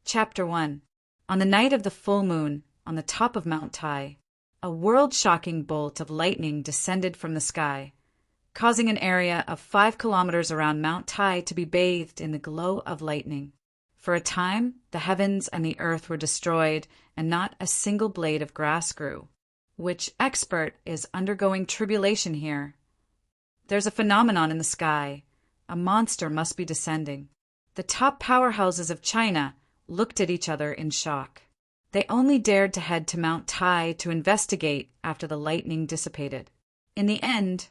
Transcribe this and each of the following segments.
Chapter 1. On the night of the full moon, on the top of Mount Tai, a world-shocking bolt of lightning descended from the sky, causing an area of 5 kilometers around Mount Tai to be bathed in the glow of lightning. For a time, the heavens and the earth were destroyed, and not a single blade of grass grew. Which expert is undergoing tribulation here? There's a phenomenon in the sky. A monster must be descending. The top powerhouses of China looked at each other in shock. They only dared to head to Mount Tai to investigate after the lightning dissipated. In the end,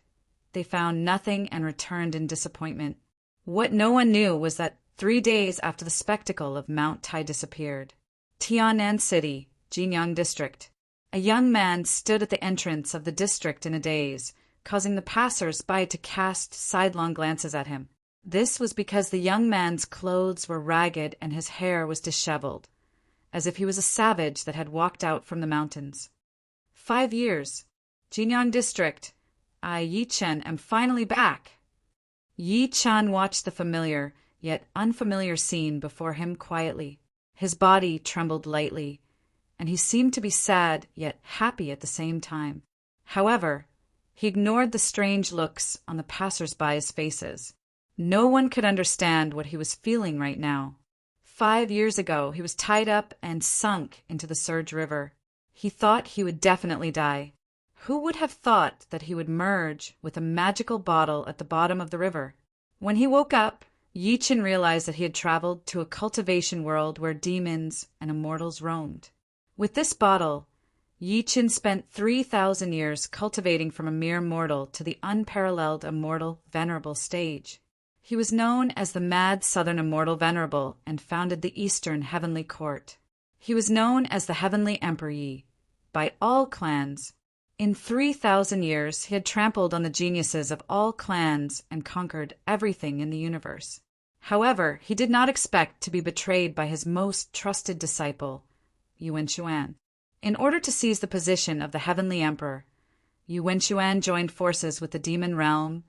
they found nothing and returned in disappointment. What no one knew was that 3 days after the spectacle of Mount Tai disappeared, Tianan City, Jinyang District, a young man stood at the entrance of the district in a daze, causing the passers-by to cast sidelong glances at him. This was because the young man's clothes were ragged and his hair was disheveled, as if he was a savage that had walked out from the mountains. 5 years. Jinyang District. I, Yi Chen, am finally back. Yi Chen watched the familiar, yet unfamiliar scene before him quietly. His body trembled lightly, and he seemed to be sad yet happy at the same time. However, he ignored the strange looks on the passers-by's faces. No one could understand what he was feeling right now. 5 years ago, he was tied up and sunk into the Surge River. He thought he would definitely die. Who would have thought that he would merge with a magical bottle at the bottom of the river? When he woke up, Yi Chen realized that he had traveled to a cultivation world where demons and immortals roamed. With this bottle, Yi Chen spent 3,000 years cultivating from a mere mortal to the unparalleled immortal venerable stage. He was known as the Mad Southern Immortal Venerable and founded the Eastern Heavenly Court. He was known as the Heavenly Emperor Yi by all clans. In 3,000 years, he had trampled on the geniuses of all clans and conquered everything in the universe. However, he did not expect to be betrayed by his most trusted disciple, Yuan Xuan. In order to seize the position of the Heavenly Emperor, Yuan Xuan joined forces with the Demon Realm,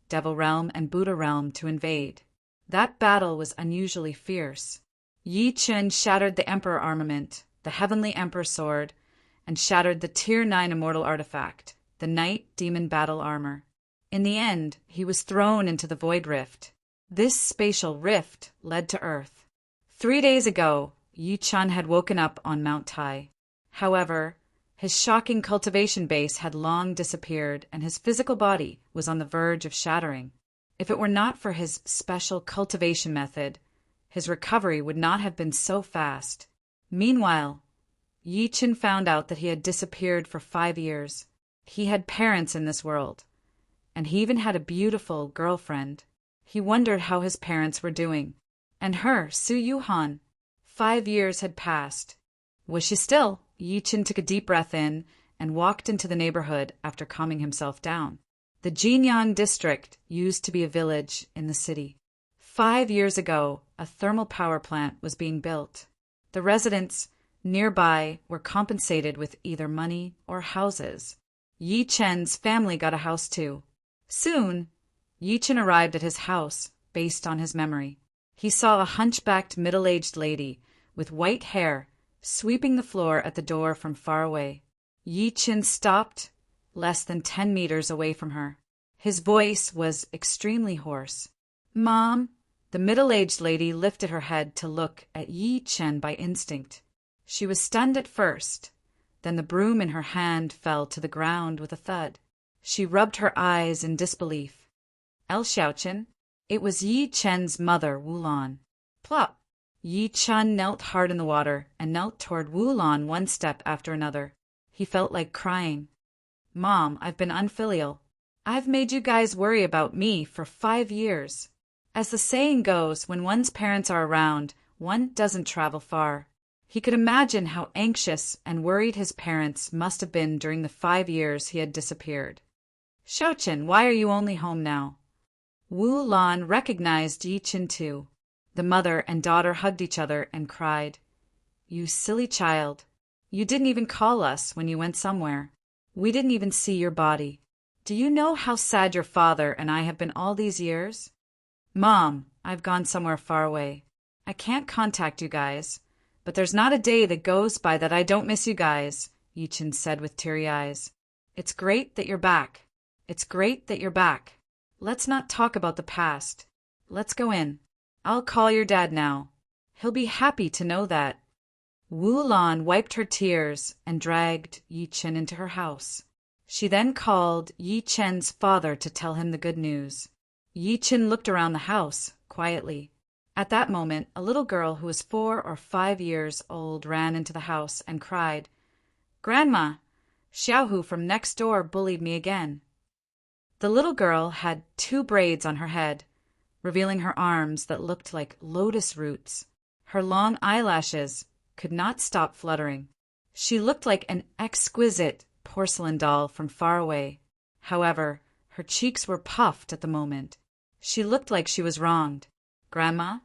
Devil Realm, and Buddha Realm to invade. That battle was unusually fierce. Yi Chen shattered the Emperor armament, the Heavenly Emperor sword, and shattered the Tier 9 immortal artifact, the Night Demon Battle Armor. In the end, he was thrown into the Void Rift. This spatial rift led to Earth. 3 days ago, Yi Chen had woken up on Mount Tai. However, his shocking cultivation base had long disappeared, and his physical body was on the verge of shattering. If it were not for his special cultivation method, his recovery would not have been so fast. Meanwhile, Yi Chen found out that he had disappeared for 5 years. He had parents in this world, and he even had a beautiful girlfriend. He wondered how his parents were doing. And her, Su Yuhan. 5 years had passed. Was she still? Yi Chen took a deep breath in and walked into the neighborhood after calming himself down. The Jinyang District used to be a village in the city. 5 years ago, a thermal power plant was being built. The residents nearby were compensated with either money or houses. Yi Chen's family got a house too. Soon, Yi Chen arrived at his house based on his memory. He saw a hunchbacked middle-aged lady with white hair sweeping the floor at the door from far away. Yi Chen stopped less than 10 meters away from her. His voice was extremely hoarse. "Mom!" The middle-aged lady lifted her head to look at Yi Chen by instinct. She was stunned at first. Then the broom in her hand fell to the ground with a thud. She rubbed her eyes in disbelief. El Xiaochen? It was Yi Chen's mother, Wulan. Plop! Yi Chen knelt hard in the water and knelt toward Wulan one step after another. He felt like crying. "Mom, I've been unfilial. I've made you guys worry about me for 5 years. As the saying goes, when one's parents are around, one doesn't travel far." He could imagine how anxious and worried his parents must have been during the 5 years he had disappeared. "Xiaochen, why are you only home now?" Wu Lan recognized Yi Chen too. The mother and daughter hugged each other and cried, "You silly child. You didn't even call us when you went somewhere. We didn't even see your body. Do you know how sad your father and I have been all these years?" "Mom, I've gone somewhere far away. I can't contact you guys. But there's not a day that goes by that I don't miss you guys, Yi-Chen said with teary eyes. It's great that you're back. It's great that you're back. Let's not talk about the past. Let's go in. I'll call your dad now. He'll be happy to know that. Wu Lan wiped her tears and dragged Yi-Chen into her house. She then called Yi-Chen's father to tell him the good news. Yi-Chen looked around the house, quietly. At that moment, a little girl who was 4 or 5 years old ran into the house and cried, "Grandma, Xiaohu from next door bullied me again." The little girl had 2 braids on her head, revealing her arms that looked like lotus roots. Her long eyelashes could not stop fluttering. She looked like an exquisite porcelain doll from far away. However, her cheeks were puffed at the moment. She looked like she was wronged. "Grandma?"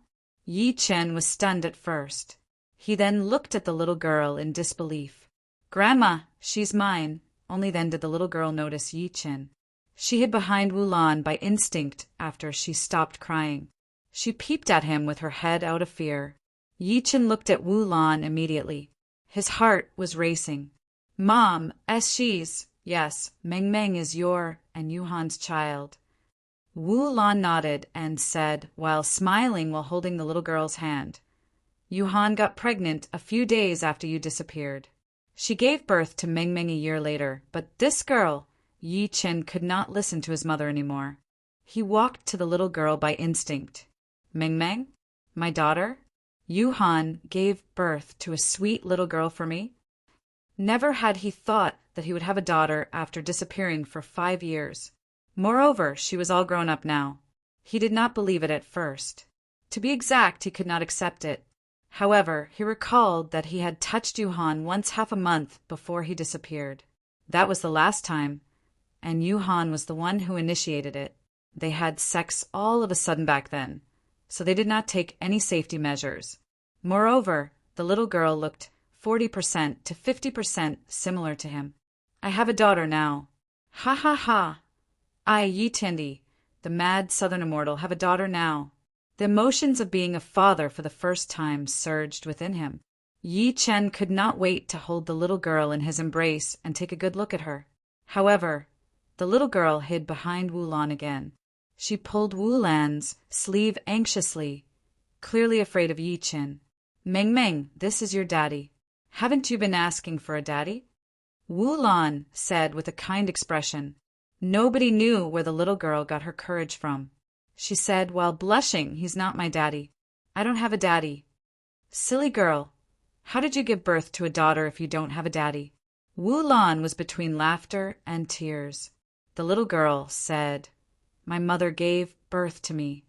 Yi-Chen was stunned at first. He then looked at the little girl in disbelief. "Grandma, she's mine." Only then did the little girl notice Yi-Chen. She hid behind Wu Lan by instinct after she stopped crying. She peeped at him with her head out of fear. Yi-Chen looked at Wu Lan immediately. His heart was racing. "Mom, she's... Yes, Meng Meng is your and Yuhan's child." Wu Lan nodded and said, while smiling while holding the little girl's hand, "Yuhan got pregnant a few days after you disappeared. She gave birth to Meng Meng a year later, but this girl..." Yi-Chen could not listen to his mother anymore. He walked to the little girl by instinct. "Meng Meng? My daughter? Yuhan gave birth to a sweet little girl for me?" Never had he thought that he would have a daughter after disappearing for 5 years. Moreover, she was all grown up now. He did not believe it at first. To be exact, he could not accept it. However, he recalled that he had touched Yuhan once half a month before he disappeared. That was the last time, and Yuhan was the one who initiated it. They had sex all of a sudden back then, so they did not take any safety measures. Moreover, the little girl looked 40% to 50% similar to him. "I have a daughter now." "Ha ha ha! I, Yi-Tendi, the mad southern immortal, have a daughter now." The emotions of being a father for the first time surged within him. Yi-Chen could not wait to hold the little girl in his embrace and take a good look at her. However, the little girl hid behind Wu Lan again. She pulled Wu Lan's sleeve anxiously, clearly afraid of Yi-Chen. "Meng Meng, this is your daddy. Haven't you been asking for a daddy?" Wu Lan said with a kind expression. Nobody knew where the little girl got her courage from. She said while blushing, "He's not my daddy. I don't have a daddy." "Silly girl, how did you give birth to a daughter if you don't have a daddy?" Wu Lan was between laughter and tears. The little girl said, "My mother gave birth to me."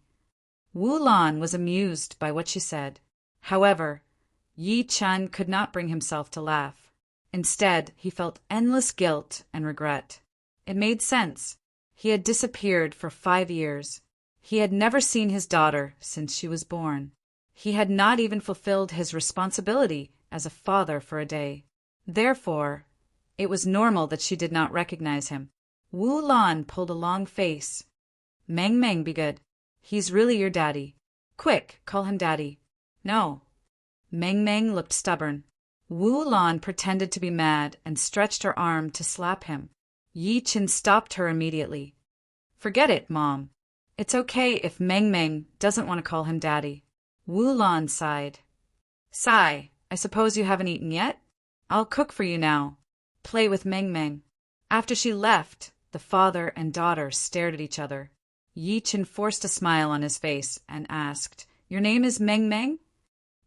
Wu Lan was amused by what she said. However, Yi-Chen could not bring himself to laugh. Instead, he felt endless guilt and regret. It made sense. He had disappeared for 5 years. He had never seen his daughter since she was born. He had not even fulfilled his responsibility as a father for a day. Therefore, it was normal that she did not recognize him. Wu Lan pulled a long face. "Meng Meng, be good. He's really your daddy. Quick, call him daddy." "No." Meng Meng looked stubborn. Wu Lan pretended to be mad and stretched her arm to slap him. Yi-Chen stopped her immediately. "Forget it, Mom. It's okay if Meng Meng doesn't want to call him daddy." Wu Lan sighed. "Sigh, I suppose you haven't eaten yet? I'll cook for you now. Play with Meng Meng." After she left, the father and daughter stared at each other. Yi-Chen forced a smile on his face and asked, "Your name is Meng Meng?"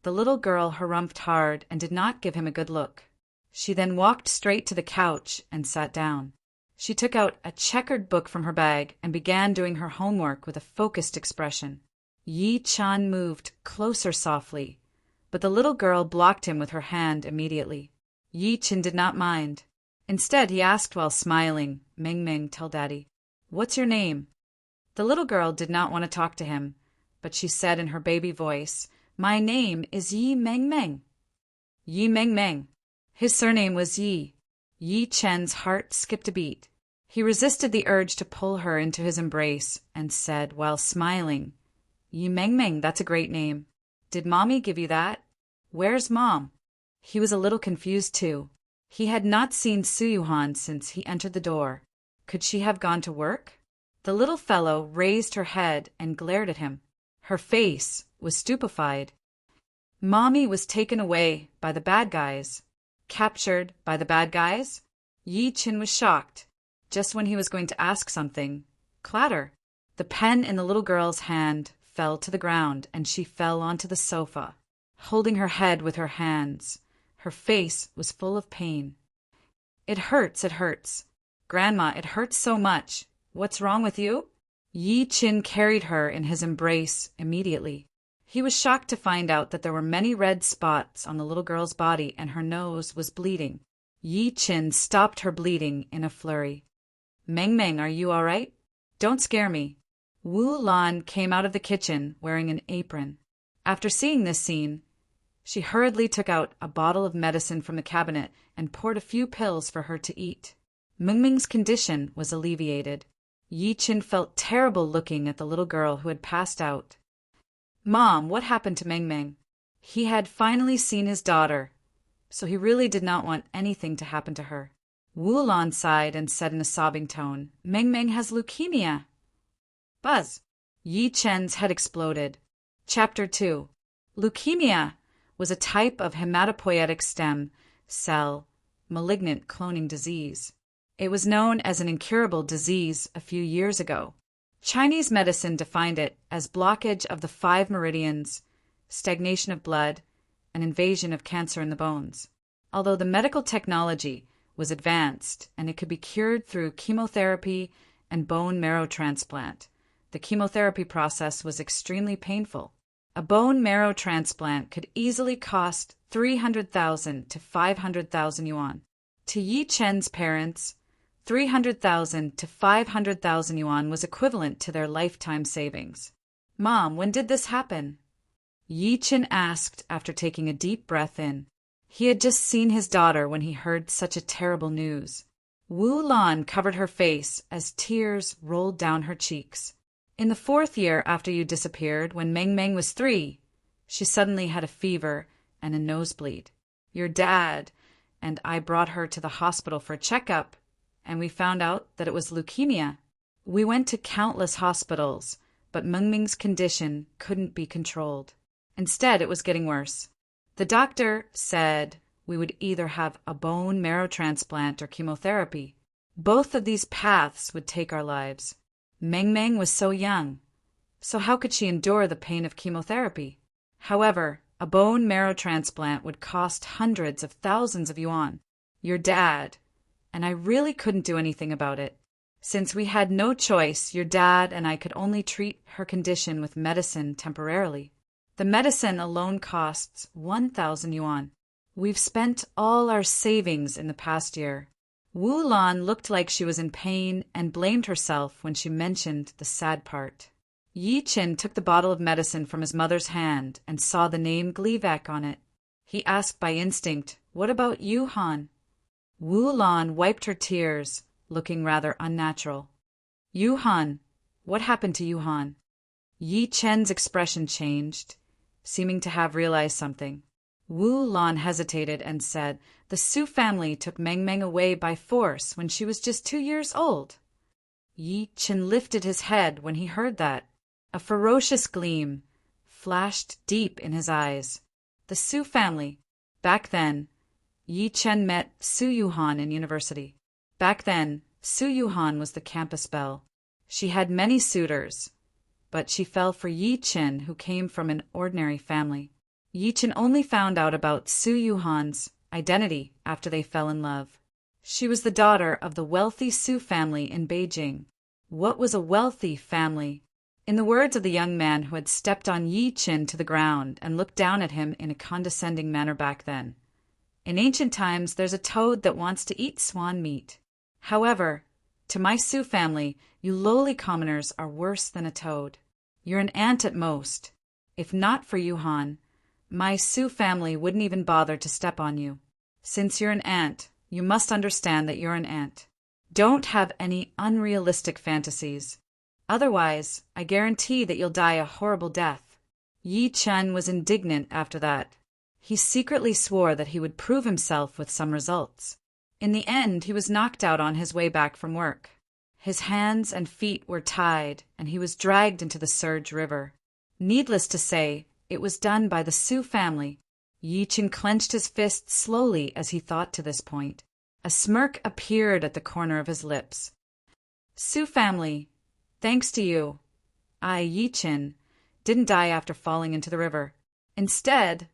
The little girl harumphed hard and did not give him a good look. She then walked straight to the couch and sat down. She took out a checkered book from her bag and began doing her homework with a focused expression. Yi-Chen moved closer softly, but the little girl blocked him with her hand immediately. Yi-Chen did not mind. Instead, he asked while smiling, "Meng Meng, tell Daddy, what's your name?" The little girl did not want to talk to him, but she said in her baby voice, "My name is Yi Meng Meng." Yi Meng Meng. His surname was Yi. Yi-Chen's heart skipped a beat. He resisted the urge to pull her into his embrace and said while smiling, "Yi Meng Meng, that's a great name. Did Mommy give you that?" Where's Mom? He was a little confused too. He had not seen Suyuhan since he entered the door. Could she have gone to work? The little fellow raised her head and glared at him. Her face was stupefied. Mommy was taken away by the bad guys. Captured by the bad guys? Yi Qin was shocked. Just when he was going to ask something, clatter! The pen in the little girl's hand fell to the ground and she fell onto the sofa, holding her head with her hands. Her face was full of pain. It hurts, it hurts. Grandma, it hurts so much. What's wrong with you? Yi Qin carried her in his embrace immediately. He was shocked to find out that there were many red spots on the little girl's body and her nose was bleeding. Yi Qin stopped her bleeding in a flurry. Meng Meng, are you all right? Don't scare me. Wu Lan came out of the kitchen wearing an apron. After seeing this scene, she hurriedly took out a bottle of medicine from the cabinet and poured a few pills for her to eat. Meng Meng's condition was alleviated. Yi Qin felt terrible looking at the little girl who had passed out. Mom, what happened to Meng Meng? He had finally seen his daughter, so he really did not want anything to happen to her. Wu Lan sighed and said in a sobbing tone, Meng Meng has leukemia. Buzz! Yi Chen's head exploded. Chapter 2. Leukemia was a type of hematopoietic stem cell malignant cloning disease. It was known as an incurable disease a few years ago. Chinese medicine defined it as blockage of the 5 meridians, stagnation of blood, and invasion of cancer in the bones. Although the medical technology was advanced and it could be cured through chemotherapy and bone marrow transplant, the chemotherapy process was extremely painful. A bone marrow transplant could easily cost 300,000 to 500,000 yuan. To Yi Chen's parents, 300,000 to 500,000 yuan was equivalent to their lifetime savings. Mom, when did this happen? Yi Chen asked after taking a deep breath in. He had just seen his daughter when he heard such a terrible news. Wu Lan covered her face as tears rolled down her cheeks. In the 4th year after you disappeared, when Meng Meng was 3, she suddenly had a fever and a nosebleed. Your dad and I brought her to the hospital for a checkup, and we found out that it was leukemia. We went to countless hospitals, but Meng Meng's condition couldn't be controlled. Instead, it was getting worse. The doctor said we would either have a bone marrow transplant or chemotherapy. Both of these paths would take our lives. Meng Meng was so young, so how could she endure the pain of chemotherapy? However, a bone marrow transplant would cost hundreds of thousands of yuan. Your dad and I really couldn't do anything about it. Since we had no choice, your dad and I could only treat her condition with medicine temporarily. The medicine alone costs 1,000 yuan. We've spent all our savings in the past year. Wu Lan looked like she was in pain and blamed herself when she mentioned the sad part. Yi Qin took the bottle of medicine from his mother's hand and saw the name Gleevec on it. He asked by instinct, "What about you, Han?" Wu Lan wiped her tears, looking rather unnatural. Yuhan, what happened to Yuhan? Yi Chen's expression changed, seeming to have realized something. Wu Lan hesitated and said, "The Su family took Meng Meng away by force when she was just 2 years old." Yi Chen lifted his head when he heard that. A ferocious gleam flashed deep in his eyes. The Su family. Back then, Yi Chen met Su Yuhan in university. Back then, Su Yuhan was the campus belle. She had many suitors, but she fell for Yi Chen, who came from an ordinary family. Yi Chen only found out about Su Yuhan's identity after they fell in love. She was the daughter of the wealthy Su family in Beijing. What was a wealthy family? In the words of the young man who had stepped on Yi Chen to the ground and looked down at him in a condescending manner back then, in ancient times there's a toad that wants to eat swan meat. However, to my Su family, you lowly commoners are worse than a toad. You're an ant at most. If not for you, Han, my Su family wouldn't even bother to step on you. Since you're an ant, you must understand that you're an ant. Don't have any unrealistic fantasies. Otherwise, I guarantee that you'll die a horrible death. Yi Chen was indignant after that. He secretly swore that he would prove himself with some results. In the end, he was knocked out on his way back from work. His hands and feet were tied, and he was dragged into the Surge River. Needless to say, it was done by the Sioux family. Yi Chen clenched his fists slowly as he thought to this point. A smirk appeared at the corner of his lips. Sioux family, thanks to you, I, Yi Chen, didn't die after falling into the river. Instead,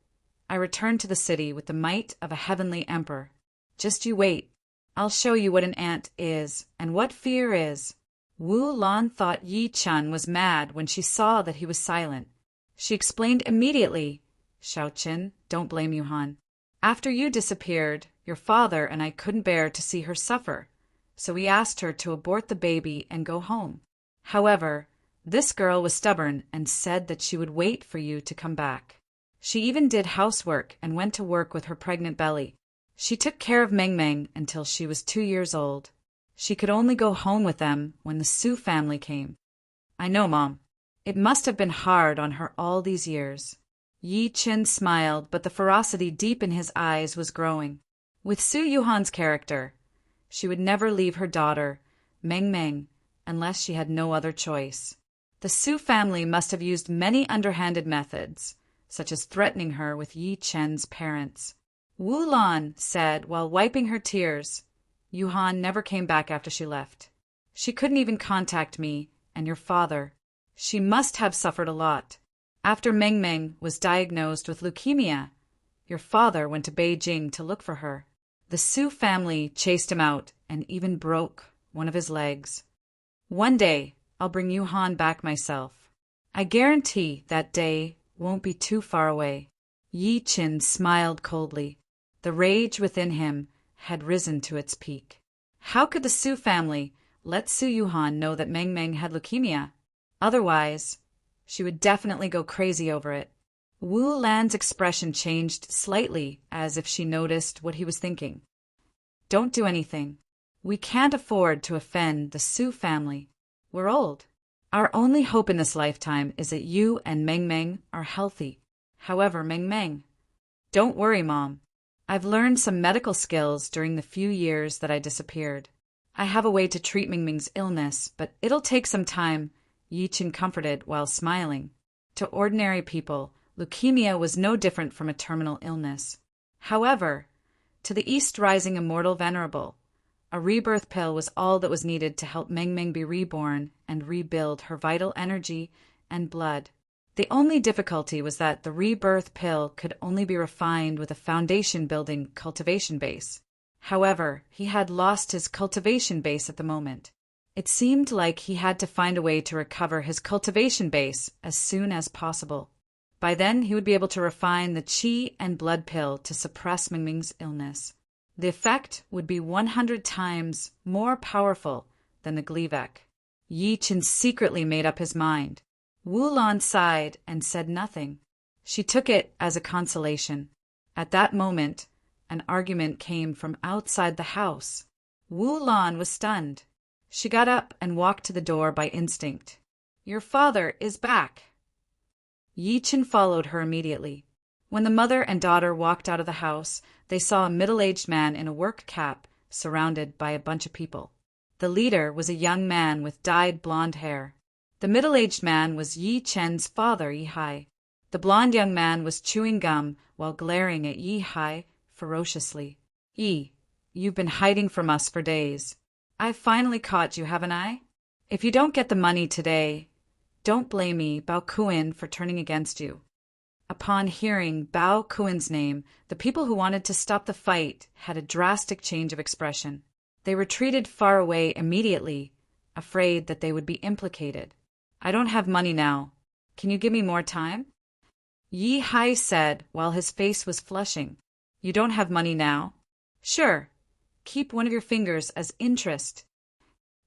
I returned to the city with the might of a heavenly emperor. Just you wait. I'll show you what an ant is, and what fear is. Wu Lan thought Yi Chen was mad when she saw that he was silent. She explained immediately, Xiaoqin, don't blame Yuhan. After you disappeared, your father and I couldn't bear to see her suffer, so we asked her to abort the baby and go home. However, this girl was stubborn and said that she would wait for you to come back. She even did housework and went to work with her pregnant belly. She took care of Meng Meng until she was 2 years old. She could only go home with them when the Sioux family came. I know, Mom. It must have been hard on her all these years. Yi Chen smiled, but the ferocity deep in his eyes was growing. With Su Yuhan's character, she would never leave her daughter, Meng Meng, unless she had no other choice. The Su family must have used many underhanded methods, such as threatening her with Yi Chen's parents. Wu Lan said while wiping her tears, Yuhan never came back after she left. She couldn't even contact me and your father. She must have suffered a lot. After Meng Meng was diagnosed with leukemia, your father went to Beijing to look for her. The Su family chased him out and even broke one of his legs. One day, I'll bring Yuhan back myself. I guarantee that day won't be too far away. Yi Chen smiled coldly. The rage within him had risen to its peak. How could the Su family let Su Yuhan know that Meng Meng had leukemia? Otherwise, she would definitely go crazy over it. Wu Lan's expression changed slightly, as if she noticed what he was thinking. Don't do anything. We can't afford to offend the Su family. We're old. Our only hope in this lifetime is that you and Meng Meng are healthy. However, Meng Meng. Don't worry, Mom. I've learned some medical skills during the few years that I disappeared. I have a way to treat Meng Meng's illness, but it'll take some time, Yi Chen comforted while smiling. To ordinary people, leukemia was no different from a terminal illness. However, to the East Rising Immortal Venerable, a rebirth pill was all that was needed to help Meng Meng be reborn and rebuild her vital energy and blood. The only difficulty was that the rebirth pill could only be refined with a foundation-building cultivation base. However, he had lost his cultivation base at the moment. It seemed like he had to find a way to recover his cultivation base as soon as possible. By then, he would be able to refine the qi and blood pill to suppress Meng Meng's illness. The effect would be 100 times more powerful than the Gleevec. Yi Chen secretly made up his mind. Wu Lan sighed and said nothing. She took it as a consolation. At that moment, an argument came from outside the house. Wu Lan was stunned. She got up and walked to the door by instinct. Your father is back. Yi Chen followed her immediately. When the mother and daughter walked out of the house, they saw a middle-aged man in a work cap surrounded by a bunch of people. The leader was a young man with dyed blonde hair. The middle-aged man was Yi Chen's father, Yi Hai. The blonde young man was chewing gum while glaring at Yi Hai ferociously. Yi, you've been hiding from us for days. I've finally caught you, haven't I? If you don't get the money today, don't blame me, Bao Kuan, for turning against you. Upon hearing Bao Kuan's name, the people who wanted to stop the fight had a drastic change of expression. They retreated far away immediately, afraid that they would be implicated. I don't have money now. Can you give me more time? Yi Hai said while his face was flushing. You don't have money now? Sure. Keep one of your fingers as interest.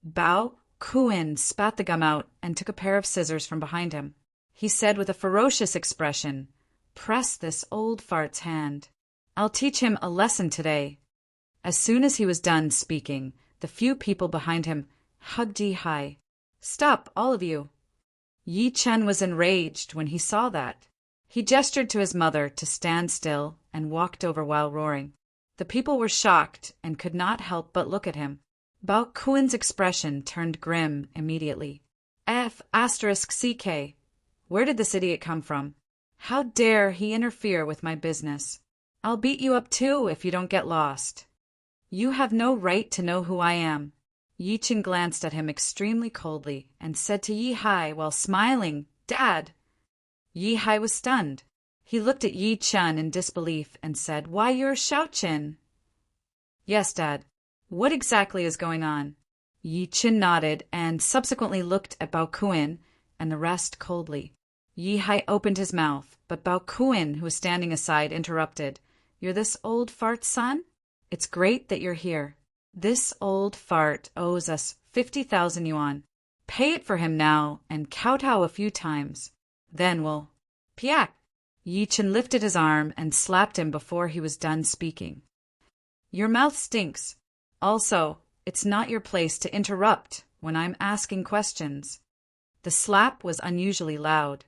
Bao Kuan spat the gum out and took a pair of scissors from behind him. He said with a ferocious expression, Press this old fart's hand. I'll teach him a lesson today. As soon as he was done speaking, the few people behind him hugged Yi Hai. Stop, all of you. Yi Chen was enraged when he saw that. He gestured to his mother to stand still and walked over while roaring. The people were shocked and could not help but look at him. Bao Kuen's expression turned grim immediately. F***CK. Where did this idiot come from? How dare he interfere with my business? I'll beat you up too if you don't get lost. You have no right to know who I am. Yi Chen glanced at him extremely coldly and said to Yi Hai while smiling, Dad! Yi Hai was stunned. He looked at Yi Chen in disbelief and said, Why, you're Xiao Chen. Yes, Dad. What exactly is going on? Yi Chen nodded and subsequently looked at Bao Kuen and the rest coldly. Yi Hai opened his mouth, but Bao Kuen, who was standing aside, interrupted. You're this old fart's son? It's great that you're here. This old fart owes us 50,000 yuan. Pay it for him now and kowtow a few times. Then we'll... Piak! Yi Chen lifted his arm and slapped him before he was done speaking. Your mouth stinks. Also, it's not your place to interrupt when I'm asking questions. The slap was unusually loud.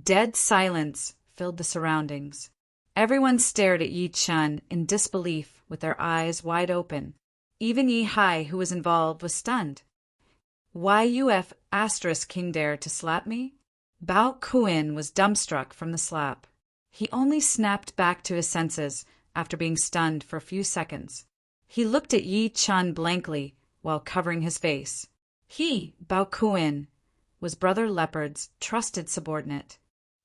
Dead silence filled the surroundings. Everyone stared at Yi Chen in disbelief with their eyes wide open. Even Yi Hai, who was involved, was stunned. Why King dare to slap me? Bao Kuen was dumbstruck from the slap. He only snapped back to his senses after being stunned for a few seconds. He looked at Yi Chen blankly while covering his face. He, Bao Kuen, was Brother Leopard's trusted subordinate.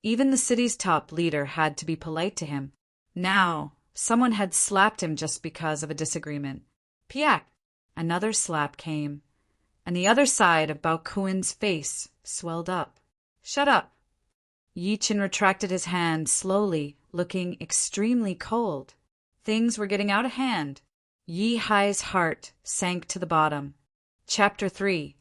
Even the city's top leader had to be polite to him. Now, someone had slapped him just because of a disagreement. Piak! Another slap came, and the other side of Bao Kuen's face swelled up. Shut up! Yi Chen retracted his hand slowly, looking extremely cold. Things were getting out of hand. Yi Hai's heart sank to the bottom. Chapter 3.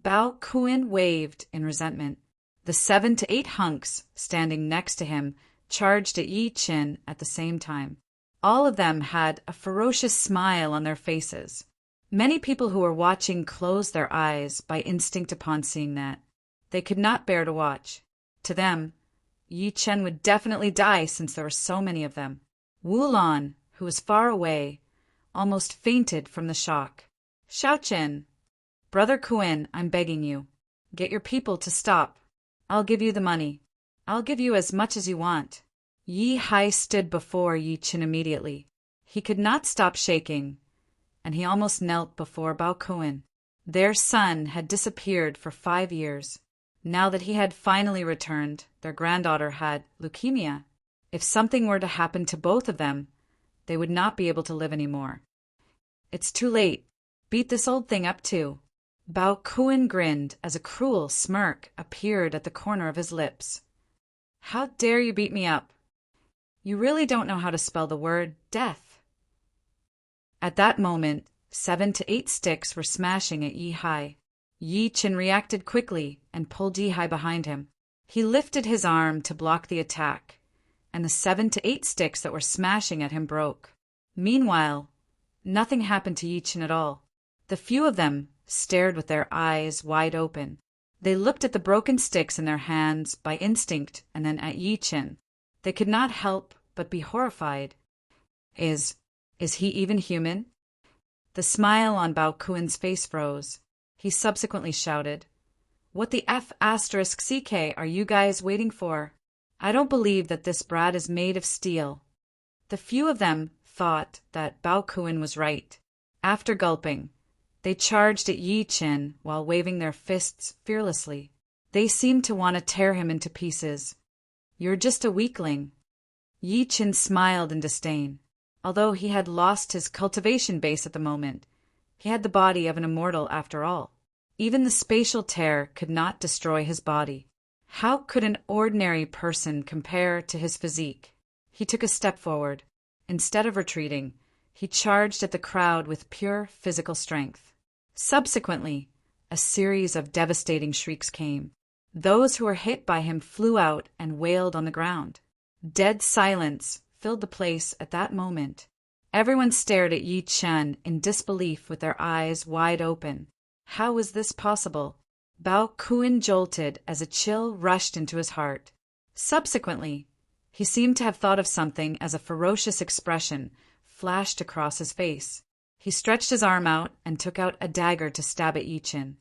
Bao Kuen waved in resentment. The 7 to 8 hunks standing next to him charged at Yi Chen at the same time. All of them had a ferocious smile on their faces. Many people who were watching closed their eyes by instinct upon seeing that. They could not bear to watch. To them, Yi Chen would definitely die since there were so many of them. Wu Lan, who was far away, almost fainted from the shock. Xiao Chen, Brother Kuen, I'm begging you. Get your people to stop. I'll give you the money. I'll give you as much as you want. Yi Hai stood before Yi Chen immediately. He could not stop shaking, and he almost knelt before Bao Kuen. Their son had disappeared for 5 years. Now that he had finally returned, their granddaughter had leukemia. If something were to happen to both of them, they would not be able to live anymore. It's too late. Beat this old thing up too. Bao Kuen grinned as a cruel smirk appeared at the corner of his lips. How dare you beat me up? You really don't know how to spell the word death. At that moment, 7 to 8 sticks were smashing at Yi Hai. Yi Chen reacted quickly and pulled Yi Hai behind him. He lifted his arm to block the attack, and the 7 to 8 sticks that were smashing at him broke. Meanwhile, nothing happened to Yi Chen at all. The few of them stared with their eyes wide open. They looked at the broken sticks in their hands by instinct and then at Yi Chen. They could not help but be horrified. Is he even human? The smile on Bao Kuen's face froze. He subsequently shouted, What the F***CK are you guys waiting for? I don't believe that this brat is made of steel. The few of them thought that Bao Kuen was right. After gulping, they charged at Yi Chen while waving their fists fearlessly. They seemed to want to tear him into pieces. You're just a weakling. Yi Chen smiled in disdain. Although he had lost his cultivation base at the moment, he had the body of an immortal after all. Even the spatial tear could not destroy his body. How could an ordinary person compare to his physique? He took a step forward. Instead of retreating, he charged at the crowd with pure physical strength. Subsequently, a series of devastating shrieks came. Those who were hit by him flew out and wailed on the ground. Dead silence filled the place at that moment. Everyone stared at Yi Chen in disbelief with their eyes wide open. How was this possible? Bao Kuen jolted as a chill rushed into his heart. Subsequently, He seemed to have thought of something as a ferocious expression flashed across his face. He stretched his arm out and took out a dagger to stab at Yi Chen.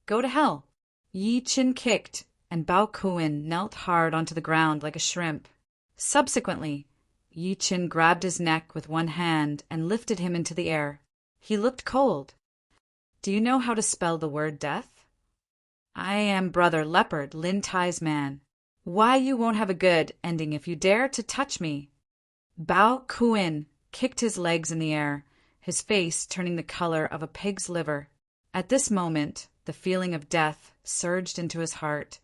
Go to hell! Yi Chen kicked, and Bao Kuan knelt hard onto the ground like a shrimp. Subsequently, Yi Chen grabbed his neck with one hand and lifted him into the air. He looked cold. Do you know how to spell the word death? I am Brother Leopard, Lin Tai's man. Why, you won't have a good ending if you dare to touch me. Bao Kuan kicked his legs in the air, his face turning the color of a pig's liver. At this moment, the feeling of death surged into his heart,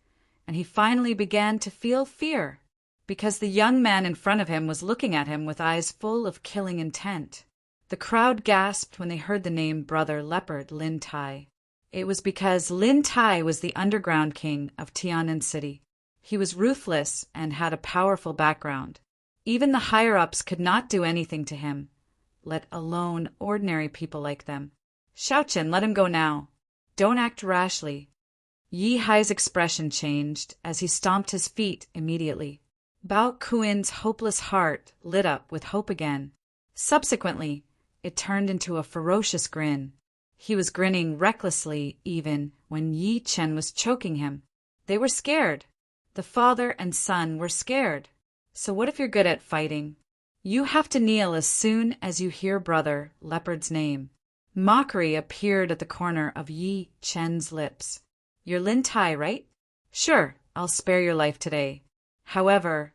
and he finally began to feel fear, because the young man in front of him was looking at him with eyes full of killing intent. The crowd gasped when they heard the name Brother Leopard Lin Tai. It was because Lin Tai was the underground king of Tianan City. He was ruthless and had a powerful background. Even the higher-ups could not do anything to him, let alone ordinary people like them. Xiaochen, let him go now. Don't act rashly. Yi Hai's expression changed as he stomped his feet immediately. Bao Kuan's hopeless heart lit up with hope again. Subsequently, it turned into a ferocious grin. He was grinning recklessly even when Yi Chen was choking him. They were scared. The father and son were scared. So what if you're good at fighting? You have to kneel as soon as you hear Brother Leopard's name. Mockery appeared at the corner of Yi Chen's lips. You're Lin Tai, right? Sure, I'll spare your life today. However,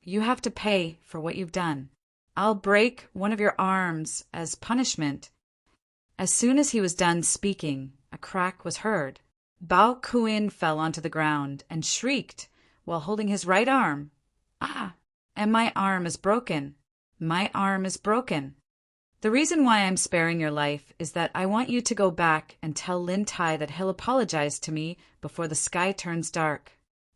you have to pay for what you've done. I'll break one of your arms as punishment. As soon as he was done speaking, a crack was heard. Bao Kuan fell onto the ground and shrieked while holding his right arm. Ah, and my arm is broken. My arm is broken. The reason why I'm sparing your life is that I want you to go back and tell Lin Tai that he'll apologize to me before the sky turns dark.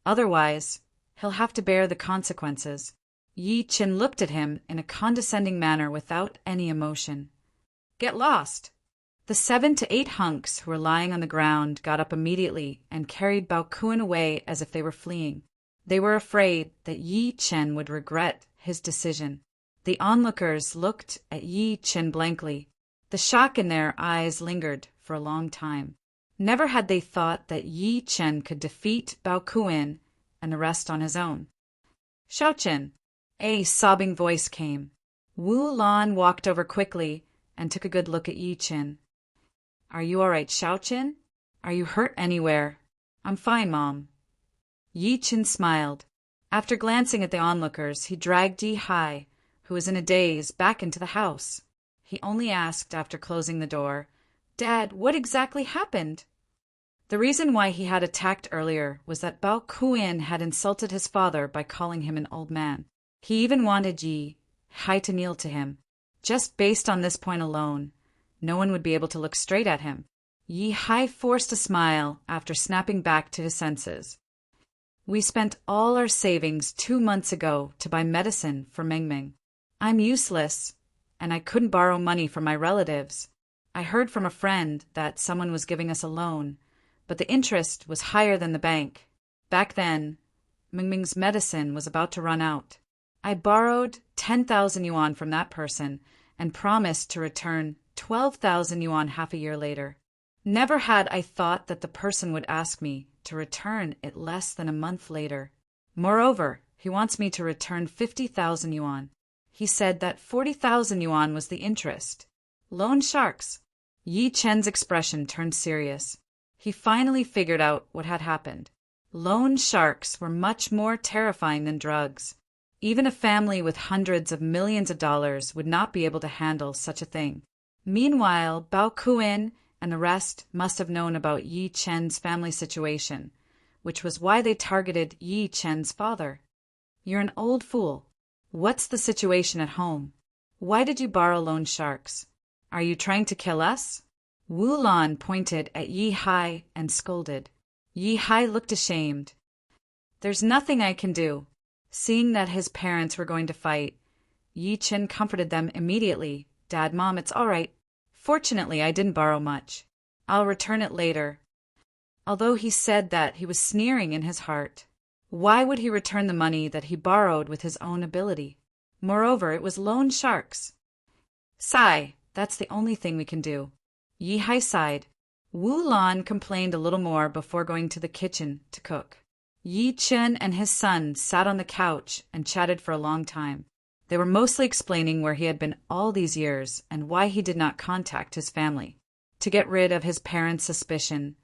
Otherwise, he'll have to bear the consequences. Yi Chen looked at him in a condescending manner without any emotion. Get lost! The 7 to 8 hunks who were lying on the ground got up immediately and carried Bao Kuan away as if they were fleeing. They were afraid that Yi Chen would regret his decision. The onlookers looked at Yi Chen blankly. The shock in their eyes lingered for a long time. Never had they thought that Yi Chen could defeat Bao Kuan and the rest on his own. Xiaochen, a sobbing voice came. Wu Lan walked over quickly and took a good look at Yi Chen. Are you all right, Xiaochen? Are you hurt anywhere? I'm fine, Mom. Yi Chen smiled. After glancing at the onlookers, he dragged Yi Hai, who was in a daze, back into the house. He only asked after closing the door, Dad, what exactly happened? The reason why he had attacked earlier was that Bao Kuan had insulted his father by calling him an old man. He even wanted Yi Hai to kneel to him. Just based on this point alone, no one would be able to look straight at him. Yi Hai forced a smile after snapping back to his senses. We spent all our savings 2 months ago to buy medicine for Mengmeng. I'm useless, and I couldn't borrow money from my relatives. I heard from a friend that someone was giving us a loan, but the interest was higher than the bank. Back then, Mengmeng's medicine was about to run out. I borrowed 10,000 yuan from that person and promised to return 12,000 yuan half a year later. Never had I thought that the person would ask me to return it less than a month later. Moreover, he wants me to return 50,000 yuan. He said that 40,000 yuan was the interest. Loan sharks. Yi Chen's expression turned serious. He finally figured out what had happened. Loan sharks were much more terrifying than drugs. Even a family with hundreds of millions of dollars would not be able to handle such a thing. Meanwhile, Bao Kuan and the rest must have known about Yi Chen's family situation, which was why they targeted Yi Chen's father. You're an old fool. What's the situation at home? Why did you borrow loan sharks? Are you trying to kill us? Wu Lan pointed at Yi Hai and scolded. Yi Hai looked ashamed. There's nothing I can do. Seeing that his parents were going to fight, Yi Chen comforted them immediately. Dad, Mom, it's all right. Fortunately, I didn't borrow much. I'll return it later. Although he said that, he was sneering in his heart. Why would he return the money that he borrowed with his own ability? Moreover, it was loan sharks. Sigh, that's the only thing we can do. Yi Hai sighed. Wu Lan complained a little more before going to the kitchen to cook. Yi Chen and his son sat on the couch and chatted for a long time. They were mostly explaining where he had been all these years and why he did not contact his family. To get rid of his parents' suspicion,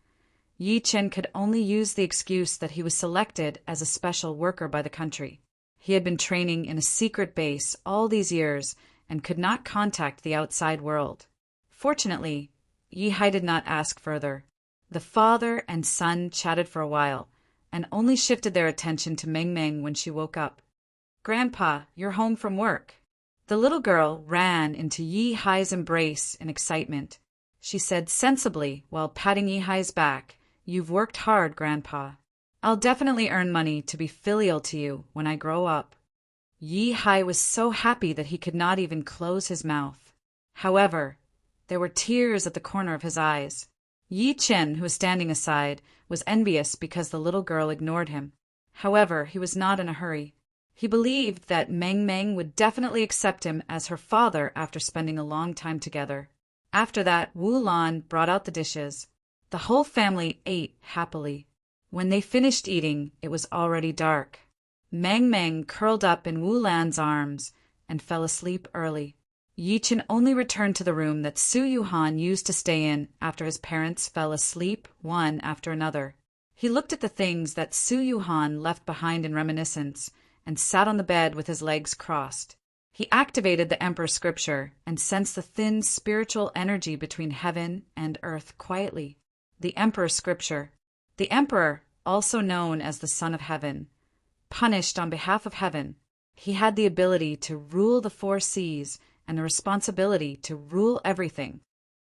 Yi Chen could only use the excuse that he was selected as a special worker by the country. He had been training in a secret base all these years and could not contact the outside world. Fortunately, Yi Hai did not ask further. The father and son chatted for a while, and only shifted their attention to Meng Meng when she woke up. "Grandpa, you're home from work." The little girl ran into Yi Hai's embrace in excitement. She said sensibly while patting Yi Hai's back, "You've worked hard, Grandpa. I'll definitely earn money to be filial to you when I grow up." Yi Hai was so happy that he could not even close his mouth. However, there were tears at the corner of his eyes. Yi Chen, who was standing aside, was envious because the little girl ignored him. However, he was not in a hurry. He believed that Meng Meng would definitely accept him as her father after spending a long time together. After that, Wu Lan brought out the dishes. The whole family ate happily. When they finished eating, it was already dark. Meng Meng curled up in Wu Lan's arms and fell asleep early. Yi Chen only returned to the room that Su Yuhan used to stay in after his parents fell asleep one after another. He looked at the things that Su Yuhan left behind in reminiscence and sat on the bed with his legs crossed. He activated the Emperor scripture and sensed the thin spiritual energy between heaven and earth quietly. The Emperor scripture. The Emperor, also known as the Son of Heaven, punished on behalf of heaven. He had the ability to rule the four seas and the responsibility to rule everything.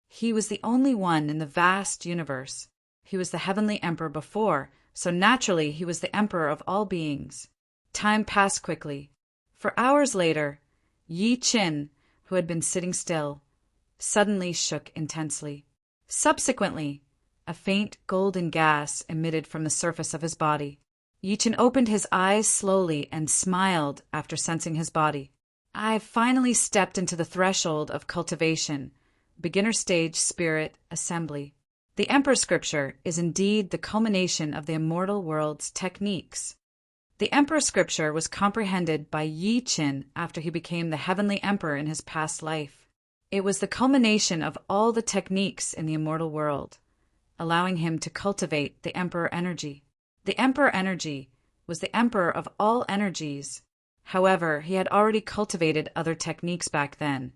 He was the only one in the vast universe. He was the heavenly emperor before, so naturally he was the emperor of all beings. Time passed quickly. For hours later, Yi Chen, who had been sitting still, suddenly shook intensely. Subsequently, a faint golden gas emitted from the surface of his body. Yi Chen opened his eyes slowly and smiled after sensing his body. "I've finally stepped into the threshold of cultivation, beginner stage spirit assembly. The Emperor Scripture is indeed the culmination of the immortal world's techniques." The Emperor Scripture was comprehended by Yi Chen after he became the heavenly emperor in his past life. It was the culmination of all the techniques in the immortal world, allowing him to cultivate the Emperor energy. The Emperor energy was the emperor of all energies. However, he had already cultivated other techniques back then,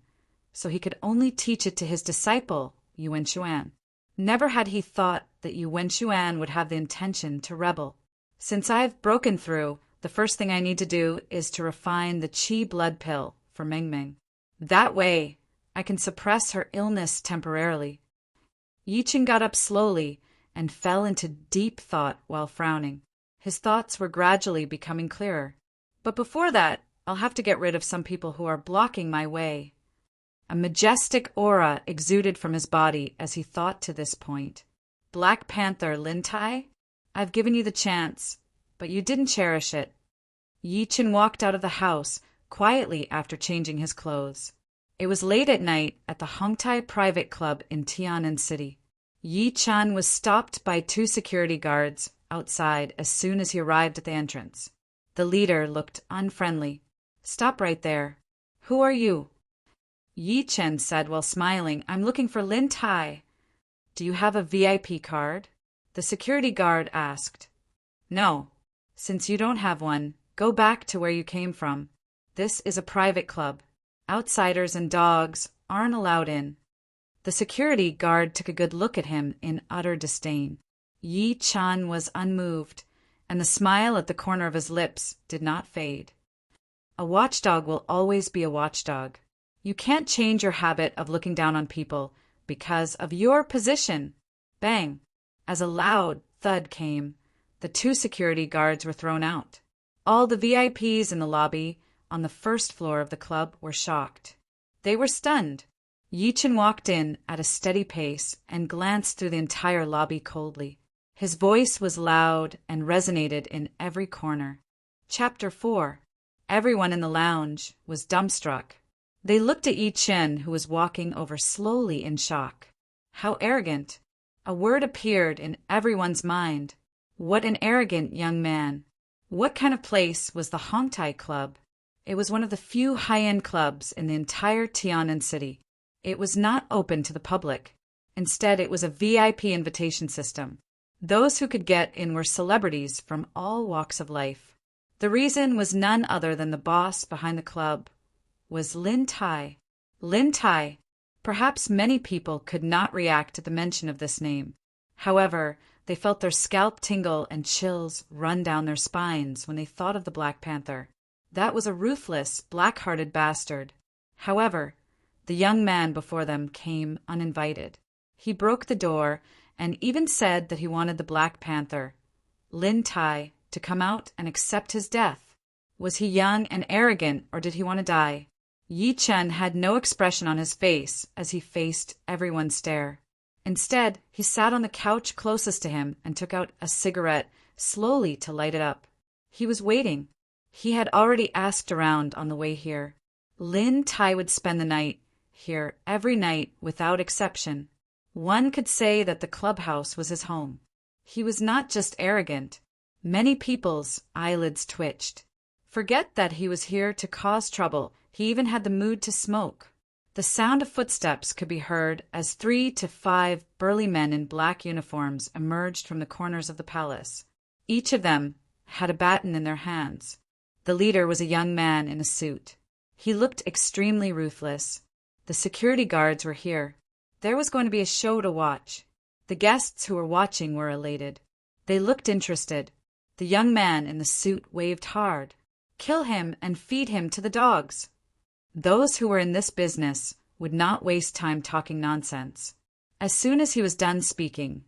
so he could only teach it to his disciple, Yuan Xuan. Never had he thought that Yuan Xuan would have the intention to rebel. "Since I've broken through, the first thing I need to do is to refine the Qi blood pill for Meng Meng. That way, I can suppress her illness temporarily." Yi Chen got up slowly and fell into deep thought while frowning. His thoughts were gradually becoming clearer. "But before that, I'll have to get rid of some people who are blocking my way." A majestic aura exuded from his body as he thought to this point. "Black Panther Lin Tai, I've given you the chance, but you didn't cherish it." Yi Chen walked out of the house quietly after changing his clothes. It was late at night at the Hongtai Private Club in Tianan City. Yi Chen was stopped by two security guards outside as soon as he arrived at the entrance. The leader looked unfriendly. "Stop right there. Who are you?" Yi Chen said while smiling, "I'm looking for Lin Tai." "Do you have a VIP card?" the security guard asked. "No. Since you don't have one, go back to where you came from. This is a private club. Outsiders and dogs aren't allowed in." The security guard took a good look at him in utter disdain. Yi Chen was unmoved, and the smile at the corner of his lips did not fade. A watchdog will always be a watchdog. You can't change your habit of looking down on people because of your position. Bang! As a loud thud came, the two security guards were thrown out. All the VIPs in the lobby on the first floor of the club were shocked. They were stunned. Yi Chen walked in at a steady pace and glanced through the entire lobby coldly. His voice was loud and resonated in every corner. Chapter 4. Everyone in the lounge was dumbstruck. They looked at Yi Chen, who was walking over slowly in shock. How arrogant! A word appeared in everyone's mind. What an arrogant young man! What kind of place was the Hongtai Club? It was one of the few high-end clubs in the entire Tian'an city. It was not open to the public. Instead, it was a VIP invitation system. Those who could get in were celebrities from all walks of life. The reason was none other than the boss behind the club was Lin Tai. Lin Tai. Perhaps many people could not react at the mention of this name. However, they felt their scalp tingle and chills run down their spines when they thought of the Black Panther. That was a ruthless, black-hearted bastard. However, the young man before them came uninvited. He broke the door and even said that he wanted the Black Panther, Lin Tai, to come out and accept his death. Was he young and arrogant, or did he want to die? Yi Chen had no expression on his face as he faced everyone's stare. Instead, he sat on the couch closest to him and took out a cigarette slowly to light it up. He was waiting. He had already asked around on the way here. Lin Tai would spend the night here every night without exception. One could say that the clubhouse was his home. He was not just arrogant. Many people's eyelids twitched. Forget that he was here to cause trouble. He even had the mood to smoke. The sound of footsteps could be heard as 3 to 5 burly men in black uniforms emerged from the corners of the palace. Each of them had a baton in their hands. The leader was a young man in a suit. He looked extremely ruthless. The security guards were here. There was going to be a show to watch. The guests who were watching were elated. They looked interested. The young man in the suit waved hard. Kill him and feed him to the dogs. Those who were in this business would not waste time talking nonsense. As soon as he was done speaking,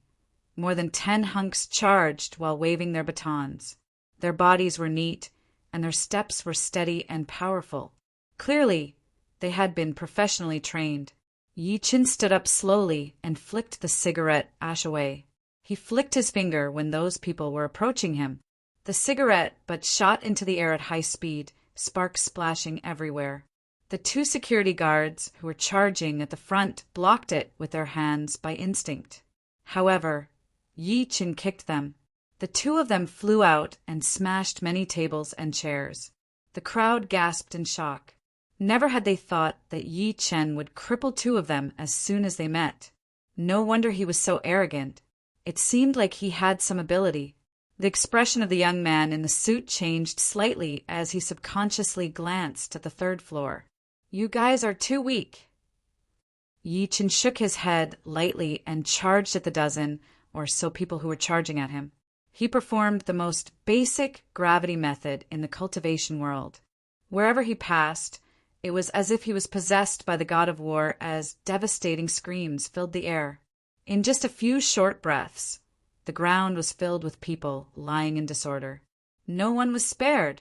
more than 10 hunks charged while waving their batons. Their bodies were neat, and their steps were steady and powerful. Clearly, they had been professionally trained. Yi Chen stood up slowly and flicked the cigarette ash away. He flicked his finger when those people were approaching him. The cigarette but shot into the air at high speed, sparks splashing everywhere. The 2 security guards who were charging at the front blocked it with their hands by instinct. However, Yi Chen kicked them. The 2 of them flew out and smashed many tables and chairs. The crowd gasped in shock. Never had they thought that Yi Chen would cripple 2 of them as soon as they met. No wonder he was so arrogant. It seemed like he had some ability. The expression of the young man in the suit changed slightly as he subconsciously glanced at the 3rd floor. You guys are too weak. Yi Chen shook his head lightly and charged at the dozen or so people who were charging at him. He performed the most basic gravity method in the cultivation world. Wherever he passed, it was as if he was possessed by the god of war as devastating screams filled the air. In just a few short breaths, the ground was filled with people lying in disorder. No one was spared.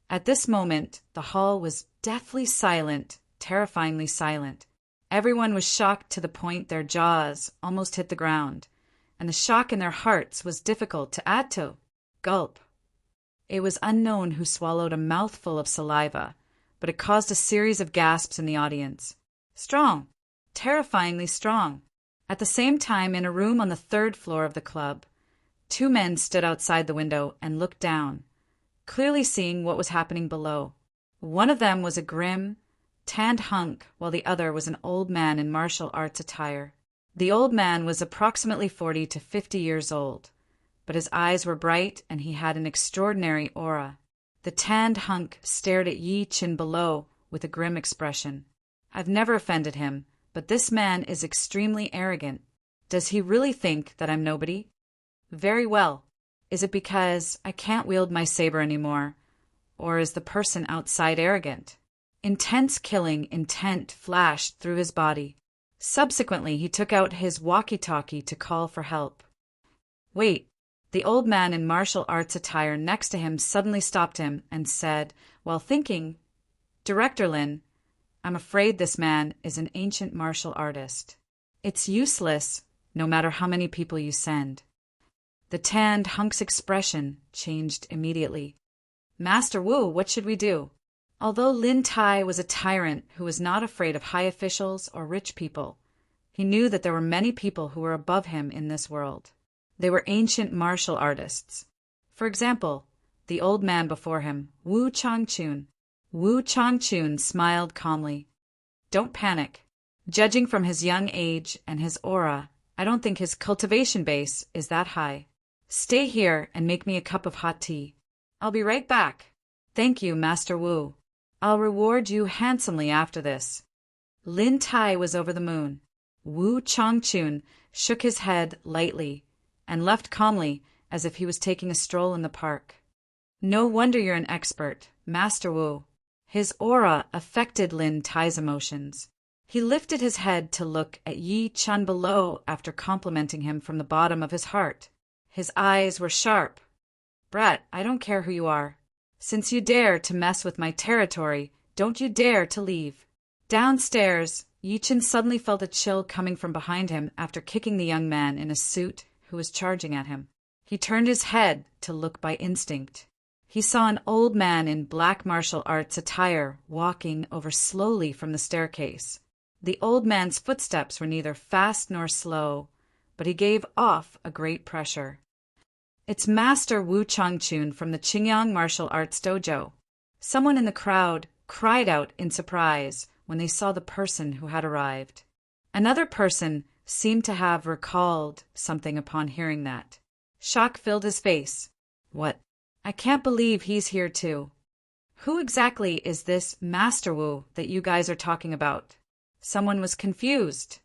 At this moment, the hall was deathly silent, terrifyingly silent. Everyone was shocked to the point their jaws almost hit the ground, and the shock in their hearts was difficult to add to. Gulp. It was unknown who swallowed a mouthful of saliva, but it caused a series of gasps in the audience. Strong. Terrifyingly strong. At the same time, in a room on the 3rd floor of the club, 2 men stood outside the window and looked down, clearly seeing what was happening below. One of them was a grim, tanned hunk, while the other was an old man in martial arts attire. The old man was approximately 40 to 50 years old, but his eyes were bright and he had an extraordinary aura. The tanned hunk stared at Yi Chen below with a grim expression. I've never offended him, but this man is extremely arrogant. Does he really think that I'm nobody? Very well. Is it because I can't wield my saber anymore? Or is the person outside arrogant? Intense killing intent flashed through his body. Subsequently, he took out his walkie-talkie to call for help. Wait. The old man in martial arts attire next to him suddenly stopped him and said, while thinking, Director Lin, I'm afraid this man is an ancient martial artist. It's useless, no matter how many people you send. The tanned hunk's expression changed immediately. Master Wu, what should we do? Although Lin Tai was a tyrant who was not afraid of high officials or rich people, he knew that there were many people who were above him in this world. They were ancient martial artists. For example, the old man before him, Wu Changchun. Wu Changchun smiled calmly. Don't panic. Judging from his young age and his aura, I don't think his cultivation base is that high. Stay here and make me a cup of hot tea. I'll be right back. Thank you, Master Wu. I'll reward you handsomely after this. Lin Tai was over the moon. Wu Changchun shook his head lightly and left calmly as if he was taking a stroll in the park. No wonder you're an expert, Master Wu. His aura affected Lin Tai's emotions. He lifted his head to look at Yi Chun below after complimenting him from the bottom of his heart. His eyes were sharp. Brat, I don't care who you are. Since you dare to mess with my territory, don't you dare to leave. Downstairs, Yi Chun suddenly felt a chill coming from behind him after kicking the young man in a suit who was charging at him. He turned his head to look by instinct. He saw an old man in black martial arts attire walking over slowly from the staircase. The old man's footsteps were neither fast nor slow, but he gave off a great pressure. It's Master Wu Changchun from the Qingyang Martial Arts Dojo. Someone in the crowd cried out in surprise when they saw the person who had arrived. Another person seemed to have recalled something upon hearing that. Shock filled his face. What? I can't believe he's here too. Who exactly is this Master Wu that you guys are talking about? Someone was confused.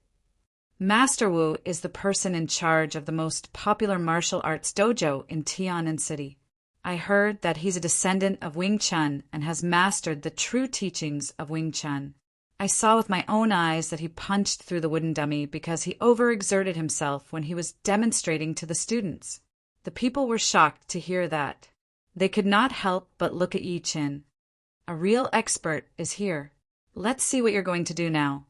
Master Wu is the person in charge of the most popular martial arts dojo in Tianan City. I heard that he's a descendant of Wing Chun and has mastered the true teachings of Wing Chun. I saw with my own eyes that he punched through the wooden dummy because he overexerted himself when he was demonstrating to the students. The people were shocked to hear that. They could not help but look at Yi Chin. A real expert is here. Let's see what you're going to do now.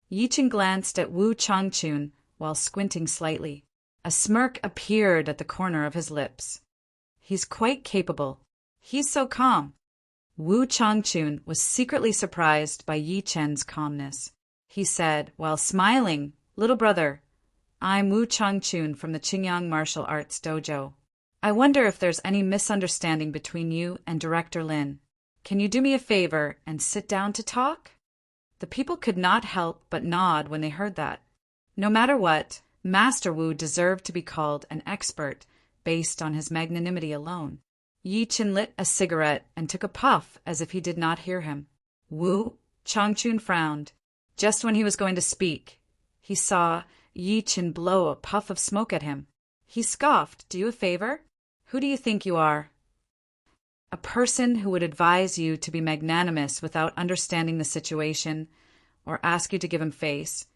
Yi Chin glanced at Wu Changchun while squinting slightly. A smirk appeared at the corner of his lips. He's quite capable. He's so calm. Wu Changchun was secretly surprised by Yi Chen's calmness. He said, while smiling, "Little brother, I'm Wu Changchun from the Qingyang Martial Arts Dojo. I wonder if there's any misunderstanding between you and Director Lin. Can you do me a favor and sit down to talk?" The people could not help but nod when they heard that. No matter what, Master Wu deserved to be called an expert based on his magnanimity alone. Yi Chin lit a cigarette and took a puff as if he did not hear him. Wu Changchun frowned. Just when he was going to speak, he saw Yi Chin blow a puff of smoke at him. He scoffed. "Do you a favor? Who do you think you are?" A person who would advise you to be magnanimous without understanding the situation or ask you to give him face.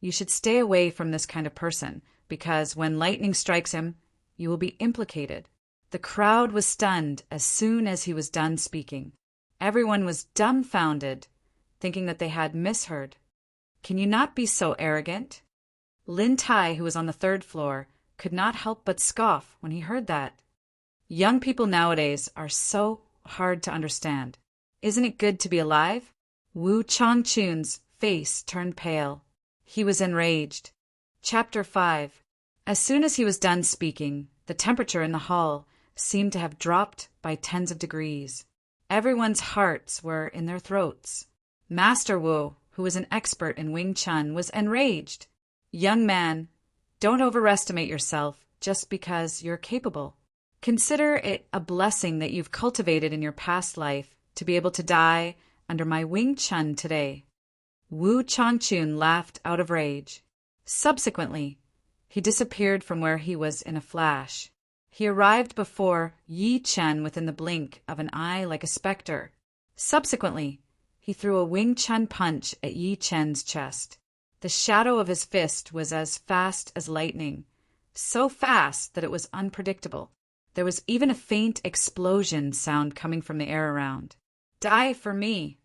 You should stay away from this kind of person because when lightning strikes him, you will be implicated. The crowd was stunned as soon as he was done speaking. Everyone was dumbfounded, thinking that they had misheard. Can you not be so arrogant? Lin Tai, who was on the third floor, could not help but scoff when he heard that. Young people nowadays are so hard to understand. Isn't it good to be alive? Wu Changchun's face turned pale. He was enraged. Chapter 5. As soon as he was done speaking, the temperature in the hall seemed to have dropped by tens of degrees. Everyone's hearts were in their throats. Master Wu, who was an expert in Wing Chun, was enraged. "Young man, don't overestimate yourself just because you're capable. Consider it a blessing that you've cultivated in your past life to be able to die under my Wing Chun today." Wu Changchun laughed out of rage. Subsequently, he disappeared from where he was in a flash. He arrived before Yi Chen within the blink of an eye like a specter. Subsequently, he threw a Wing Chun punch at Yi Chen's chest. The shadow of his fist was as fast as lightning, so fast that it was unpredictable. There was even a faint explosion sound coming from the air around. "Die for me!"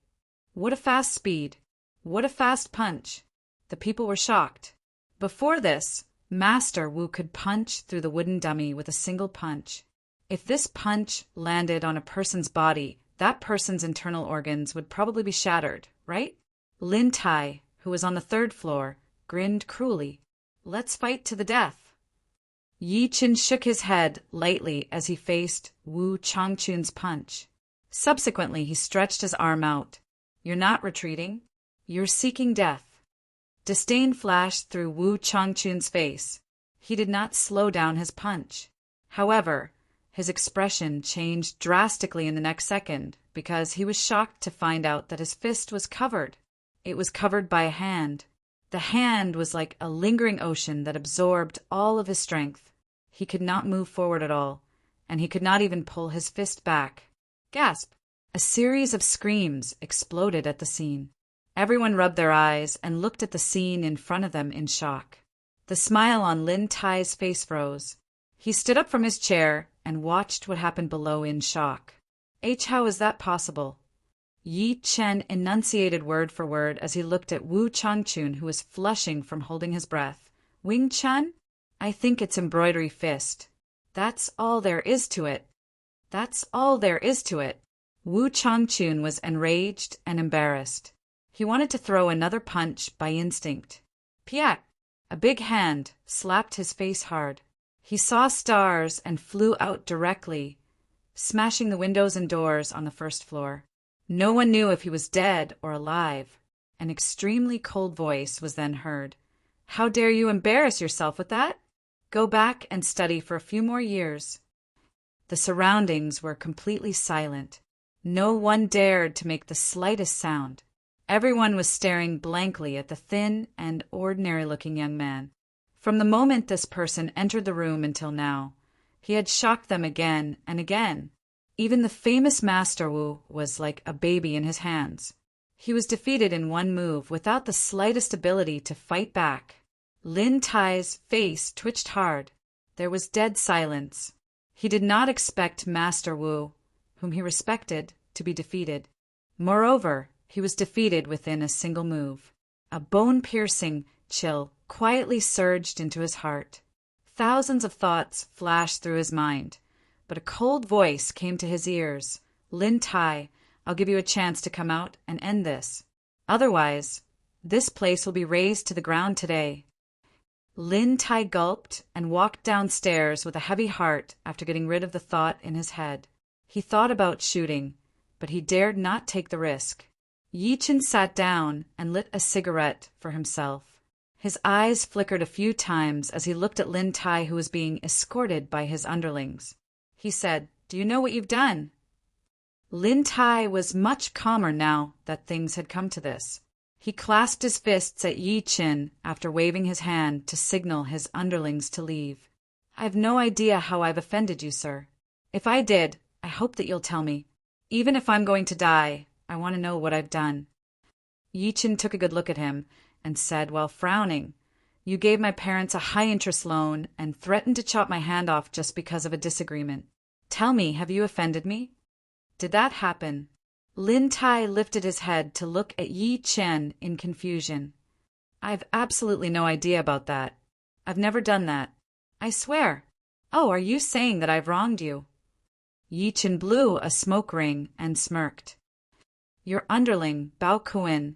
What a fast speed! What a fast punch! The people were shocked. Before this, Master Wu could punch through the wooden dummy with a single punch. If this punch landed on a person's body, that person's internal organs would probably be shattered, right? Lin Tai, who was on the third floor, grinned cruelly. Let's fight to the death. Yi Qin shook his head lightly as he faced Wu Changchun's punch. Subsequently, he stretched his arm out. You're not retreating. You're seeking death. Disdain flashed through Wu Changchun's face. He did not slow down his punch. However, his expression changed drastically in the next second because he was shocked to find out that his fist was covered. It was covered by a hand. The hand was like a lingering ocean that absorbed all of his strength. He could not move forward at all, and he could not even pull his fist back. Gasp! A series of screams exploded at the scene. Everyone rubbed their eyes and looked at the scene in front of them in shock. The smile on Lin Tai's face froze. He stood up from his chair and watched what happened below in shock. How is that possible? Yi Chen enunciated word for word as he looked at Wu Changchun, who was flushing from holding his breath. Wing Chun? I think it's embroidery fist. That's all there is to it. That's all there is to it. Wu Changchun was enraged and embarrassed. He wanted to throw another punch by instinct. Piak! A big hand slapped his face hard. He saw stars and flew out directly, smashing the windows and doors on the first floor. No one knew if he was dead or alive. An extremely cold voice was then heard. How dare you embarrass yourself with that? Go back and study for a few more years. The surroundings were completely silent. No one dared to make the slightest sound. Everyone was staring blankly at the thin and ordinary-looking young man. From the moment this person entered the room until now, he had shocked them again and again. Even the famous Master Wu was like a baby in his hands. He was defeated in one move without the slightest ability to fight back. Lin Tai's face twitched hard. There was dead silence. He did not expect Master Wu, whom he respected, to be defeated. Moreover, he was defeated within a single move. A bone-piercing chill quietly surged into his heart. Thousands of thoughts flashed through his mind, but a cold voice came to his ears. Lin Tai, I'll give you a chance to come out and end this. Otherwise, this place will be razed to the ground today. Lin Tai gulped and walked downstairs with a heavy heart after getting rid of the thought in his head. He thought about shooting, but he dared not take the risk. Yi Chen sat down and lit a cigarette for himself. His eyes flickered a few times as he looked at Lin Tai, who was being escorted by his underlings. He said, Do you know what you've done? Lin Tai was much calmer now that things had come to this. He clasped his fists at Yi Chen after waving his hand to signal his underlings to leave. I've no idea how I've offended you, sir. If I did, I hope that you'll tell me. Even if I'm going to die, I want to know what I've done. Yi Chen took a good look at him and said while frowning, You gave my parents a high-interest loan and threatened to chop my hand off just because of a disagreement. Tell me, have you offended me? Did that happen? Lin Tai lifted his head to look at Yi Chen in confusion. I've absolutely no idea about that. I've never done that. I swear. Oh, are you saying that I've wronged you? Yi Chen blew a smoke ring and smirked. Your underling, Bao Kuan,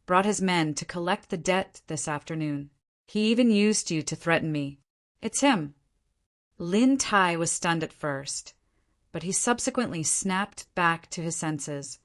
brought his men to collect the debt this afternoon. He even used you to threaten me. It's him. Lin Tai was stunned at first, but he subsequently snapped back to his senses.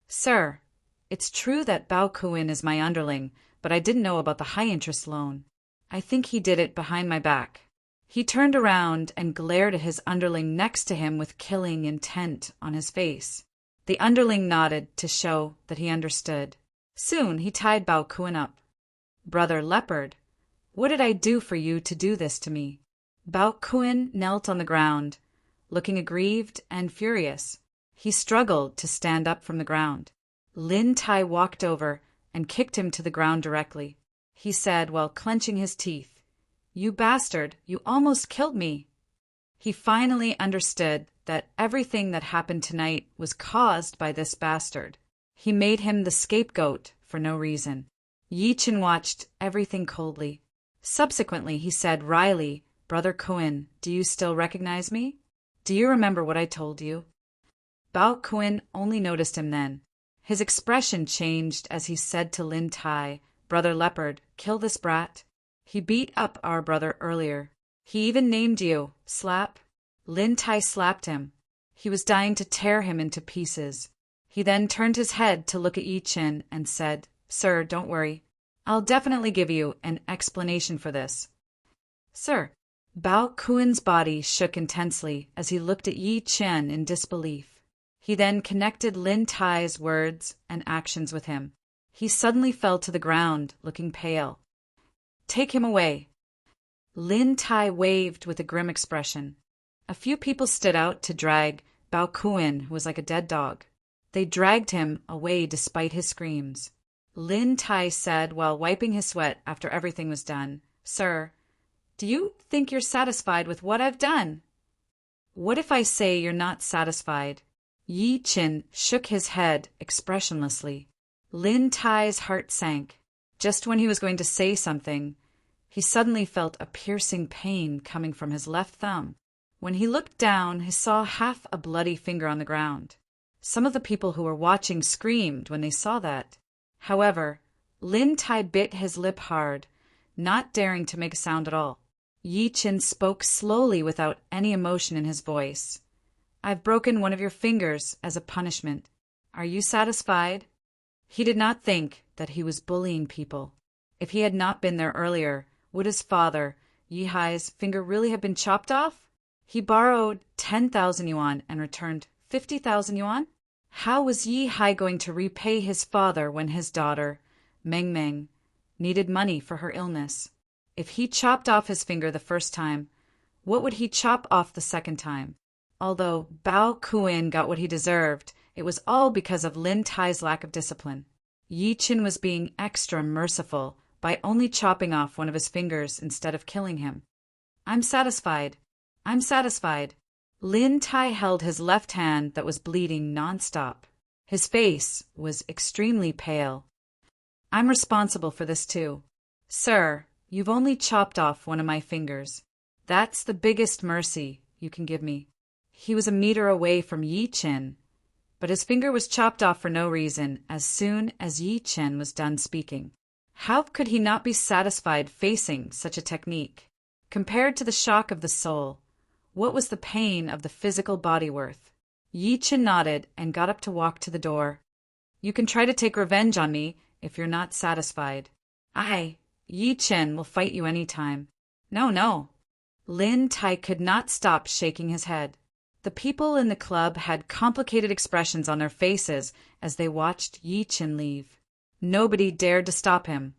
Sir, it's true that Bao Kuan is my underling, but I didn't know about the high-interest loan. I think he did it behind my back. He turned around and glared at his underling next to him with killing intent on his face. The underling nodded to show that he understood. Soon he tied Bao Kuan up. Brother Leopard, what did I do for you to do this to me? Bao Kuan knelt on the ground, looking aggrieved and furious. He struggled to stand up from the ground. Lin Tai walked over and kicked him to the ground directly. He said while clenching his teeth, You bastard, you almost killed me. He finally understood that everything that happened tonight was caused by this bastard. He made him the scapegoat for no reason. Yi Chen watched everything coldly. Subsequently, he said wryly, "Brother Cohen, do you still recognize me? Do you remember what I told you?" Bao Cohen only noticed him then. His expression changed as he said to Lin Tai, "Brother Leopard, kill this brat. He beat up our brother earlier. He even named you. Slap." Lin Tai slapped him. He was dying to tear him into pieces. He then turned his head to look at Yi Chin and said, "Sir, don't worry. I'll definitely give you an explanation for this." "Sir." Bao Kuen's body shook intensely as he looked at Yi Chin in disbelief. He then connected Lin Tai's words and actions with him. He suddenly fell to the ground, looking pale. "Take him away." Lin Tai waved with a grim expression. A few people stood out to drag Bao Kuen, who was like a dead dog. They dragged him away despite his screams. Lin Tai said while wiping his sweat after everything was done, "Sir, do you think you're satisfied with what I've done?" "What if I say you're not satisfied?" Yi Chin shook his head expressionlessly. Lin Tai's heart sank. Just when he was going to say something, he suddenly felt a piercing pain coming from his left thumb. When he looked down, he saw half a bloody finger on the ground. Some of the people who were watching screamed when they saw that. However, Lin Tai bit his lip hard, not daring to make a sound at all. Yi Chin spoke slowly without any emotion in his voice. "I've broken one of your fingers as a punishment. Are you satisfied?" He did not think that he was bullying people. If he had not been there earlier, would his father, Yi Hai's, finger really have been chopped off? He borrowed 10,000 yuan and returned 50,000 yuan? How was Yi Hai going to repay his father when his daughter, Meng Meng, needed money for her illness? If he chopped off his finger the first time, what would he chop off the second time? Although Bao Kuen got what he deserved, it was all because of Lin Tai's lack of discipline. Yi Chin was being extra merciful by only chopping off one of his fingers instead of killing him. "I'm satisfied. I'm satisfied." Lin Tai held his left hand that was bleeding nonstop. His face was extremely pale. "I'm responsible for this too. Sir, you've only chopped off one of my fingers. That's the biggest mercy you can give me." He was a meter away from Yi Chin, but his finger was chopped off for no reason as soon as Yi Chin was done speaking. How could he not be satisfied facing such a technique? Compared to the shock of the soul, what was the pain of the physical body worth? Yi Chin nodded and got up to walk to the door. "You can try to take revenge on me if you're not satisfied. Yi Chin will fight you any time." "No, no." Lin Tai could not stop shaking his head. The people in the club had complicated expressions on their faces as they watched Yi Chin leave. Nobody dared to stop him,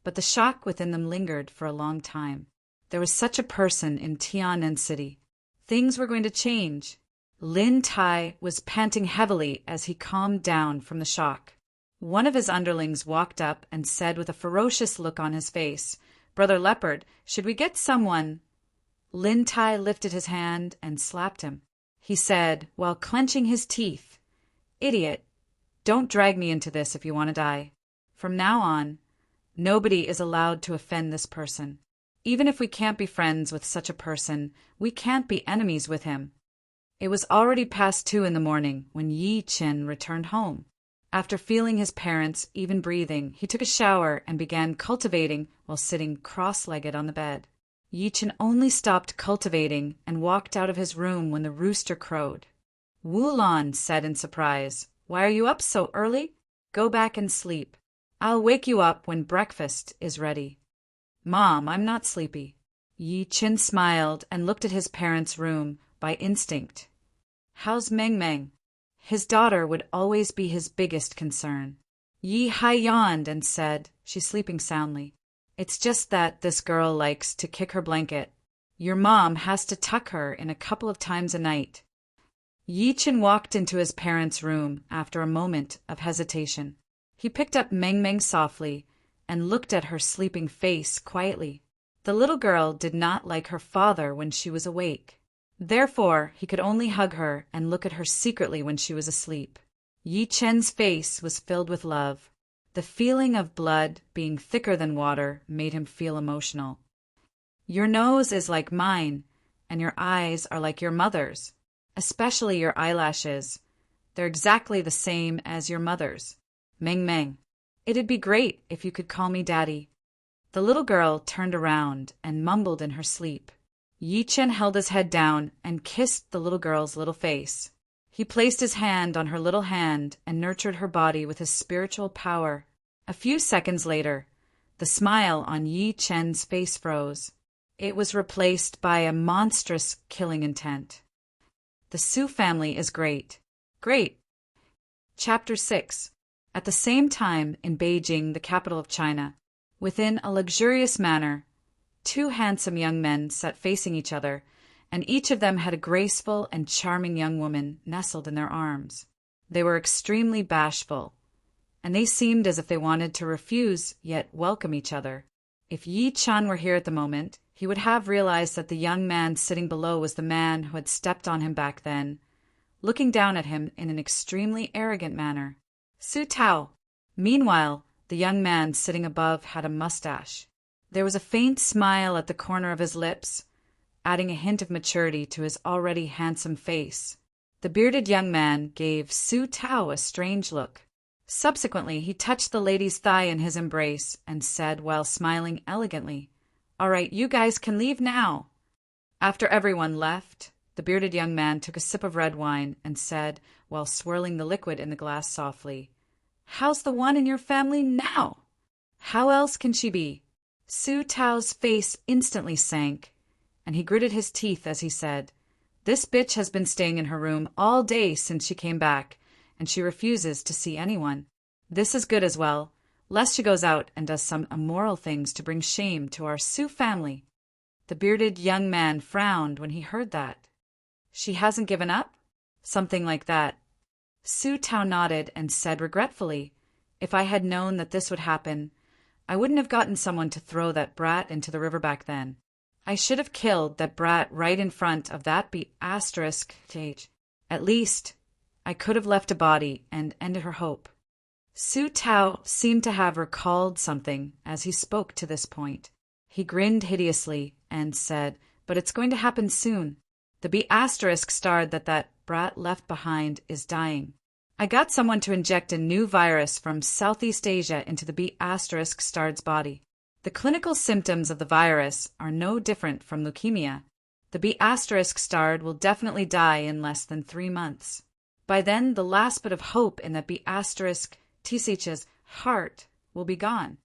but the shock within them lingered for a long time. There was such a person in Tianan City. Things were going to change. Lin Tai was panting heavily as he calmed down from the shock. One of his underlings walked up and said with a ferocious look on his face, "Brother Leopard, should we get someone?" Lin Tai lifted his hand and slapped him. He said, while clenching his teeth, "Idiot, don't drag me into this if you want to die. From now on, nobody is allowed to offend this person. Even if we can't be friends with such a person, we can't be enemies with him." It was already past 2 in the morning when Yi Chin returned home. After feeling his parents even breathing, he took a shower and began cultivating while sitting cross-legged on the bed. Yi Chin only stopped cultivating and walked out of his room when the rooster crowed. Wu Lan said in surprise, "Why are you up so early? Go back and sleep. I'll wake you up when breakfast is ready." "Mom, I'm not sleepy." Yi Chin smiled and looked at his parents' room by instinct. "How's Meng Meng?" His daughter would always be his biggest concern. Yi Hai yawned and said, "She's sleeping soundly. It's just that this girl likes to kick her blanket. Your mom has to tuck her in a couple of times a night." Yi Chin walked into his parents' room after a moment of hesitation. He picked up Meng Meng softly and looked at her sleeping face quietly. The little girl did not like her father when she was awake. Therefore, he could only hug her and look at her secretly when she was asleep. Yi Chen's face was filled with love. The feeling of blood being thicker than water made him feel emotional. Your nose is like mine, and your eyes are like your mother's, especially your eyelashes. They're exactly the same as your mother's. Meng Meng. It'd be great if you could call me Daddy. The little girl turned around and mumbled in her sleep. Yi Chen held his head down and kissed the little girl's little face. He placed his hand on her little hand and nurtured her body with his spiritual power. A few seconds later, the smile on Yi Chen's face froze. It was replaced by a monstrous killing intent. The Su family is great. Great. Chapter 6. At the same time, in Beijing, the capital of China, within a luxurious manor, two handsome young men sat facing each other, and each of them had a graceful and charming young woman nestled in their arms. They were extremely bashful, and they seemed as if they wanted to refuse yet welcome each other. If Yi Chen were here at the moment, he would have realized that the young man sitting below was the man who had stepped on him back then, looking down at him in an extremely arrogant manner. Su Tao. Meanwhile, the young man sitting above had a mustache. There was a faint smile at the corner of his lips, adding a hint of maturity to his already handsome face. The bearded young man gave Su Tao a strange look. Subsequently, he touched the lady's thigh in his embrace and said while smiling elegantly, "All right, you guys can leave now." After everyone left, the bearded young man took a sip of red wine and said, while swirling the liquid in the glass softly, "How's the one in your family now? How else can she be?" Su Tao's face instantly sank, and he gritted his teeth as he said, "This bitch has been staying in her room all day since she came back, and she refuses to see anyone. This is good as well, lest she goes out and does some immoral things to bring shame to our Su family." The bearded young man frowned when he heard that. "She hasn't given up?" "Something like that." Su Tao nodded and said regretfully, "If I had known that this would happen, I wouldn't have gotten someone to throw that brat into the river back then. I should have killed that brat right in front of that stage. At least, I could have left a body and ended her hope." Su Tao seemed to have recalled something as he spoke to this point. He grinned hideously and said, "But it's going to happen soon. The starred that brat left behind is dying. I got someone to inject a new virus from Southeast Asia into the starred's body. The clinical symptoms of the virus are no different from leukemia. The starred will definitely die in less than 3 months. By then, the last bit of hope in that TCH's heart will be gone."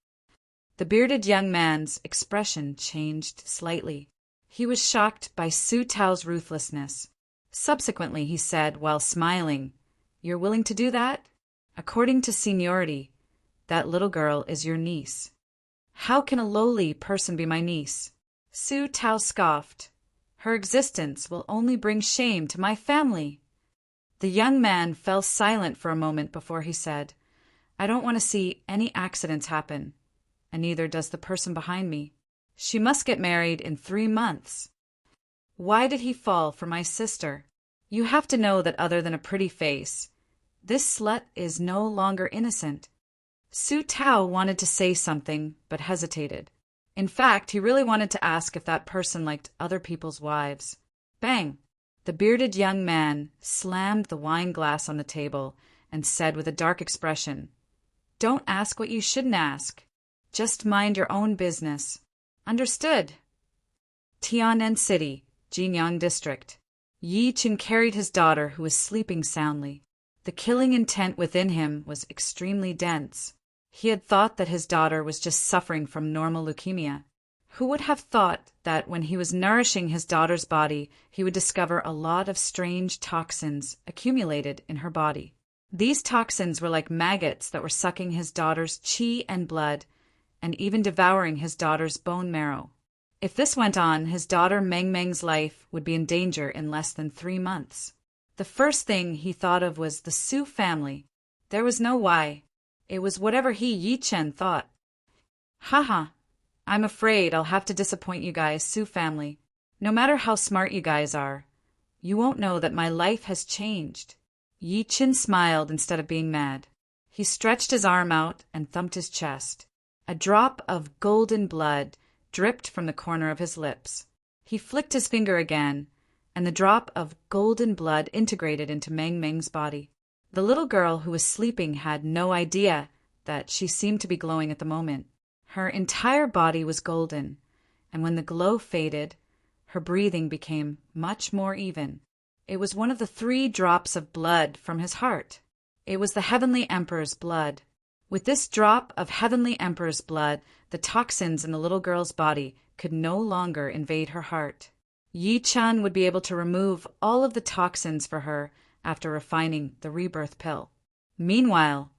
The bearded young man's expression changed slightly. He was shocked by Su Tao's ruthlessness. Subsequently, he said, while smiling, "You're willing to do that? According to seniority, that little girl is your niece." "How can a lowly person be my niece?" Su Tao scoffed. "Her existence will only bring shame to my family." The young man fell silent for a moment before he said, "I don't want to see any accidents happen, and neither does the person behind me. She must get married in 3 months. Why did he fall for my sister? You have to know that other than a pretty face, this slut is no longer innocent." Su Tao wanted to say something, but hesitated. In fact, he really wanted to ask if that person liked other people's wives. Bang! The bearded young man slammed the wine glass on the table and said with a dark expression, "Don't ask what you shouldn't ask. Just mind your own business. Understood?" Tianan City, Jinyang District. Yi Chen carried his daughter, who was sleeping soundly. The killing intent within him was extremely dense. He had thought that his daughter was just suffering from normal leukemia. Who would have thought that when he was nourishing his daughter's body, he would discover a lot of strange toxins accumulated in her body? These toxins were like maggots that were sucking his daughter's qi and blood, and even devouring his daughter's bone marrow. If this went on, his daughter Meng Meng's life would be in danger in less than 3 months. The first thing he thought of was the Su family. There was no why. It was whatever Yi Chen thought. Haha, I'm afraid I'll have to disappoint you guys, Su family. No matter how smart you guys are, you won't know that my life has changed. Yi Chen smiled instead of being mad. He stretched his arm out and thumped his chest. A drop of golden blood dripped from the corner of his lips. He flicked his finger again, and the drop of golden blood integrated into Meng Meng's body. The little girl who was sleeping had no idea that she seemed to be glowing at the moment. Her entire body was golden, and when the glow faded, her breathing became much more even. It was one of the 3 drops of blood from his heart. It was the Heavenly Emperor's blood. With this drop of Heavenly Emperor's blood, the toxins in the little girl's body could no longer invade her heart. Yi Chen would be able to remove all of the toxins for her after refining the rebirth pill. Meanwhile,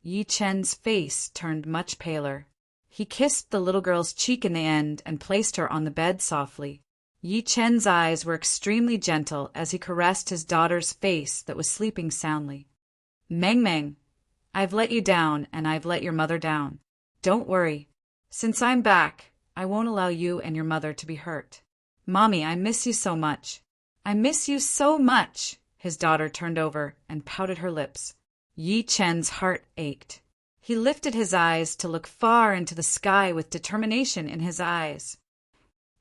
Yi Chen's face turned much paler. He kissed the little girl's cheek in the end and placed her on the bed softly. Yi Chen's eyes were extremely gentle as he caressed his daughter's face that was sleeping soundly. Meng Meng, I've let you down and I've let your mother down. Don't worry. Since I'm back, I won't allow you and your mother to be hurt. Mommy, I miss you so much. I miss you so much. His daughter turned over and pouted her lips. Yi Chen's heart ached. He lifted his eyes to look far into the sky with determination in his eyes.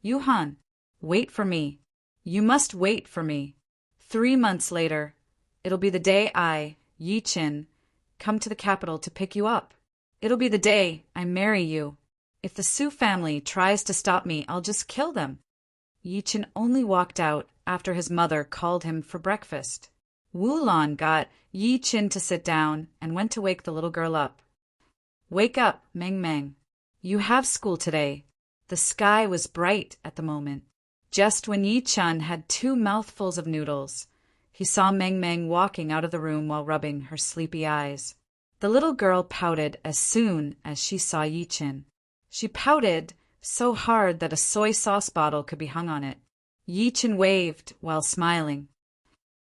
Yuhan, wait for me. You must wait for me. 3 months later, it'll be the day I, Yi Chen, come to the capital to pick you up. It'll be the day I marry you. If the Su family tries to stop me, I'll just kill them. Yi Chen only walked out after his mother called him for breakfast. Wu Lan got Yi Chen to sit down and went to wake the little girl up. Wake up, Meng Meng. You have school today. The sky was bright at the moment. Just when Yi Chen had 2 mouthfuls of noodles, he saw Meng Meng walking out of the room while rubbing her sleepy eyes. The little girl pouted as soon as she saw Yi Chen. She pouted so hard that a soy sauce bottle could be hung on it. Yi Chen waved while smiling.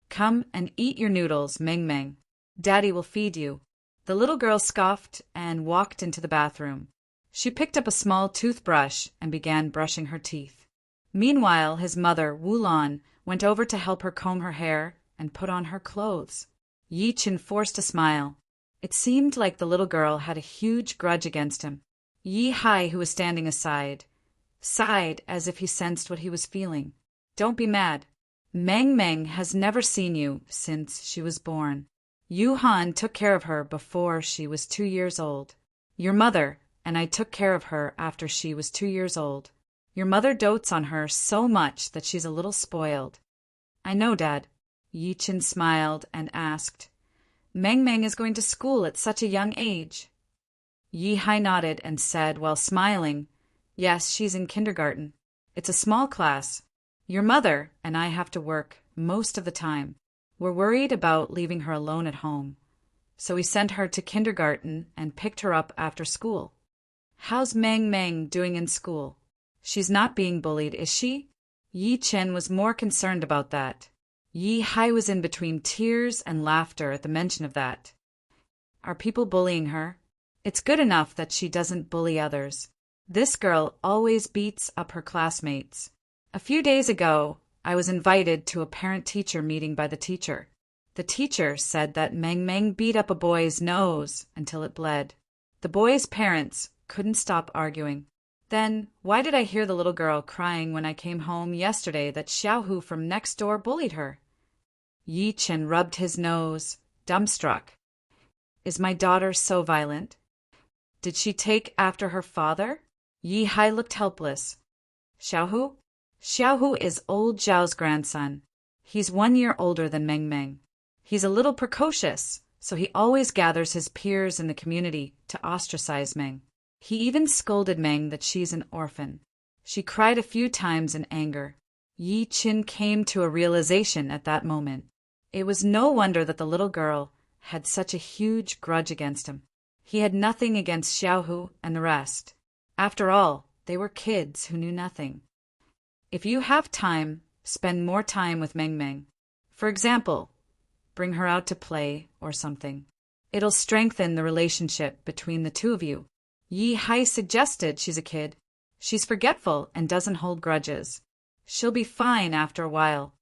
Come and eat your noodles, Meng Meng. Daddy will feed you. The little girl scoffed and walked into the bathroom. She picked up a small toothbrush and began brushing her teeth. Meanwhile, his mother, Wu Lan, went over to help her comb her hair and put on her clothes. Yi Chen forced a smile. It seemed like the little girl had a huge grudge against him. Yi Hai, who was standing aside, sighed as if he sensed what he was feeling. Don't be mad. Meng Meng has never seen you since she was born. Yu Han took care of her before she was 2 years old. Your mother and I took care of her after she was 2 years old. Your mother dotes on her so much that she's a little spoiled. I know, Dad. Yi Chen smiled and asked, Meng Meng is going to school at such a young age. Yi Hai nodded and said while smiling, Yes, she's in kindergarten. It's a small class. Your mother and I have to work most of the time. We're worried about leaving her alone at home. So we sent her to kindergarten and picked her up after school. How's Meng Meng doing in school? She's not being bullied, is she? Yi Chen was more concerned about that. Yi Hai was in between tears and laughter at the mention of that. Are people bullying her? It's good enough that she doesn't bully others. This girl always beats up her classmates. A few days ago, I was invited to a parent-teacher meeting by the teacher. The teacher said that Meng Meng beat up a boy's nose until it bled. The boy's parents couldn't stop arguing. Then, why did I hear the little girl crying when I came home yesterday that Xiaohu from next door bullied her? Yi Chen rubbed his nose, dumbstruck. Is my daughter so violent? Did she take after her father? Yi Hai looked helpless. Xiaohu? Xiaohu is old Zhao's grandson. He's 1 year older than Meng Meng. He's a little precocious, so he always gathers his peers in the community to ostracize Meng. He even scolded Meng that she's an orphan. She cried a few times in anger. Yi Chen came to a realization at that moment. It was no wonder that the little girl had such a huge grudge against him. He had nothing against Xiaohu and the rest. After all, they were kids who knew nothing. If you have time, spend more time with Meng Meng. For example, bring her out to play or something. It'll strengthen the relationship between the two of you. Yi Hai suggested she's a kid. She's forgetful and doesn't hold grudges. She'll be fine after a while.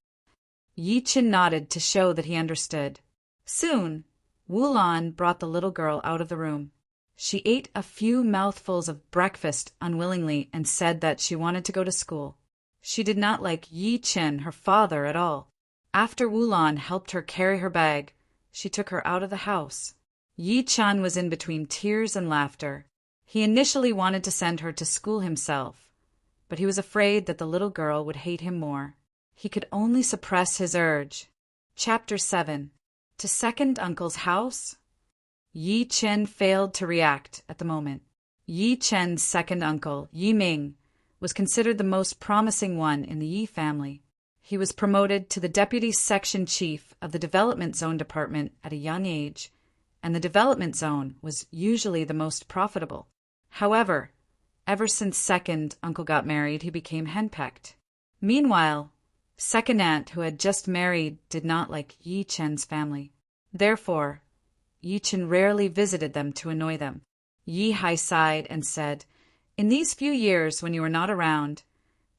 Yi Chen nodded to show that he understood. Soon, Wu Lan brought the little girl out of the room. She ate a few mouthfuls of breakfast unwillingly and said that she wanted to go to school. She did not like Yi Chen, her father, at all. After Wulan helped her carry her bag, she took her out of the house. Yi Chen was in between tears and laughter. He initially wanted to send her to school himself, but he was afraid that the little girl would hate him more. He could only suppress his urge. Chapter 7. To Second Uncle's House? Yi Chen failed to react at the moment. Yi Chen's second uncle, Yi Ming, was considered the most promising one in the Yi family. He was promoted to the deputy section chief of the development zone department at a young age, and the development zone was usually the most profitable. However, ever since second uncle got married, he became henpecked. Meanwhile, second aunt, who had just married, did not like Yi Chen's family. Therefore, Yi Chen rarely visited them to annoy them. Yi Hai sighed and said, "In these few years when you were not around,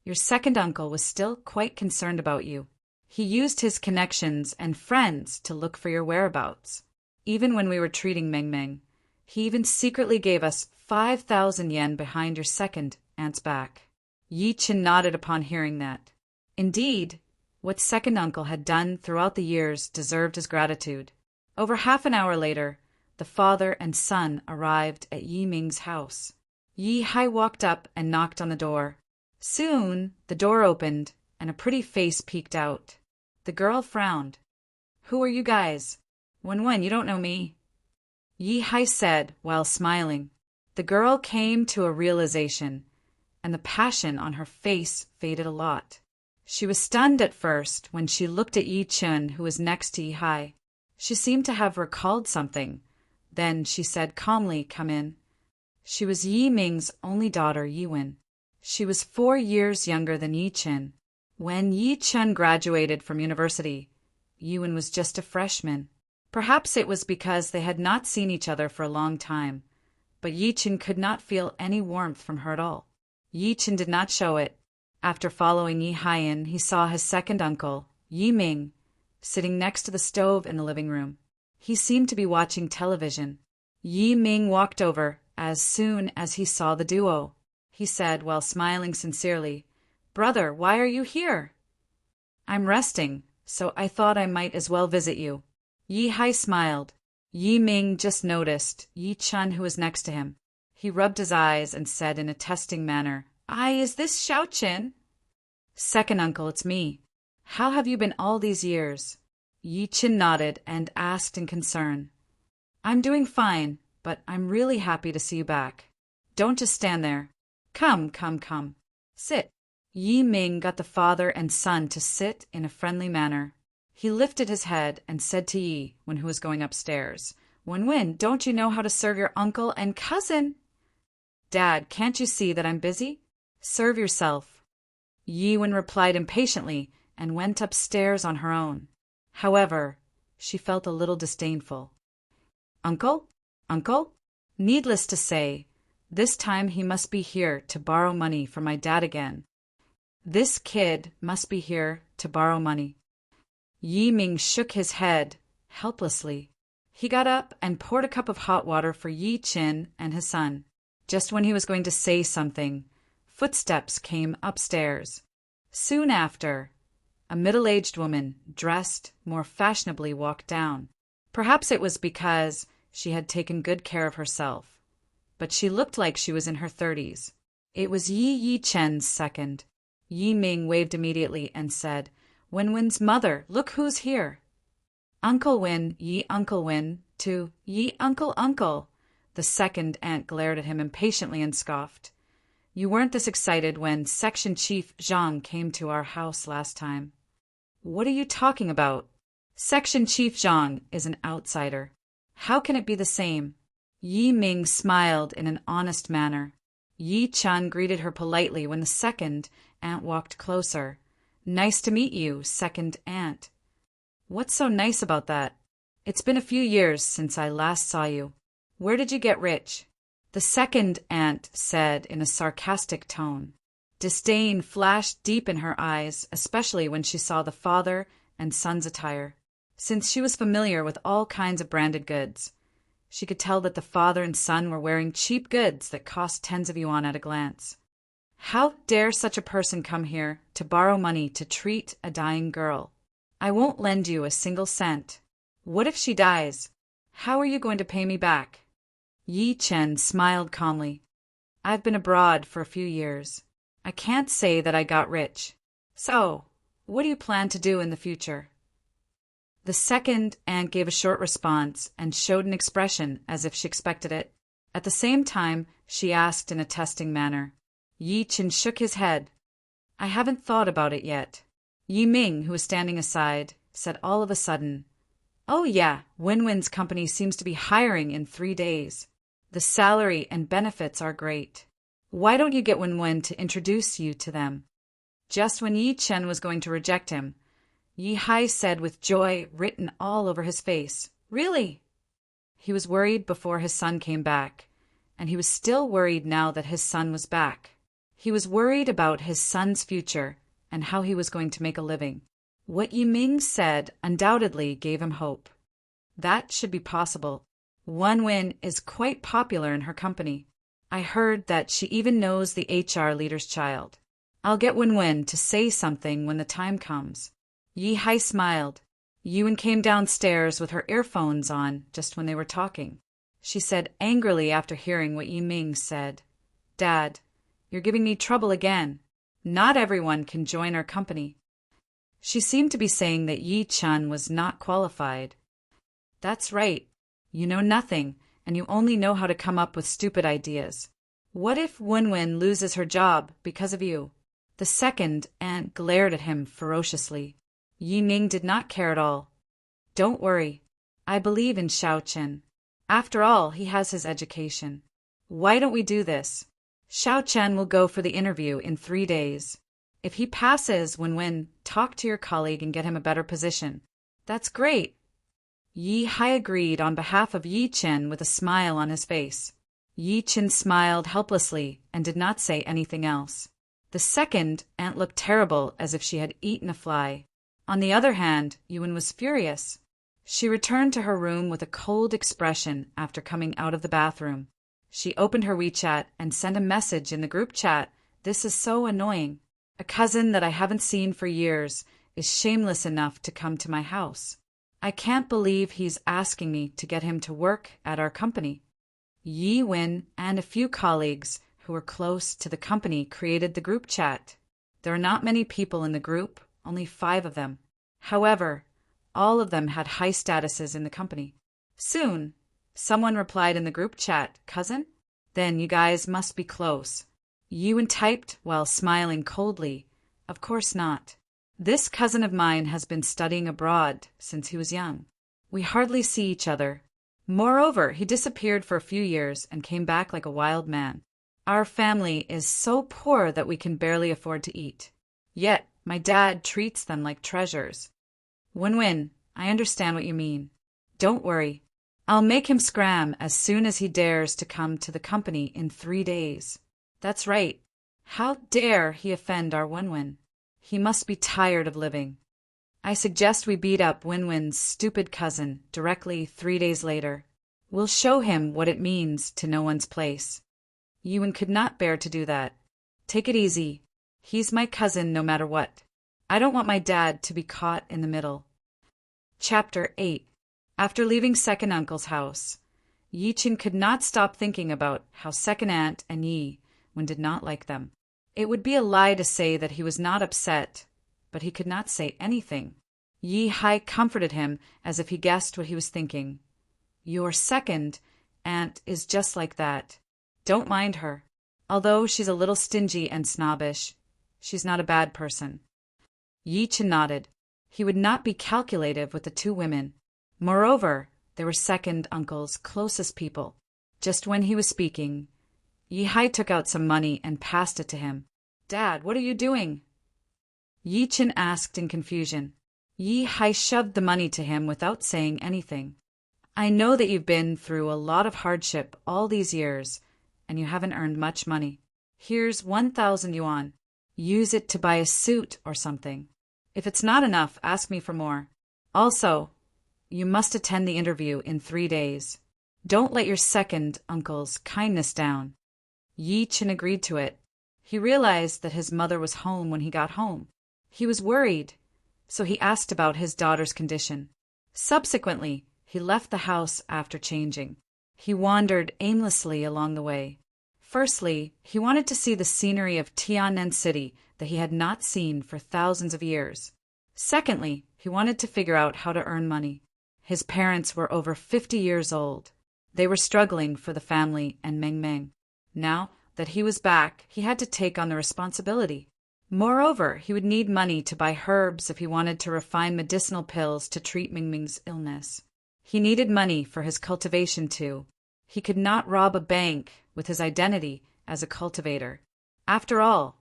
your second uncle was still quite concerned about you. He used his connections and friends to look for your whereabouts. Even when we were treating Meng Meng, he even secretly gave us 5,000 yen behind your second aunt's back." Yi Chen nodded upon hearing that. Indeed, what second uncle had done throughout the years deserved his gratitude. Over half an hour later, the father and son arrived at Yi Ming's house. Yi Hai walked up and knocked on the door. Soon, the door opened, and a pretty face peeked out. The girl frowned. "Who are you guys? Wen, you don't know me," Yi Hai said while smiling. The girl came to a realization, and the passion on her face faded a lot. She was stunned at first when she looked at Yi Chen, who was next to Yi Hai. She seemed to have recalled something. Then she said calmly, "Come in." She was Yi Ming's only daughter, Yi Wen. She was 4 years younger than Yi Chen. When Yi Chen graduated from university, Yi Wen was just a freshman. Perhaps it was because they had not seen each other for a long time, but Yi Chen could not feel any warmth from her at all. Yi Chen did not show it. After following Yi Hai in, he saw his second uncle, Yi Ming, sitting next to the stove in the living room. He seemed to be watching television. Yi Ming walked over as soon as he saw the duo. He said while smiling sincerely, "Brother, why are you here?" "I'm resting, so I thought I might as well visit you." Yi Hai smiled. Yi Ming just noticed Yi Chen, who was next to him. He rubbed his eyes and said in a testing manner, Is this Xiao Chen?" "Second uncle, it's me. How have you been all these years?" Yi Chen nodded and asked in concern. "I'm doing fine, but I'm really happy to see you back. Don't just stand there. Come. Sit." Yi Ming got the father and son to sit in a friendly manner. He lifted his head and said to Yi Wen, who was going upstairs, Wen, don't you know how to serve your uncle and cousin?" "Dad, can't you see that I'm busy? Serve yourself." Yi Wen replied impatiently and went upstairs on her own. However, she felt a little disdainful. Uncle? Needless to say, this time he must be here to borrow money from my dad again. This kid must be here to borrow money. Yi Ming shook his head helplessly. He got up and poured a cup of hot water for Yi Chen and his son. Just when he was going to say something, footsteps came upstairs. Soon after, a middle-aged woman, dressed more fashionably, walked down. Perhaps it was because she had taken good care of herself, but she looked like she was in her 30s. It was Yi Chen's second. Yi Ming waved immediately and said, Wen's mother, look who's here. Uncle Wen, Yi Uncle Wen, to Yi Uncle. The second aunt glared at him impatiently and scoffed. You weren't this excited when Section Chief Zhang came to our house last time. What are you talking about? Section Chief Zhang is an outsider. How can it be the same? Yi Ming smiled in an honest manner. Yi Chen greeted her politely when the second aunt walked closer. Nice to meet you, second aunt. What's so nice about that? It's been a few years since I last saw you. Where did you get rich? The second aunt said in a sarcastic tone. Disdain flashed deep in her eyes, especially when she saw the father and son's attire. Since she was familiar with all kinds of branded goods, She could tell that the father and son were wearing cheap goods that cost tens of yuan at a glance. How dare such a person come here to borrow money to treat a dying girl? I won't lend you a single cent. What if she dies? How are you going to pay me back? Yi Chen smiled calmly. I've been abroad for a few years. I can't say that I got rich. So, what do you plan to do in the future? The second aunt gave a short response and showed an expression as if she expected it. At the same time, she asked in a testing manner. Yi Chen shook his head. I haven't thought about it yet. Yi Ming, who was standing aside, said all of a sudden, Oh yeah, Wen-Wen's company seems to be hiring in 3 days. The salary and benefits are great. Why don't you get Wen-Wen to introduce you to them? Just when Yi Chen was going to reject him, Yi Hai said with joy written all over his face, Really? He was worried before his son came back, and he was still worried now that his son was back. He was worried about his son's future and how he was going to make a living. What Yi Ming said undoubtedly gave him hope. That should be possible. Wen-Wen is quite popular in her company. I heard that she even knows the HR leader's child. I'll get Wen-Wen to say something when the time comes. Yi Hai smiled. Yuan came downstairs with her earphones on just when they were talking. She said angrily after hearing what Yi Ming said, Dad, you're giving me trouble again. Not everyone can join our company. She seemed to be saying that Yi Chen was not qualified. That's right. You know nothing, and you only know how to come up with stupid ideas. What if Wen-Wen loses her job because of you? The second aunt glared at him ferociously. Yi Ming did not care at all. Don't worry. I believe in Xiao Chen. After all, he has his education. Why don't we do this? Xiao Chen will go for the interview in 3 days. If he passes Wen-Wen, talk to your colleague and get him a better position. That's great. Yi Hai agreed on behalf of Yi Chen with a smile on his face. Yi Chen smiled helplessly and did not say anything else. The second aunt looked terrible, as if she had eaten a fly. On the other hand, Yuan was furious. She returned to her room with a cold expression after coming out of the bathroom. She opened her WeChat and sent a message in the group chat. This is so annoying. A cousin that I haven't seen for years is shameless enough to come to my house. I can't believe he's asking me to get him to work at our company. Yi Wen and a few colleagues who were close to the company created the group chat. There are not many people in the group, only 5 of them. However, all of them had high statuses in the company. Soon, someone replied in the group chat, Cousin? Then you guys must be close. Yuan typed while smiling coldly, Of course not. This cousin of mine has been studying abroad since he was young. We hardly see each other. Moreover, he disappeared for a few years and came back like a wild man. Our family is so poor that we can barely afford to eat. Yet, my dad treats them like treasures. Wen-Wen, I understand what you mean. Don't worry. I'll make him scram as soon as he dares to come to the company in 3 days. That's right. How dare he offend our Wen-Wen? He must be tired of living. I suggest we beat up Wen-Wen's stupid cousin directly 3 days later. We'll show him what it means to know one's place. Yuan could not bear to do that. Take it easy. He's my cousin no matter what. I don't want my dad to be caught in the middle. Chapter 8. After leaving Second Uncle's house, Yi Chen could not stop thinking about how Second Aunt and Yi Wen did not like them. It would be a lie to say that he was not upset, but he could not say anything. Yi Hai comforted him as if he guessed what he was thinking. Your second aunt is just like that. Don't mind her. Although she's a little stingy and snobbish, she's not a bad person. Yi Chen nodded. He would not be calculative with the 2 women. Moreover, they were Second Uncle's closest people. Just when he was speaking, Yi Hai took out some money and passed it to him. Dad, what are you doing? Yi Chen asked in confusion. Yi Hai shoved the money to him without saying anything. I know that you've been through a lot of hardship all these years, and you haven't earned much money. Here's 1,000 yuan. Use it to buy a suit or something. If it's not enough, ask me for more. Also, you must attend the interview in 3 days. Don't let your second uncle's kindness down. Yi Chen agreed to it. He realized that his mother was home when he got home. He was worried, so he asked about his daughter's condition. Subsequently, he left the house after changing. He wandered aimlessly along the way. Firstly, he wanted to see the scenery of Tiannan City that he had not seen for thousands of years. Secondly, he wanted to figure out how to earn money. His parents were over 50 years old. They were struggling for the family and Meng Meng. Now that he was back, he had to take on the responsibility. Moreover, he would need money to buy herbs if he wanted to refine medicinal pills to treat Meng Meng's illness. He needed money for his cultivation too. He could not rob a bank with his identity as a cultivator. After all,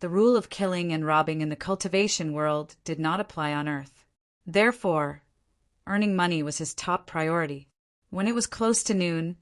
the rule of killing and robbing in the cultivation world did not apply on Earth. Therefore, earning money was his top priority. When it was close to noon,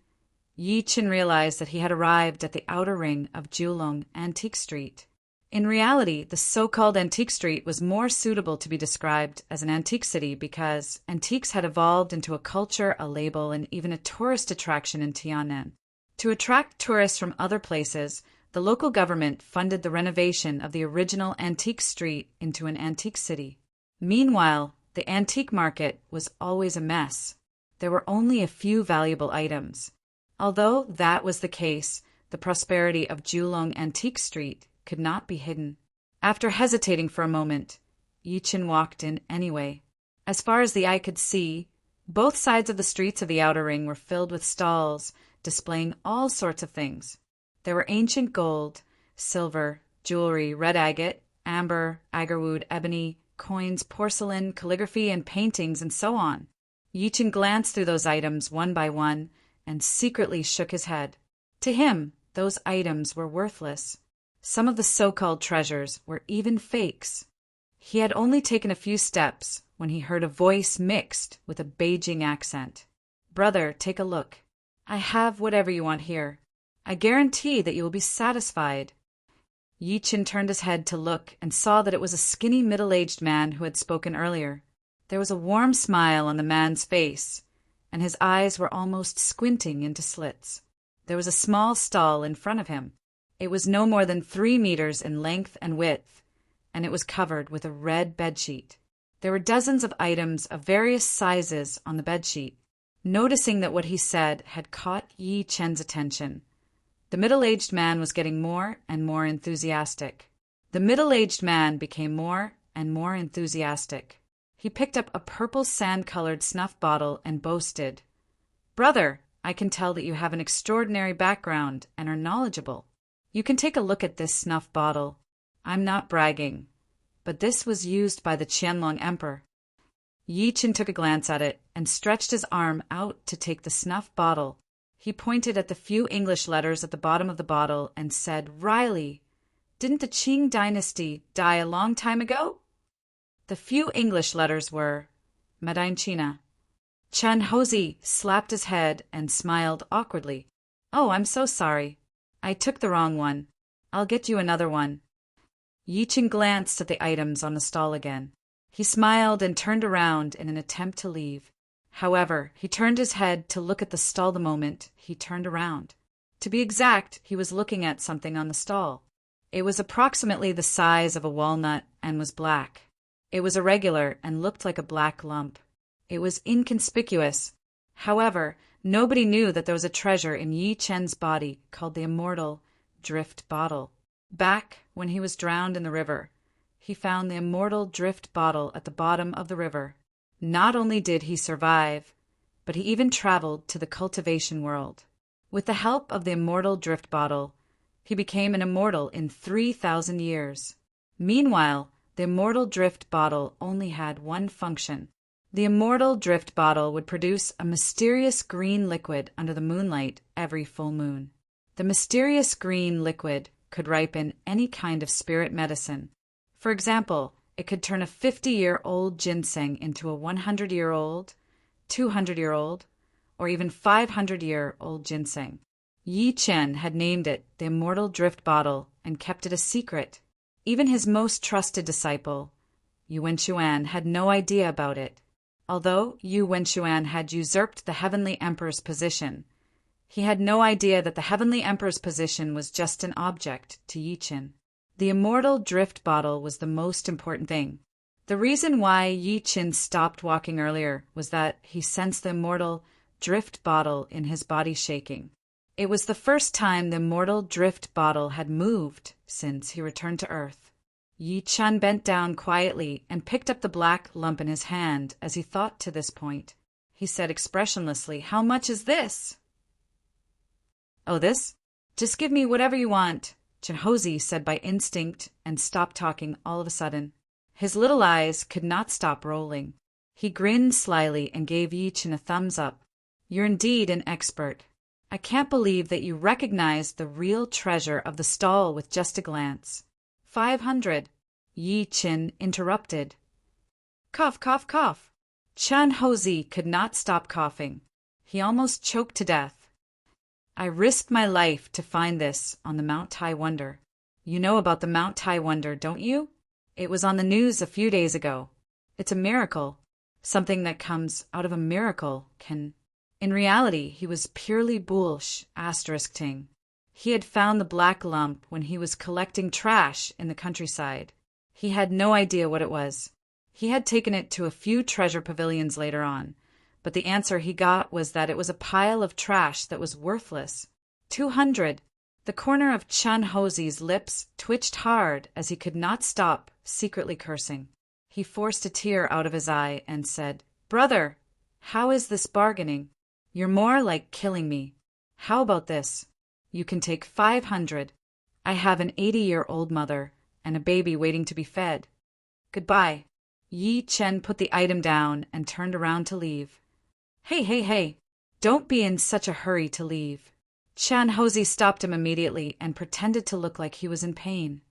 Yi Chen realized that he had arrived at the outer ring of Julong Antique Street. In reality, the so-called Antique Street was more suitable to be described as an antique city because antiques had evolved into a culture, a label, and even a tourist attraction in Tiannan. To attract tourists from other places, the local government funded the renovation of the original Antique Street into an antique city. Meanwhile, the antique market was always a mess. There were only a few valuable items. Although that was the case, the prosperity of Julong Antique Street could not be hidden. After hesitating for a moment, Yi Chen walked in anyway. As far as the eye could see, both sides of the streets of the outer ring were filled with stalls displaying all sorts of things. There were ancient gold, silver, jewelry, red agate, amber, agarwood, ebony, coins, porcelain, calligraphy, and paintings, and so on. Yi Chen glanced through those items one by one and secretly shook his head. To him, those items were worthless. Some of the so-called treasures were even fakes. He had only taken a few steps when he heard a voice mixed with a Beijing accent. "Brother, take a look. I have whatever you want here. I guarantee that you will be satisfied." Yi Chen turned his head to look and saw that it was a skinny middle-aged man who had spoken earlier. There was a warm smile on the man's face, and his eyes were almost squinting into slits. There was a small stall in front of him. It was no more than 3 meters in length and width, and it was covered with a red bedsheet. There were dozens of items of various sizes on the bedsheet. Noticing that what he said had caught Yi Chen's attention, the middle-aged man was getting more and more enthusiastic. The middle-aged man became more and more enthusiastic. He picked up a purple sand-colored snuff bottle and boasted, "Brother, I can tell that you have an extraordinary background and are knowledgeable. You can take a look at this snuff bottle. I'm not bragging, but this was used by the Qianlong Emperor." Yi Chen took a glance at it and stretched his arm out to take the snuff bottle. He pointed at the few English letters at the bottom of the bottle and said, "Riley, didn't the Qing dynasty die a long time ago?" The few English letters were Medine China. Chen Hozi slapped his head and smiled awkwardly. "Oh, I'm so sorry. I took the wrong one. I'll get you another one." Yi Chen glanced at the items on the stall again. He smiled and turned around in an attempt to leave. However, he turned his head to look at the stall the moment he turned around. To be exact, he was looking at something on the stall. It was approximately the size of a walnut and was black. It was irregular and looked like a black lump. It was inconspicuous. However, nobody knew that there was a treasure in Yi Chen's body called the immortal drift bottle. Back when he was drowned in the river, he found the immortal drift bottle at the bottom of the river. Not only did he survive, but he even traveled to the cultivation world. With the help of the immortal drift bottle, he became an immortal in 3,000 years. Meanwhile, the immortal drift bottle only had one function. The immortal drift bottle would produce a mysterious green liquid under the moonlight every full moon. The mysterious green liquid could ripen any kind of spirit medicine. For example, it could turn a 50-year-old ginseng into a 100-year-old, 200-year-old, or even 500-year-old ginseng. Yi Chen had named it the Immortal Drift Bottle and kept it a secret. Even his most trusted disciple, Yuan Chuan, had no idea about it. Although Yu Wenchuan had usurped the Heavenly Emperor's position, he had no idea that the Heavenly Emperor's position was just an object to Yi Qin. The immortal drift bottle was the most important thing. The reason why Yi Qin stopped walking earlier was that he sensed the immortal drift bottle in his body shaking. It was the first time the immortal drift bottle had moved since he returned to Earth. Yi Qin bent down quietly and picked up the black lump in his hand as he thought to this point. He said expressionlessly, "How much is this?" "Oh, this? Just give me whatever you want," Chenhozi said by instinct and stopped talking all of a sudden. His little eyes could not stop rolling. He grinned slyly and gave Yi Qin a thumbs up. "You're indeed an expert. I can't believe that you recognized the real treasure of the stall with just a glance." 500. Yi Qin interrupted. "Cough, cough, cough." Chenhozi could not stop coughing. He almost choked to death. "I risked my life to find this on the Mount Tai Wonder. You know about the Mount Tai Wonder, don't you? It was on the news a few days ago. It's a miracle. Something that comes out of a miracle can..." In reality, he was purely bullish, *ting. He had found the black lump when he was collecting trash in the countryside. He had no idea what it was. He had taken it to a few treasure pavilions later on, but the answer he got was that it was a pile of trash that was worthless. 200. The corner of Chenhozi's lips twitched hard as he could not stop secretly cursing. He forced a tear out of his eye and said, "Brother, how is this bargaining? You're more like killing me. How about this? You can take 500. I have an 80-year-old mother and a baby waiting to be fed. Goodbye." Yi Qin put the item down and turned around to leave. Hey, don't be in such a hurry to leave." Chenhozi stopped him immediately and pretended to look like he was in pain.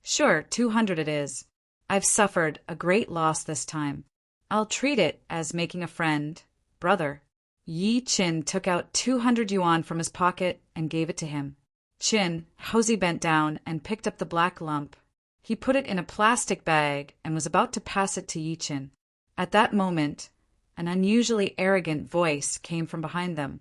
"Sure, 200 it is. I've suffered a great loss this time. I'll treat it as making a friend, brother." Yi Qin took out 200 yuan from his pocket and gave it to him. Chenhozi bent down and picked up the black lump. He put it in a plastic bag and was about to pass it to Yi Qin. At that moment, an unusually arrogant voice came from behind them.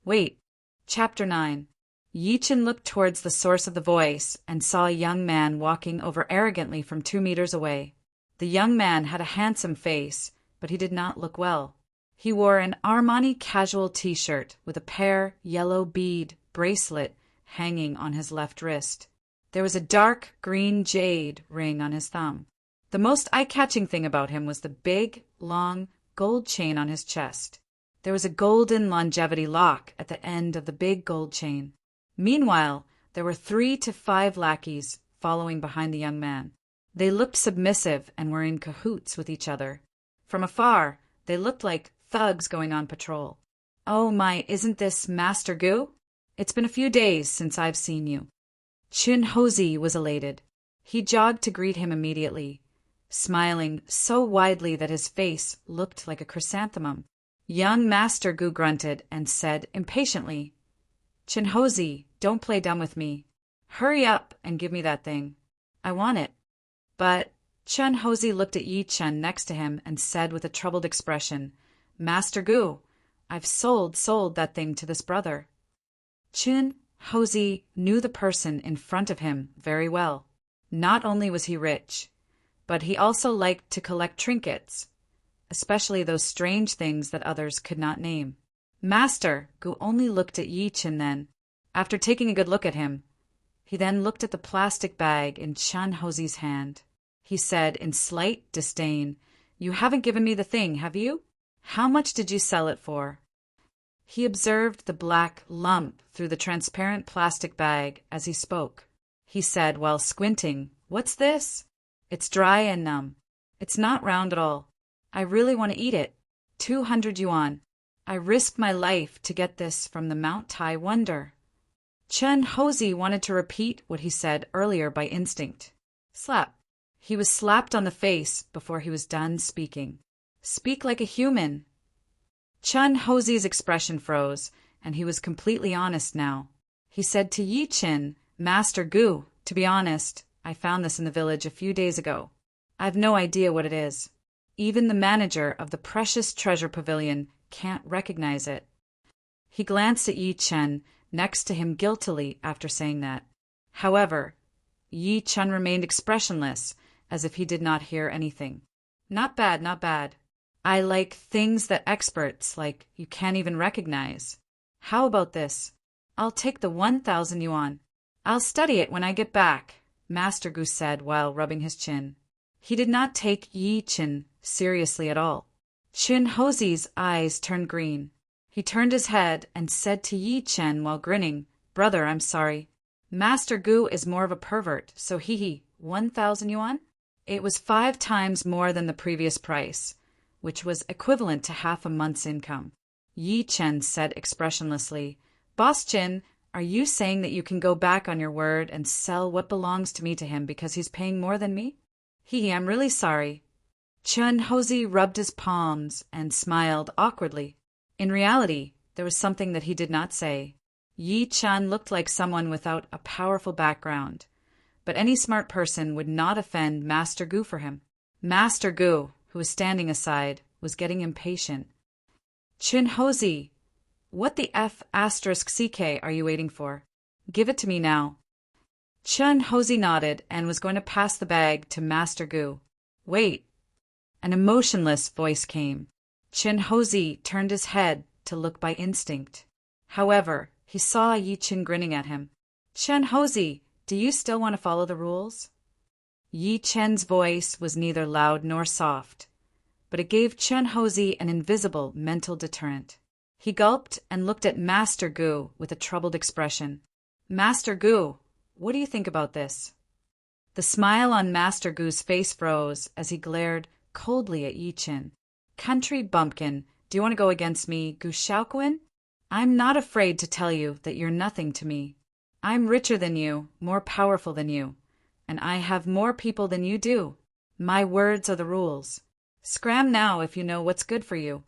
"Wait." Chapter 9. Yi Qin looked towards the source of the voice and saw a young man walking over arrogantly from 2 meters away. The young man had a handsome face, but he did not look well. He wore an Armani casual t-shirt with a pear yellow bead bracelet hanging on his left wrist. There was a dark green jade ring on his thumb. The most eye-catching thing about him was the big, long gold chain on his chest. There was a golden longevity lock at the end of the big gold chain. Meanwhile, there were 3 to 5 lackeys following behind the young man. They looked submissive and were in cahoots with each other. From afar, they looked like thugs going on patrol. "Oh my, isn't this Master Gu? It's been a few days since I've seen you." Chenhozi was elated. He jogged to greet him immediately, smiling so widely that his face looked like a chrysanthemum. Young Master Gu grunted and said impatiently, "Chenhozi, don't play dumb with me. Hurry up and give me that thing. I want it." But Chenhozi looked at Yi Qin next to him and said with a troubled expression, "Master Gu, I've sold that thing to this brother." Chenhozi knew the person in front of him very well. Not only was he rich, but he also liked to collect trinkets, especially those strange things that others could not name. Master Gu only looked at Yi Qin then. After taking a good look at him, he then looked at the plastic bag in Chenhozi's hand. He said in slight disdain, "You haven't given me the thing, have you? How much did you sell it for?" He observed the black lump through the transparent plastic bag as he spoke. He said while squinting, "What's this? It's dry and numb. It's not round at all. I really want to eat it. 200 yuan. I risked my life to get this from the Mount Tai Wonder." Chenhozi wanted to repeat what he said earlier by instinct. Slap. He was slapped on the face before he was done speaking. "Speak like a human." Chenhozi's expression froze, and he was completely honest now. He said to Yi Qin, "Master Gu, to be honest, I found this in the village a few days ago. I've no idea what it is. Even the manager of the precious treasure pavilion can't recognize it. He glanced at Yi Chen next to him guiltily after saying that. However, Yi Chen remained expressionless, as if he did not hear anything. Not bad, not bad. I like things that experts like you can't even recognize. How about this? I'll take the 1,000 yuan. I'll study it when I get back, Master Gu said while rubbing his chin. He did not take Yi Chen seriously at all. Chin Hozi's eyes turned green. He turned his head and said to Yi Chen while grinning, "Brother, I'm sorry. Master Gu is more of a pervert, so 1,000 yuan?" It was 5 times more than the previous price, which was equivalent to half a month's income. Yi Chen said expressionlessly, "Boss Chin, are you saying that you can go back on your word and sell what belongs to me to him because he's paying more than me?" I'm really sorry." Chen Hozi rubbed his palms and smiled awkwardly. In reality, there was something that he did not say. Yi Chen looked like someone without a powerful background, but any smart person would not offend Master Gu for him. Master Gu, who was standing aside, was getting impatient. "Chin Hozi, what the F***ck are you waiting for? Give it to me now." Chen Hozi nodded and was going to pass the bag to Master Gu. "Wait." An emotionless voice came. Chen Hozi turned his head to look by instinct. However, he saw Yi Chen grinning at him. "Chen Hozi, do you still want to follow the rules?" Yi Chen's voice was neither loud nor soft, but it gave Chen Hozi an invisible mental deterrent. He gulped and looked at Master Gu with a troubled expression. "Master Gu, what do you think about this?" The smile on Master Gu's face froze as he glared coldly at Yi Chen. "Country bumpkin, do you want to go against me, Gu Shaoquan? I'm not afraid to tell you that you're nothing to me. I'm richer than you, more powerful than you, and I have more people than you do. My words are the rules. Scram now if you know what's good for you."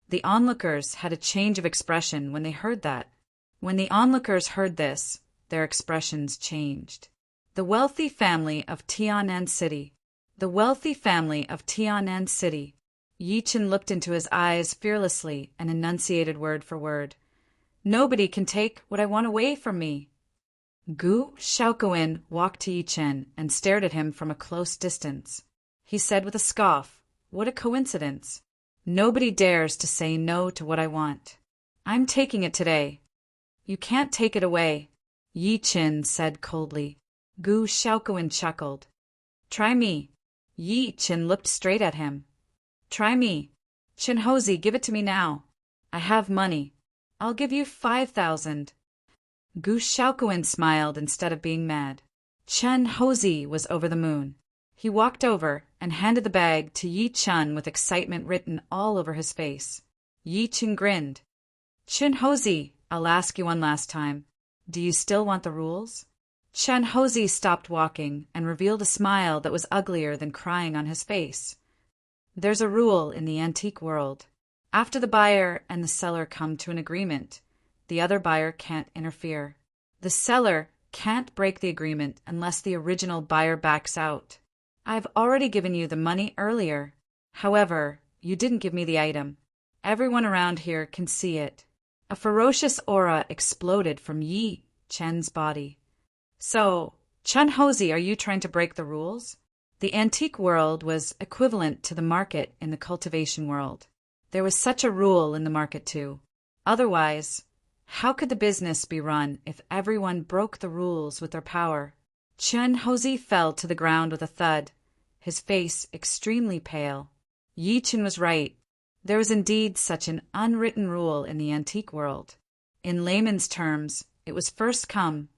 The onlookers had a change of expression when they heard that. When the onlookers heard this, their expressions changed. The wealthy family of Tianan City. The wealthy family of Tianan City. Yi Chen looked into his eyes fearlessly and enunciated word for word. "Nobody can take what I want away from me." Gu Shaoquan walked to Yi Chen and stared at him from a close distance. He said with a scoff, "What a coincidence. Nobody dares to say no to what I want. I'm taking it today." "You can't take it away," Yi Chen said coldly. Gu Shaoquan chuckled. "Try me." Yi Chen looked straight at him. "Try me. Chen Hozi, give it to me now. I have money. I'll give you 5,000. Gu Shaoquan smiled instead of being mad. Chen Hozi was over the moon. He walked over and handed the bag to Yi Chen with excitement written all over his face. Yi Chen grinned. "Chen Hozi, I'll ask you one last time. Do you still want the rules?" Chen Hozi stopped walking and revealed a smile that was uglier than crying on his face. "There's a rule in the antique world. After the buyer and the seller come to an agreement, the other buyer can't interfere. The seller can't break the agreement unless the original buyer backs out. I've already given you the money earlier. However, you didn't give me the item. Everyone around here can see it." A ferocious aura exploded from Yi Chen's body. "So, Chen Hozi, are you trying to break the rules?" The antique world was equivalent to the market in the cultivation world. There was such a rule in the market too. Otherwise, how could the business be run if everyone broke the rules with their power? Chen Hozi fell to the ground with a thud, his face extremely pale. Yi Chen was right. There was indeed such an unwritten rule in the antique world. In layman's terms, it was first come,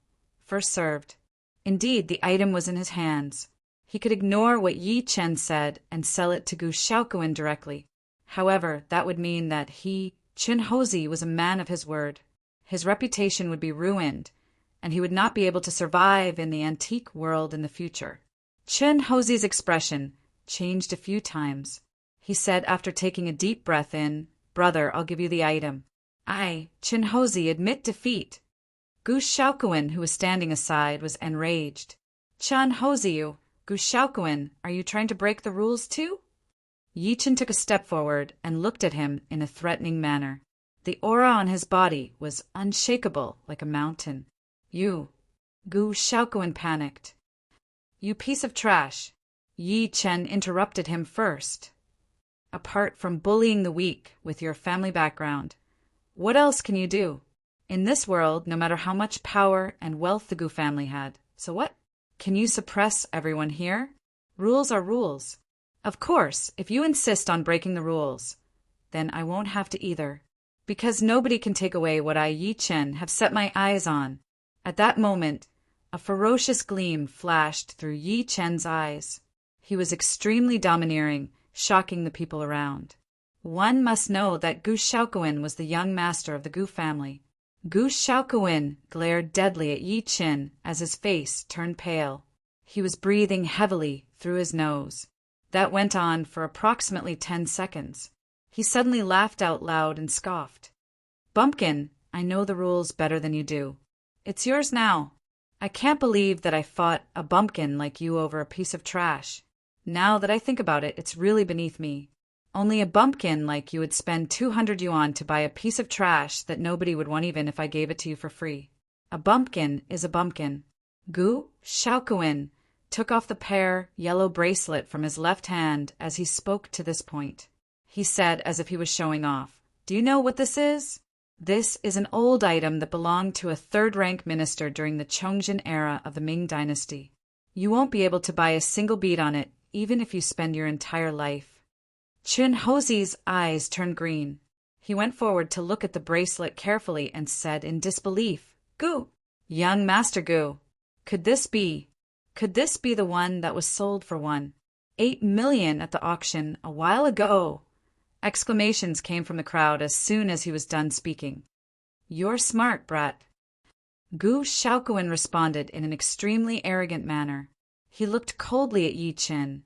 first served. Indeed, the item was in his hands. He could ignore what Yi Chen said and sell it to Gu Shaoquan directly. However, that would mean that Chen Hozi, was a man of his word. His reputation would be ruined, and he would not be able to survive in the antique world in the future. Chen Hozi's expression changed a few times. He said after taking a deep breath in, "Brother, I'll give you the item." "I, Chen Hozi, admit defeat." Gu Shaoquan, who was standing aside, was enraged. "Chen Hozi, Gu Shaoquan, are you trying to break the rules too?" Yi Chen took a step forward and looked at him in a threatening manner. The aura on his body was unshakable like a mountain. You. Gu Shaoguan panicked. You piece of trash. Yi Chen interrupted him first. Apart from bullying the weak with your family background, what else can you do? In this world, no matter how much power and wealth the Gu family had, so what? Can you suppress everyone here? Rules are rules. Of course, if you insist on breaking the rules, then I won't have to either. Because nobody can take away what I, Yi Chen, have set my eyes on. At that moment, a ferocious gleam flashed through Yi Chen's eyes. He was extremely domineering, shocking the people around. One must know that Gu Shaoguan was the young master of the Gu family. Gu Shaoguan glared deadly at Yi Chen as his face turned pale. He was breathing heavily through his nose. That went on for approximately 10 seconds. He suddenly laughed out loud and scoffed. Bumpkin, I know the rules better than you do. It's yours now. I can't believe that I fought a bumpkin like you over a piece of trash. Now that I think about it, it's really beneath me. Only a bumpkin like you would spend 200 yuan to buy a piece of trash that nobody would want even if I gave it to you for free. A bumpkin is a bumpkin. Gu Shaoguan took off the pear yellow bracelet from his left hand as he spoke to this point. He said as if he was showing off, Do you know what this is? This is an old item that belonged to a third-rank minister during the Chongjin era of the Ming dynasty. You won't be able to buy a single bead on it, even if you spend your entire life. Chun Hozi's eyes turned green. He went forward to look at the bracelet carefully and said in disbelief, Gu! Young Master Gu! Could this be the one that was sold for 1.8 million at the auction a while ago? Exclamations came from the crowd as soon as he was done speaking. You're smart, brat. Gu Shaoguan responded in an extremely arrogant manner. He looked coldly at Yi Chen,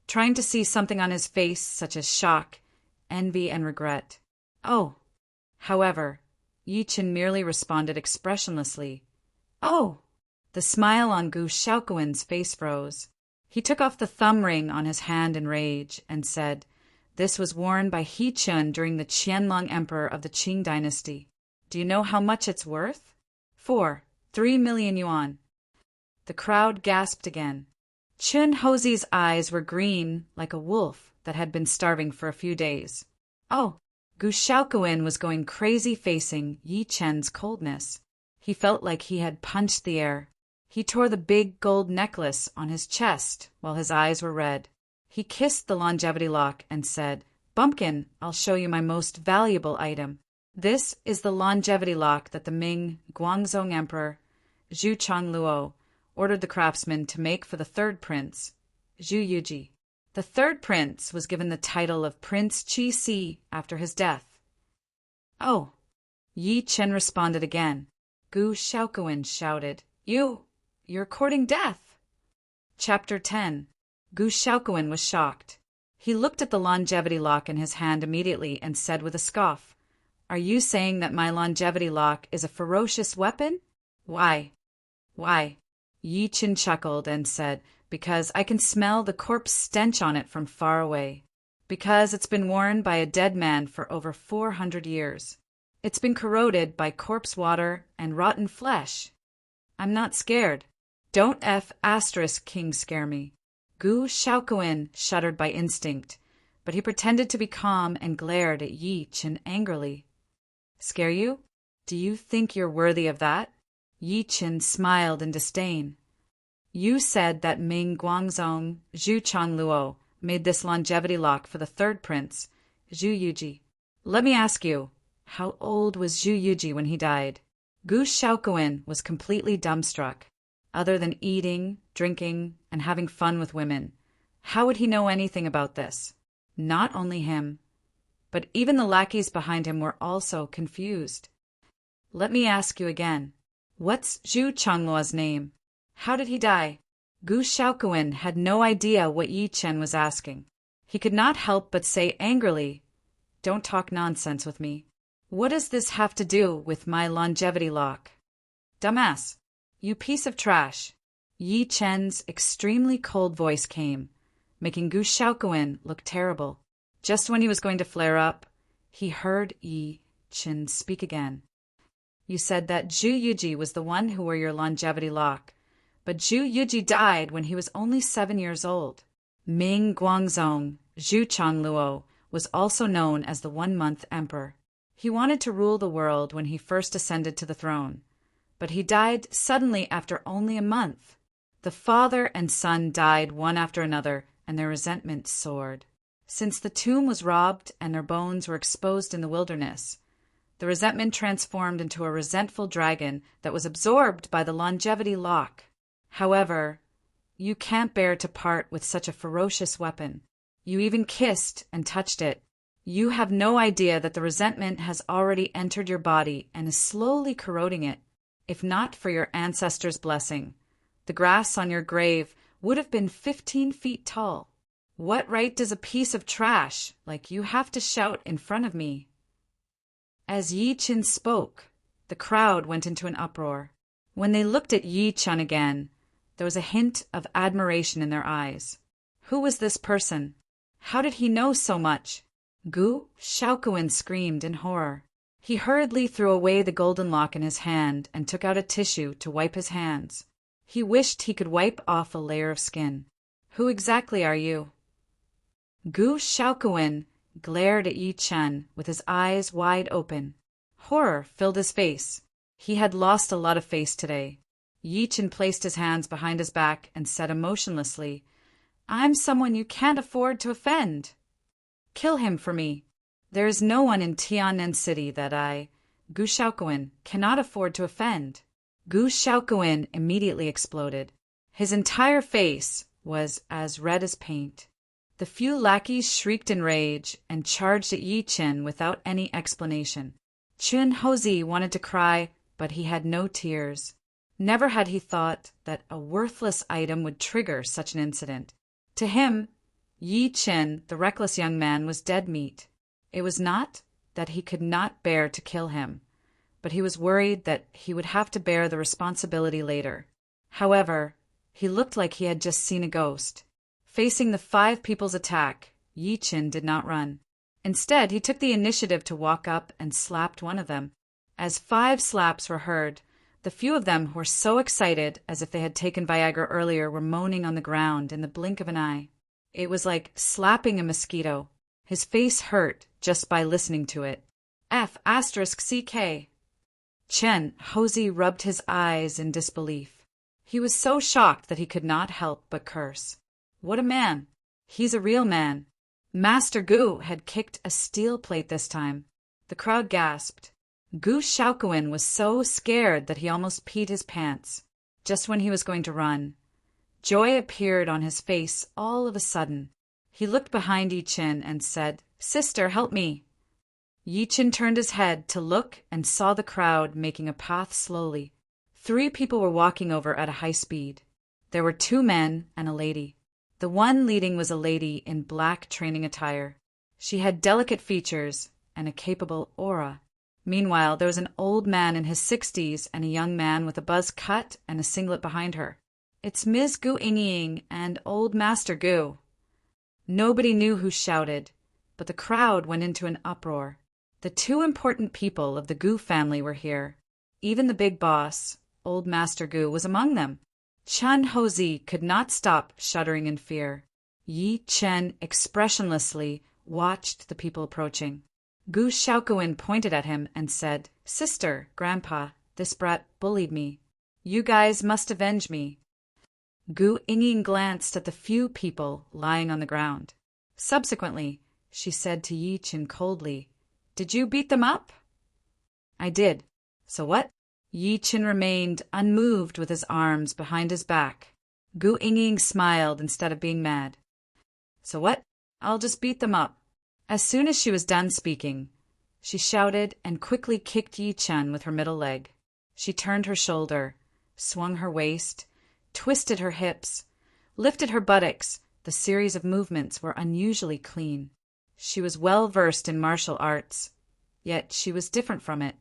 trying to see something on his face such as shock, envy, and regret. Oh! However, Yi Chen merely responded expressionlessly. Oh! The smile on Gu Shaoguan's face froze. He took off the thumb ring on his hand in rage and said, This was worn by He Chun during the Qianlong Emperor of the Qing dynasty. Do you know how much it's worth? 3 million yuan. The crowd gasped again. Chun Hozi's eyes were green like a wolf that had been starving for a few days. Oh! Gu Shaoguan was going crazy facing Yi Chen's coldness. He felt like he had punched the air. He tore the big gold necklace on his chest while his eyes were red. He kissed the longevity lock and said, Bumpkin, I'll show you my most valuable item. This is the longevity lock that the Ming Guangzhong Emperor, Zhu Changluo, ordered the craftsman to make for the third prince, Zhu Yuji. The third prince was given the title of Prince Qi Si after his death. Oh! Yi Chen responded again. Gu Shaoguan shouted, You're courting death! Chapter 10. Gu Shaoguan was shocked. He looked at the longevity lock in his hand immediately and said with a scoff, Are you saying that my longevity lock is a ferocious weapon? Why? Yi Chen chuckled and said, Because I can smell the corpse stench on it from far away. Because it's been worn by a dead man for over 400 years. It's been corroded by corpse water and rotten flesh. I'm not scared. Don't King scare me. Gu Shaoguan shuddered by instinct, but he pretended to be calm and glared at Yi Chen angrily. Scare you? Do you think you're worthy of that? Yi Chen smiled in disdain. You said that Ming Guangzhong Zhu Changluo made this longevity lock for the third prince, Zhu Yuji. Let me ask you, how old was Zhu Yuji when he died? Gu Shaoguan was completely dumbstruck. Other than eating, drinking, and having fun with women, how would he know anything about this? Not only him, but even the lackeys behind him were also confused. Let me ask you again. What's Zhu Changluo's name? How did he die? Gu Shaoguan had no idea what Yi Chen was asking. He could not help but say angrily, Don't talk nonsense with me. What does this have to do with my longevity lock? Dumbass! You piece of trash! Yi Chen's extremely cold voice came, making Gu Shaoguan look terrible. Just when he was going to flare up, he heard Yi Chen speak again. You said that Zhu Yuji was the one who wore your longevity lock, but Zhu Yuji died when he was only 7 years old. Ming Guangzong, Zhu Changluo, was also known as the 1-month emperor. He wanted to rule the world when he first ascended to the throne, but he died suddenly after only a month. The father and son died one after another, and their resentment soared. Since the tomb was robbed and their bones were exposed in the wilderness, the resentment transformed into a resentful dragon that was absorbed by the longevity lock. However, you can't bear to part with such a ferocious weapon. You even kissed and touched it. You have no idea that the resentment has already entered your body and is slowly corroding it. If not for your ancestors' blessing, the grass on your grave would have been 15 feet tall. What right does a piece of trash like you have to shout in front of me? As Yi Chen spoke, the crowd went into an uproar. When they looked at Yi Chen again, there was a hint of admiration in their eyes. Who was this person? How did he know so much? Gu Shaokuan screamed in horror. He hurriedly threw away the golden lock in his hand and took out a tissue to wipe his hands. He wished he could wipe off a layer of skin. Who exactly are you? Gu Shaokuan glared at Yi Chen with his eyes wide open. Horror filled his face. He had lost a lot of face today. Yi Chen placed his hands behind his back and said emotionlessly, I'm someone you can't afford to offend. Kill him for me. There is no one in Tiannan City that I, Gu Shaokuan, cannot afford to offend. Gu Shaokuan immediately exploded. His entire face was as red as paint. The few lackeys shrieked in rage and charged at Yi Chen without any explanation. Chun Hozi wanted to cry, but he had no tears. Never had he thought that a worthless item would trigger such an incident. To him, Yi Chen, the reckless young man, was dead meat. It was not that he could not bear to kill him, but he was worried that he would have to bear the responsibility later. However, he looked like he had just seen a ghost. Facing the 5 people's attack, Yi Chen did not run. Instead, he took the initiative to walk up and slapped one of them. As 5 slaps were heard, the few of them who were so excited as if they had taken Viagra earlier were moaning on the ground in the blink of an eye. It was like slapping a mosquito. His face hurt just by listening to it. F***CK. Chen Hozi rubbed his eyes in disbelief. He was so shocked that he could not help but curse. What a man! He's a real man. Master Gu had kicked a steel plate this time. The crowd gasped. Gu Shaokuan was so scared that he almost peed his pants. Just when he was going to run, joy appeared on his face all of a sudden. He looked behind Yi Chen and said, Sister, help me. Yi Chen turned his head to look and saw the crowd making a path slowly. 3 people were walking over at a high speed. There were 2 men and a lady. The one leading was a lady in black training attire. She had delicate features and a capable aura. Meanwhile, there was an old man in his 60s and a young man with a buzz cut and a singlet behind her. It's Ms. Gu Yingying and Old Master Gu. Nobody knew who shouted, but the crowd went into an uproar. The 2 important people of the Gu family were here. Even the big boss, Old Master Gu, was among them. Chun Hozi could not stop shuddering in fear. Yi Chen expressionlessly watched the people approaching. Gu Shaokuan pointed at him and said, Sister, Grandpa, this brat bullied me. You guys must avenge me. Gu Yingying glanced at the few people lying on the ground. Subsequently, she said to Yi Chen coldly, Did you beat them up? I did. So what? Yi Chen remained unmoved with his arms behind his back. Gu Yingying smiled instead of being mad. So what? I'll just beat them up. As soon as she was done speaking, she shouted and quickly kicked Yi Chen with her middle leg. She turned her shoulder, swung her waist, twisted her hips, lifted her buttocks. The series of movements were unusually clean. She was well versed in martial arts, yet she was different from it.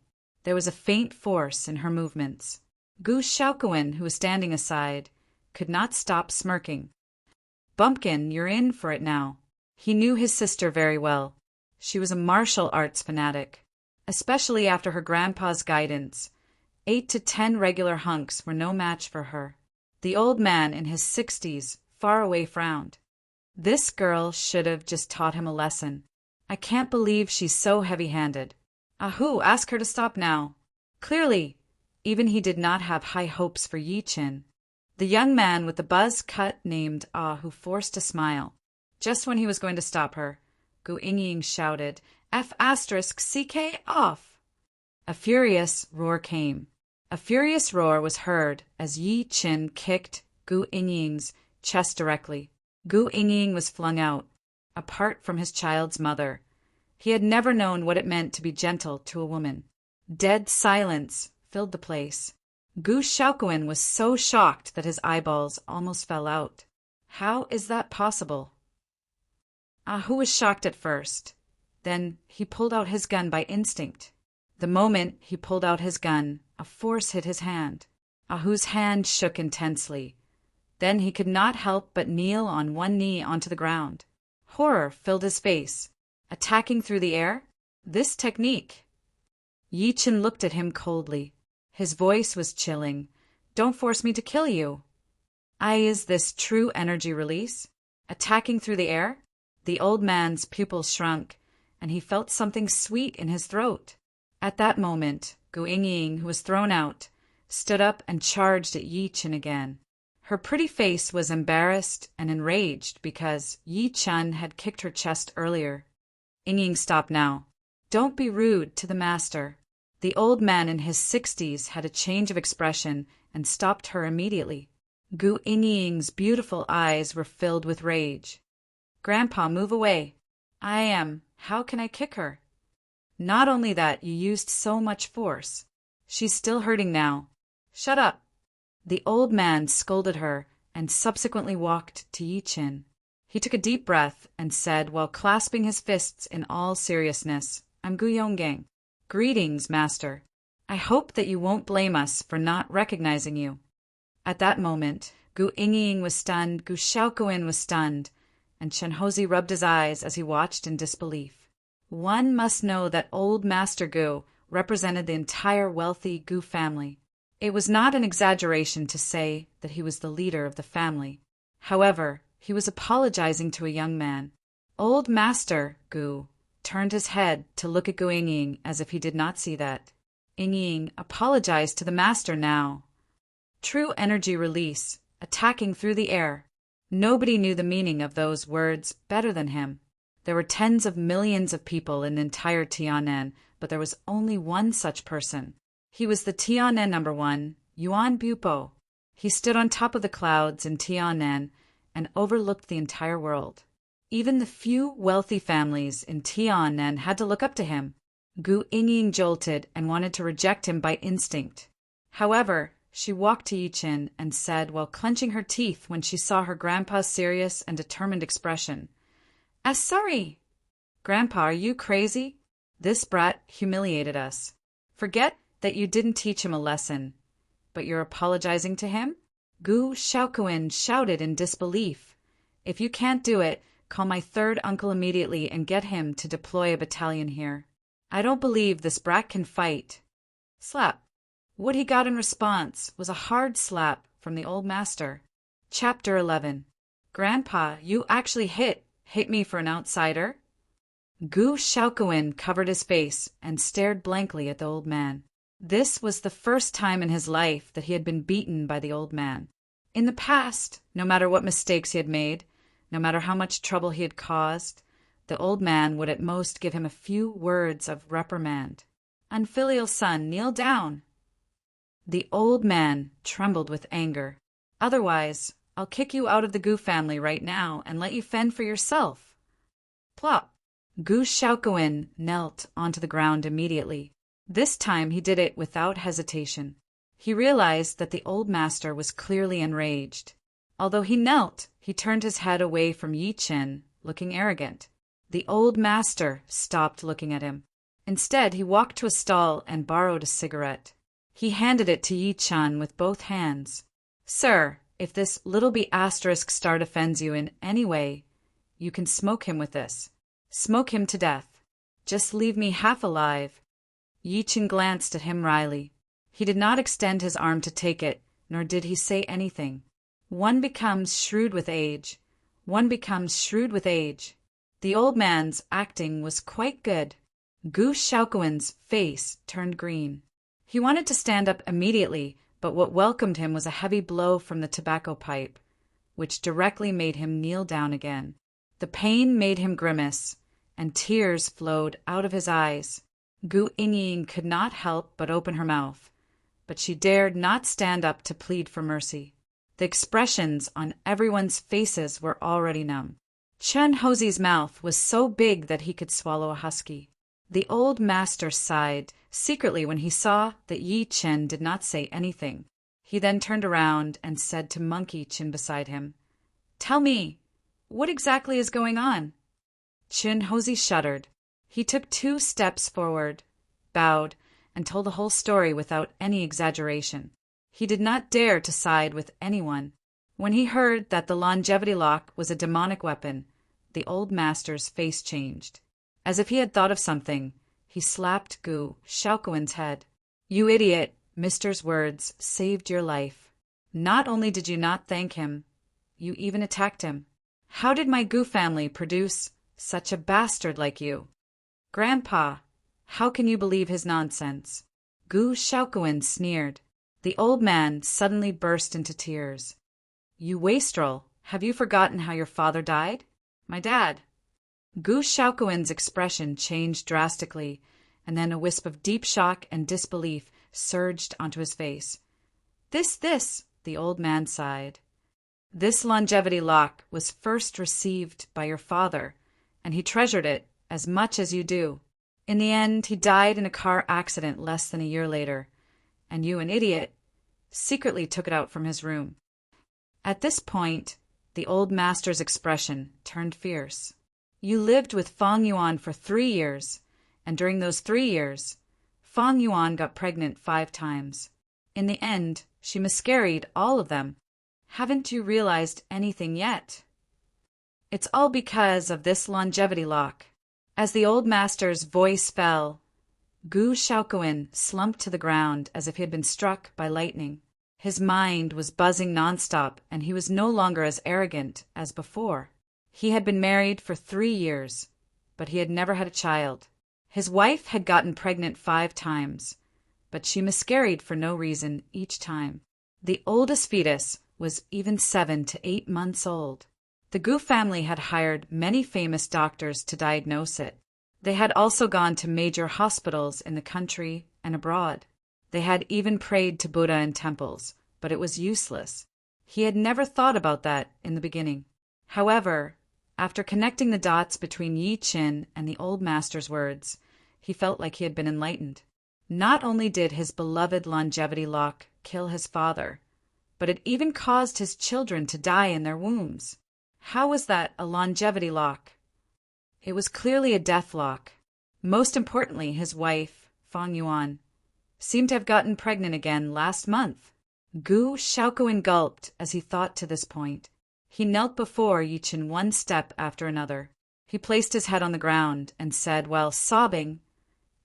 There was a faint force in her movements. Gu Shaokuan, who was standing aside, could not stop smirking. Bumpkin, you're in for it now. He knew his sister very well. She was a martial arts fanatic, especially after her grandpa's guidance. 8 to 10 regular hunks were no match for her. The old man in his 60s far away frowned. This girl should have just taught him a lesson. I can't believe she's so heavy-handed. Ahu, ask her to stop now. Clearly, even he did not have high hopes for Yi Chin. The young man with the buzz cut named Ahu forced a smile. Just when he was going to stop her, Gu Yingying shouted, F***CK off! A furious roar came. A furious roar was heard as Yi Chin kicked Gu Yingying's chest directly. Gu Yingying was flung out, apart from his child's mother. He had never known what it meant to be gentle to a woman. Dead silence filled the place. Gu Shaoquan was so shocked that his eyeballs almost fell out. How is that possible? Ahu was shocked at first. Then he pulled out his gun by instinct. The moment he pulled out his gun, a force hit his hand. Ahu's hand shook intensely. Then he could not help but kneel on one knee onto the ground. Horror filled his face. Attacking through the air? This technique. Yi Chin looked at him coldly. His voice was chilling. Don't force me to kill you. Is this true energy release? Attacking through the air? The old man's pupils shrunk, and he felt something sweet in his throat. At that moment, Gu Yingying, who was thrown out, stood up and charged at Yi Chin again. Her pretty face was embarrassed and enraged because Yi Chin had kicked her chest earlier. Yingying, stop now. Don't be rude to the master. The old man in his 60s had a change of expression and stopped her immediately. Gu Yingying's beautiful eyes were filled with rage. Grandpa, move away. How can I kick her? Not only that, you used so much force. She's still hurting now. Shut up. The old man scolded her and subsequently walked to Yi Chin. He took a deep breath and said while clasping his fists in all seriousness, I'm Gu Yonggang. Greetings, master. I hope that you won't blame us for not recognizing you. At that moment, Gu Yingying was stunned, Gu Shaoquan was stunned, and Chenhozi rubbed his eyes as he watched in disbelief. One must know that old Master Gu represented the entire wealthy Gu family. It was not an exaggeration to say that he was the leader of the family. However, he was apologizing to a young man. Old Master Gu turned his head to look at Gu Yingying as if he did not see that. Yingying apologized to the master now. True energy release, attacking through the air. Nobody knew the meaning of those words better than him. There were tens of millions of people in entire Tianan, but there was only one such person. He was the Tianan #1, Yuan Bupo. He stood on top of the clouds in Tianan and overlooked the entire world. Even the few wealthy families in Tianan had to look up to him. Gu Yingying jolted and wanted to reject him by instinct. However, she walked to Yi Chin and said while clenching her teeth when she saw her grandpa's serious and determined expression, sorry. Grandpa, are you crazy? This brat humiliated us. Forget that you didn't teach him a lesson. But you're apologizing to him? Gu Shaoquan shouted in disbelief. If you can't do it, call my third uncle immediately and get him to deploy a battalion here. I don't believe this brat can fight. Slap. What he got in response was a hard slap from the old master. Chapter 11. Grandpa, you actually hit me for an outsider? Gu Shaoquan covered his face and stared blankly at the old man. This was the first time in his life that he had been beaten by the old man. In the past, no matter what mistakes he had made, no matter how much trouble he had caused, the old man would at most give him a few words of reprimand. Unfilial son, kneel down. The old man trembled with anger. Otherwise, I'll kick you out of the Gu family right now and let you fend for yourself. Plop. Gu Shaoquan knelt onto the ground immediately. This time he did it without hesitation. He realized that the old master was clearly enraged. Although he knelt, he turned his head away from Yi Chin, looking arrogant. The old master stopped looking at him. Instead, he walked to a stall and borrowed a cigarette. He handed it to Yi Chin with both hands. Sir, if this little b** star offends you in any way, You can smoke him with this. Smoke him to death. Just leave me half alive." Yi Chen glanced at him wryly. He did not extend his arm to take it, nor did he say anything. One becomes shrewd with age. One becomes shrewd with age. The old man's acting was quite good. Gu Shaoquan's face turned green. He wanted to stand up immediately, but what welcomed him was a heavy blow from the tobacco pipe, which directly made him kneel down again. The pain made him grimace, and tears flowed out of his eyes. Gu Yingying could not help but open her mouth, but she dared not stand up to plead for mercy. The expressions on everyone's faces were already numb. Chen Hozhi's mouth was so big that he could swallow a husky. The old master sighed secretly when he saw that Yi Chen did not say anything. He then turned around and said to Monkey Chen beside him, "Tell me, what exactly is going on?" Chen Hozhi shuddered. He took 2 steps forward, bowed, and told the whole story without any exaggeration. He did not dare to side with anyone. When he heard that the longevity lock was a demonic weapon, the old master's face changed. As if he had thought of something, he slapped Gu Shaoquan's head. "You idiot, Mister's words saved your life. Not only did you not thank him, you even attacked him. How did my Gu family produce such a bastard like you? Grandpa, how can you believe his nonsense?" Gu Shaoquan sneered. The old man suddenly burst into tears. "You wastrel, have you forgotten how your father died? My dad." Gu Shaoquan's expression changed drastically, and then a wisp of deep shock and disbelief surged onto his face. This, the old man sighed. "This longevity lock was first received by your father, and he treasured it as much as you do. In the end, he died in a car accident less than a year later, and you, an idiot, secretly took it out from his room." At this point, the old master's expression turned fierce. "You lived with Fang Yuan for 3 years, and during those 3 years, Fang Yuan got pregnant 5 times. In the end, she miscarried all of them. Haven't you realized anything yet? It's all because of this longevity lock." As the old master's voice fell, Gu Shaoquan slumped to the ground as if he had been struck by lightning. His mind was buzzing nonstop, and he was no longer as arrogant as before. He had been married for 3 years, but he had never had a child. His wife had gotten pregnant 5 times, but she miscarried for no reason each time. The oldest fetus was even 7 to 8 months old. The Gu family had hired many famous doctors to diagnose it. They had also gone to major hospitals in the country and abroad. They had even prayed to Buddha in temples, but it was useless. He had never thought about that in the beginning. However, after connecting the dots between Yi Chen and the old master's words, he felt like he had been enlightened. Not only did his beloved longevity lock kill his father, but it even caused his children to die in their wombs. How was that a longevity lock? It was clearly a death lock. Most importantly, his wife, Fang Yuan, seemed to have gotten pregnant again last month. Gu Shaoquan gulped as he thought to this point. He knelt before Yi Chen one step after another. He placed his head on the ground and said while sobbing,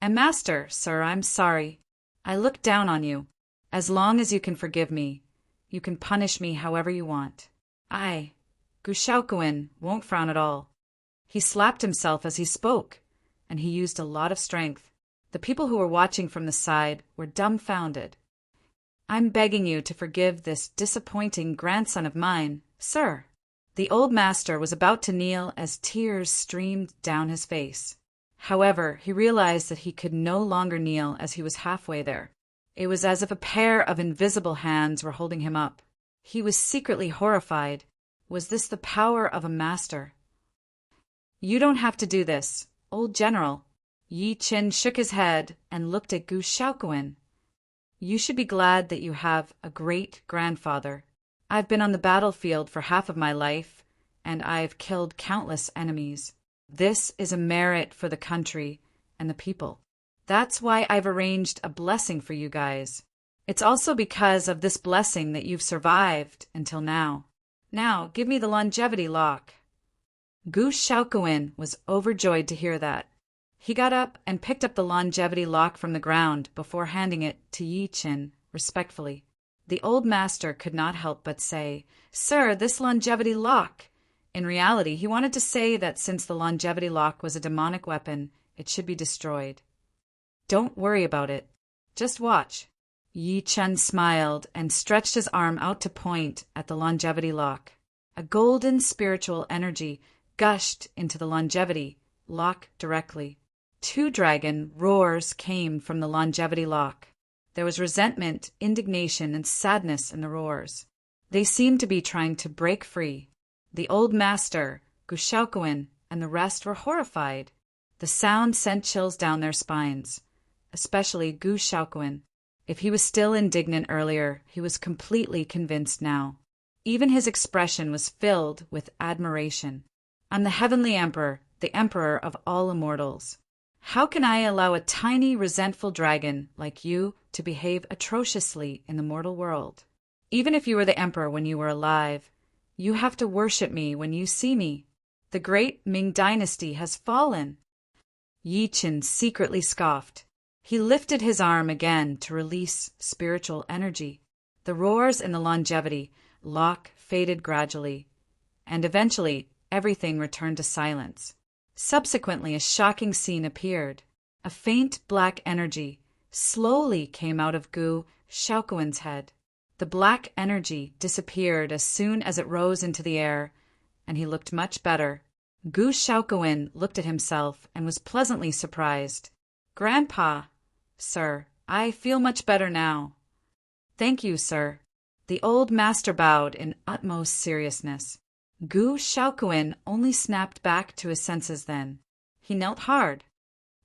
"And master, sir, I'm sorry. I looked down on you. As long as you can forgive me, you can punish me however you want. Gu Shaoquan won't frown at all." He slapped himself as he spoke, and he used a lot of strength. The people who were watching from the side were dumbfounded. "I'm begging you to forgive this disappointing grandson of mine, sir." The old master was about to kneel as tears streamed down his face. However, he realized that he could no longer kneel as he was halfway there. It was as if a pair of invisible hands were holding him up. He was secretly horrified. Was this the power of a master? "You don't have to do this, old general." Yi Chen shook his head and looked at Gu Shaoquan. "You should be glad that you have a great-grandfather. I've been on the battlefield for half of my life, and I've killed countless enemies. This is a merit for the country and the people. That's why I've arranged a blessing for you guys. It's also because of this blessing that you've survived until now. Now, give me the longevity lock." Gu Shaokuin was overjoyed to hear that. He got up and picked up the longevity lock from the ground before handing it to Yi Qin respectfully. The old master could not help but say, "Sir, this longevity lock." In reality, he wanted to say that since the longevity lock was a demonic weapon, it should be destroyed. "Don't worry about it. Just watch." Yi Chen smiled and stretched his arm out to point at the longevity lock. A golden spiritual energy gushed into the longevity lock directly. 2 dragon roars came from the longevity lock. There was resentment, indignation, and sadness in the roars. They seemed to be trying to break free. The old master, Gu Shaokuin, and the rest were horrified. The sound sent chills down their spines, especially Gu Shaokuin. If he was still indignant earlier, he was completely convinced now. Even his expression was filled with admiration. "I'm the Heavenly Emperor, the Emperor of all immortals. How can I allow a tiny, resentful dragon like you to behave atrociously in the mortal world? Even if you were the Emperor when you were alive, you have to worship me when you see me. The great Ming dynasty has fallen." Yi Qin secretly scoffed. He lifted his arm again to release spiritual energy. The roars in the longevity lock faded gradually, and eventually everything returned to silence. Subsequently, a shocking scene appeared. A faint black energy slowly came out of Gu Shaokuin's head. The black energy disappeared as soon as it rose into the air, and he looked much better. Gu Shaokuin looked at himself and was pleasantly surprised. "Grandpa, sir, I feel much better now." "Thank you, sir." The old master bowed in utmost seriousness. Gu Shaokuin only snapped back to his senses then. He knelt hard.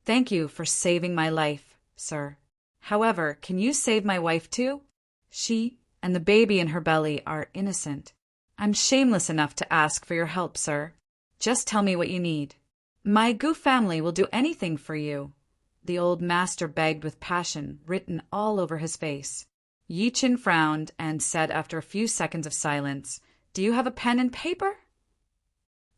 "Thank you for saving my life, sir. However, can you save my wife too? She and the baby in her belly are innocent. I'm shameless enough to ask for your help, sir. Just tell me what you need." "My Gu family will do anything for you," the old master begged with passion written all over his face. Yi Qin frowned and said after a few seconds of silence, "Do you have a pen and paper?"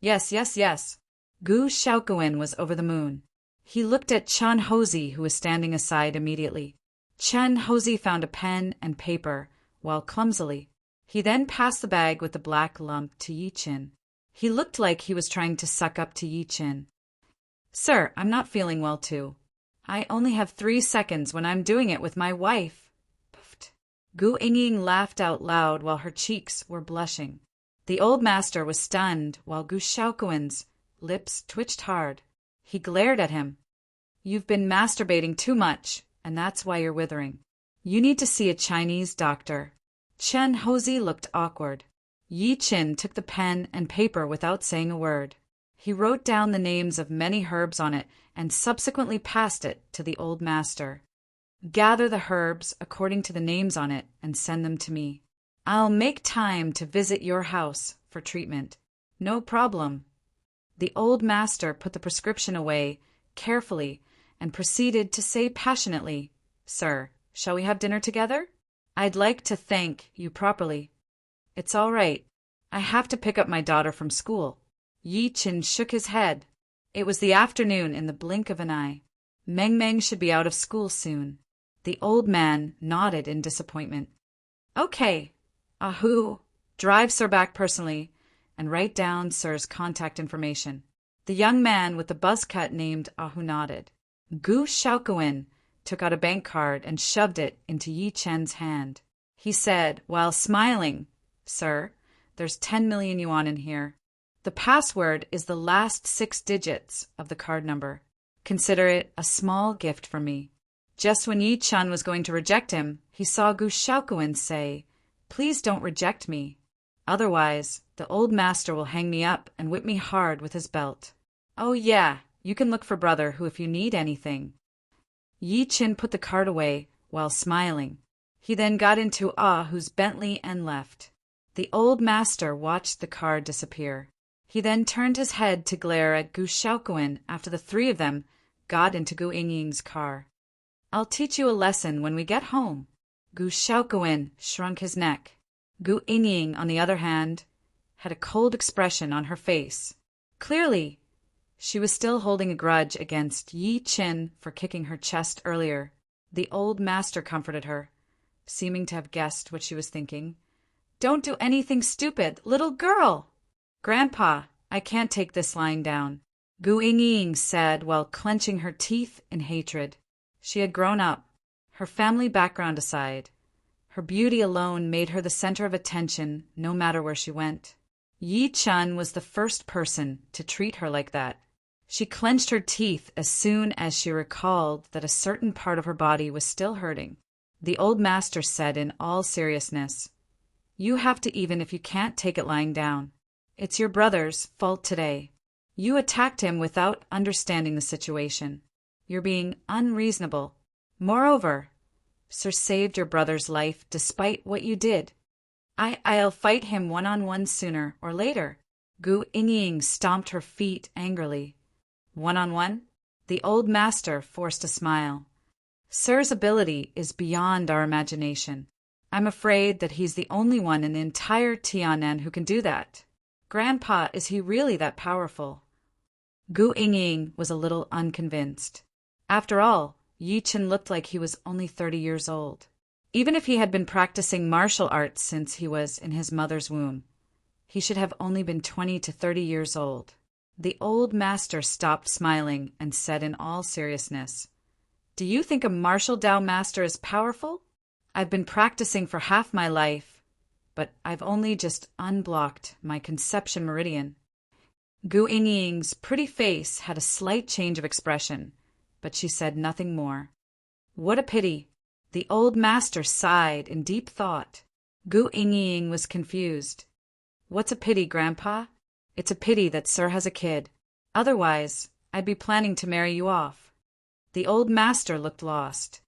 Yes. Gu Shaokuin was over the moon. He looked at Chen Hozi, who was standing aside immediately. Chen Hozi found a pen and paper, while clumsily. He then passed the bag with the black lump to Yi Qin. He looked like he was trying to suck up to Yi Qin. "Sir, I'm not feeling well too. I only have 3 seconds when I'm doing it with my wife." Puffed. Gu Yingying laughed out loud while her cheeks were blushing. The old master was stunned while Gu Shaokuin's lips twitched hard. He glared at him. "You've been masturbating too much, and that's why you're withering. You need to see a Chinese doctor." Chen Hozi looked awkward. Yi Qin took the pen and paper without saying a word. He wrote down the names of many herbs on it and subsequently passed it to the old master. "Gather the herbs according to the names on it and send them to me. I'll make time to visit your house for treatment." "No problem." The old master put the prescription away carefully and proceeded to say passionately, "Sir, shall we have dinner together? I'd like to thank you properly." "It's all right. I have to pick up my daughter from school." Yi Qin shook his head. It was the afternoon in the blink of an eye. Meng Meng should be out of school soon. The old man nodded in disappointment. "Okay. Ahoo. Drive Sir back personally and write down Sir's contact information." The young man with the buzz cut named Ahu nodded. Gu Shaokuin took out a bank card and shoved it into Yi Chen's hand. He said, while smiling, "Sir, there's 10 million yuan in here. The password is the last 6 digits of the card number. Consider it a small gift from me." Just when Yi Chen was going to reject him, he saw Gu Shaokuin say, "Please don't reject me. Otherwise, the old master will hang me up and whip me hard with his belt." "Oh yeah, you can look for brother who if you need anything." Yi Qin put the card away while smiling. He then got into Ahu's Bentley and left. The old master watched the card disappear. He then turned his head to glare at Gu Shaokuin after the 3 of them got into Gu Yingying's car. "I'll teach you a lesson when we get home." Gu Shaokuin shrunk his neck. Gu Yingying, on the other hand, had a cold expression on her face. Clearly, she was still holding a grudge against Yi Qin for kicking her chest earlier. The old master comforted her, seeming to have guessed what she was thinking. "Don't do anything stupid, little girl!" "Grandpa, I can't take this lying down," Gu Ying said while clenching her teeth in hatred. She had grown up, her family background aside. Her beauty alone made her the center of attention no matter where she went. Yi Chun was the first person to treat her like that. She clenched her teeth as soon as she recalled that a certain part of her body was still hurting. The old master said in all seriousness, "You have to even if you can't take it lying down. It's your brother's fault today. You attacked him without understanding the situation. You're being unreasonable. Moreover, Sir saved your brother's life despite what you did. I'll fight him one-on-one sooner or later." Gu Ying stomped her feet angrily. "One-on-one?" The old master forced a smile. "Sir's ability is beyond our imagination. I'm afraid that he's the only one in the entire Tianan who can do that. Grandpa, is he really that powerful?" Gu Ying was a little unconvinced. After all, Yi Chen looked like he was only 30 years old. Even if he had been practicing martial arts since he was in his mother's womb, he should have only been 20 to 30 years old. The old master stopped smiling and said in all seriousness, "Do you think a martial Dao master is powerful? I've been practicing for half my life, but I've only just unblocked my conception meridian." Gu Ying's pretty face had a slight change of expression, but she said nothing more. "What a pity." The old master sighed in deep thought. Gu Ying was confused. "What's a pity, Grandpa?" "It's a pity that Sir has a kid. Otherwise, I'd be planning to marry you off." The old master looked lost.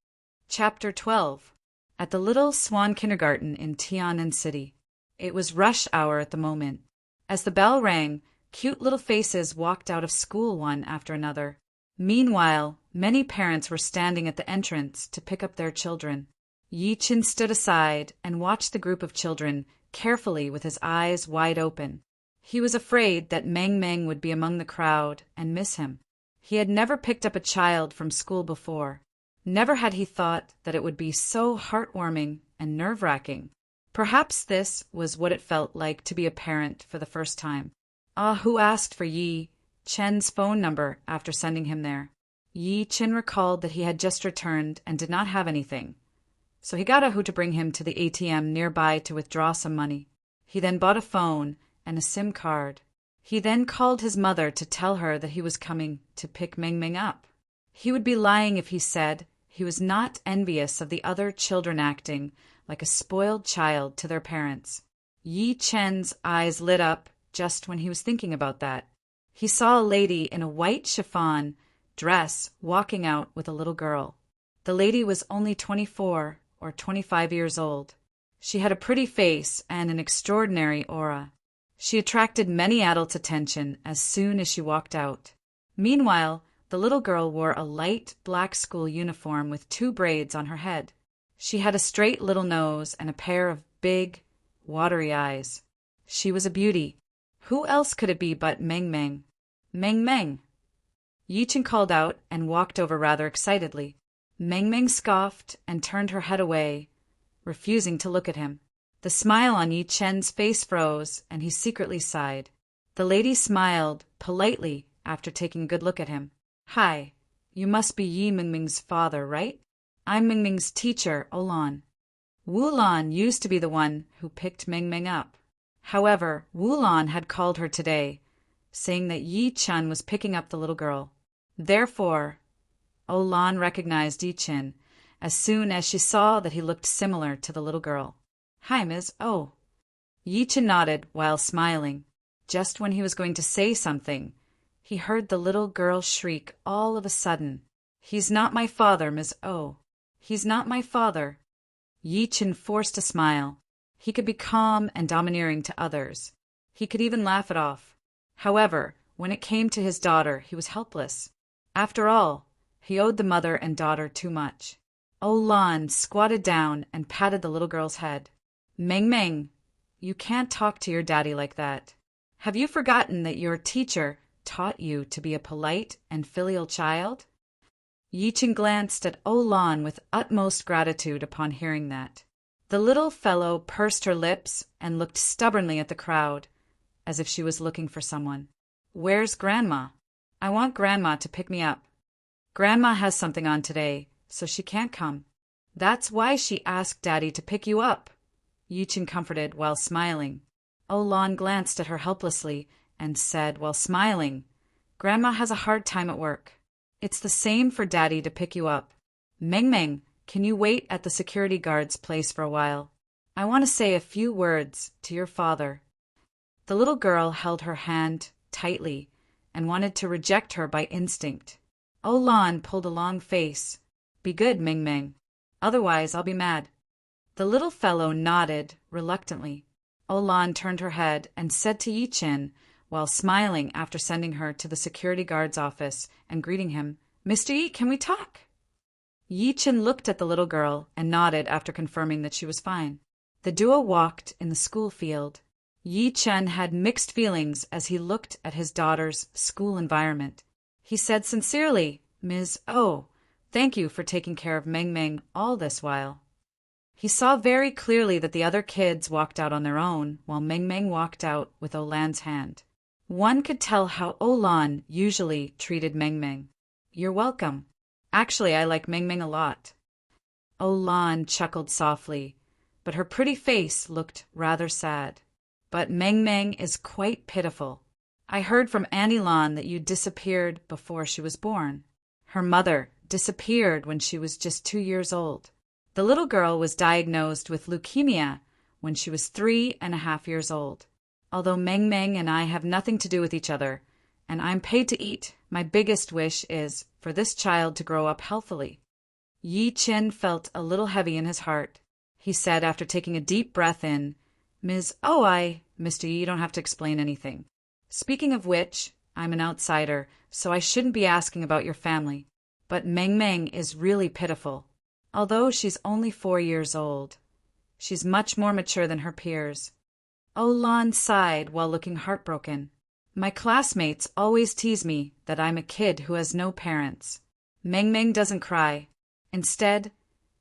Chapter 12. At the little Swan Kindergarten in Tianan City. It was rush hour at the moment. As the bell rang, cute little faces walked out of school one after another. Meanwhile, many parents were standing at the entrance to pick up their children. Yi Chen stood aside and watched the group of children carefully with his eyes wide open. He was afraid that Meng Meng would be among the crowd and miss him. He had never picked up a child from school before. Never had he thought that it would be so heartwarming and nerve-wracking. Perhaps this was what it felt like to be a parent for the first time. Who asked for Yi Chen's phone number after sending him there? Yi Chen recalled that he had just returned and did not have anything. So he got Ahu to bring him to the ATM nearby to withdraw some money. He then bought a phone and a SIM card. He then called his mother to tell her that he was coming to pick Meng Meng up. He would be lying if he said he was not envious of the other children acting like a spoiled child to their parents. Yi Chen's eyes lit up just when he was thinking about that. He saw a lady in a white chiffon dress walking out with a little girl. The lady was only 24 or 25 years old. She had a pretty face and an extraordinary aura. She attracted many adults' attention as soon as she walked out. Meanwhile, the little girl wore a light black school uniform with 2 braids on her head. She had a straight little nose and a pair of big, watery eyes. She was a beauty. Who else could it be but Meng Meng? Meng Meng! Yi Chen called out and walked over rather excitedly. Meng Meng scoffed and turned her head away, refusing to look at him. The smile on Yi Chen's face froze, and he secretly sighed. The lady smiled politely after taking a good look at him. "Hi, you must be Yi Mingming's father, right? I'm Mingming's teacher, Olan." Wulan used to be the one who picked Meng Meng up. However, Wulan had called her today, saying that Yi Chen was picking up the little girl. Therefore, Olan recognized Yi Chen as soon as she saw that he looked similar to the little girl. "Hi, Ms. Oh." Yi Chen nodded while smiling. Just when he was going to say something, he heard the little girl shriek all of a sudden, "He's not my father, Ms. Oh. He's not my father." Yi Chen forced a smile. He could be calm and domineering to others. He could even laugh it off. However, when it came to his daughter, he was helpless. After all, he owed the mother and daughter too much. Olan squatted down and patted the little girl's head. "Meng Meng, you can't talk to your daddy like that." Have you forgotten that your teacher taught you to be a polite and filial child? Yi-Chin glanced at Olan with utmost gratitude upon hearing that. The little fellow pursed her lips and looked stubbornly at the crowd, as if she was looking for someone. Where's Grandma? I want Grandma to pick me up. Grandma has something on today, so she can't come. That's why she asked Daddy to pick you up, Yi-Chin comforted while smiling. Olan glanced at her helplessly and said while smiling, Grandma has a hard time at work. It's the same for Daddy to pick you up. Meng, can you wait at the security guard's place for a while? I want to say a few words to your father. The little girl held her hand tightly and wanted to reject her by instinct. Olan pulled a long face. Be good, Meng. Otherwise, I'll be mad. The little fellow nodded reluctantly. Olan turned her head and said to Yi-Chin, while smiling after sending her to the security guard's office and greeting him, Mr. Yi, can we talk? Yi-Chin looked at the little girl and nodded after confirming that she was fine. The duo walked in the school field. Yi-Chin had mixed feelings as he looked at his daughter's school environment. He said sincerely, Ms. Oh, thank you for taking care of Meng all this while. He saw very clearly that the other kids walked out on their own, while Meng walked out with Olan's hand. One could tell how Olan usually treated Meng. You're welcome. Actually, I like Meng a lot. Olan chuckled softly, but her pretty face looked rather sad. But Meng is quite pitiful. I heard from Annie Lan that you disappeared before she was born. Her mother disappeared when she was just 2 years old. The little girl was diagnosed with leukemia when she was 3.5 years old. Although Meng and I have nothing to do with each other, and I'm paid to eat, my biggest wish is for this child to grow up healthily. Yi-Chin felt a little heavy in his heart. He said after taking a deep breath in, Mr. Yi, you don't have to explain anything. Speaking of which, I'm an outsider, so I shouldn't be asking about your family. But Meng is really pitiful. Although she's only 4 years old, she's much more mature than her peers. Olan sighed while looking heartbroken. My classmates always tease me that I'm a kid who has no parents. Meng doesn't cry. Instead,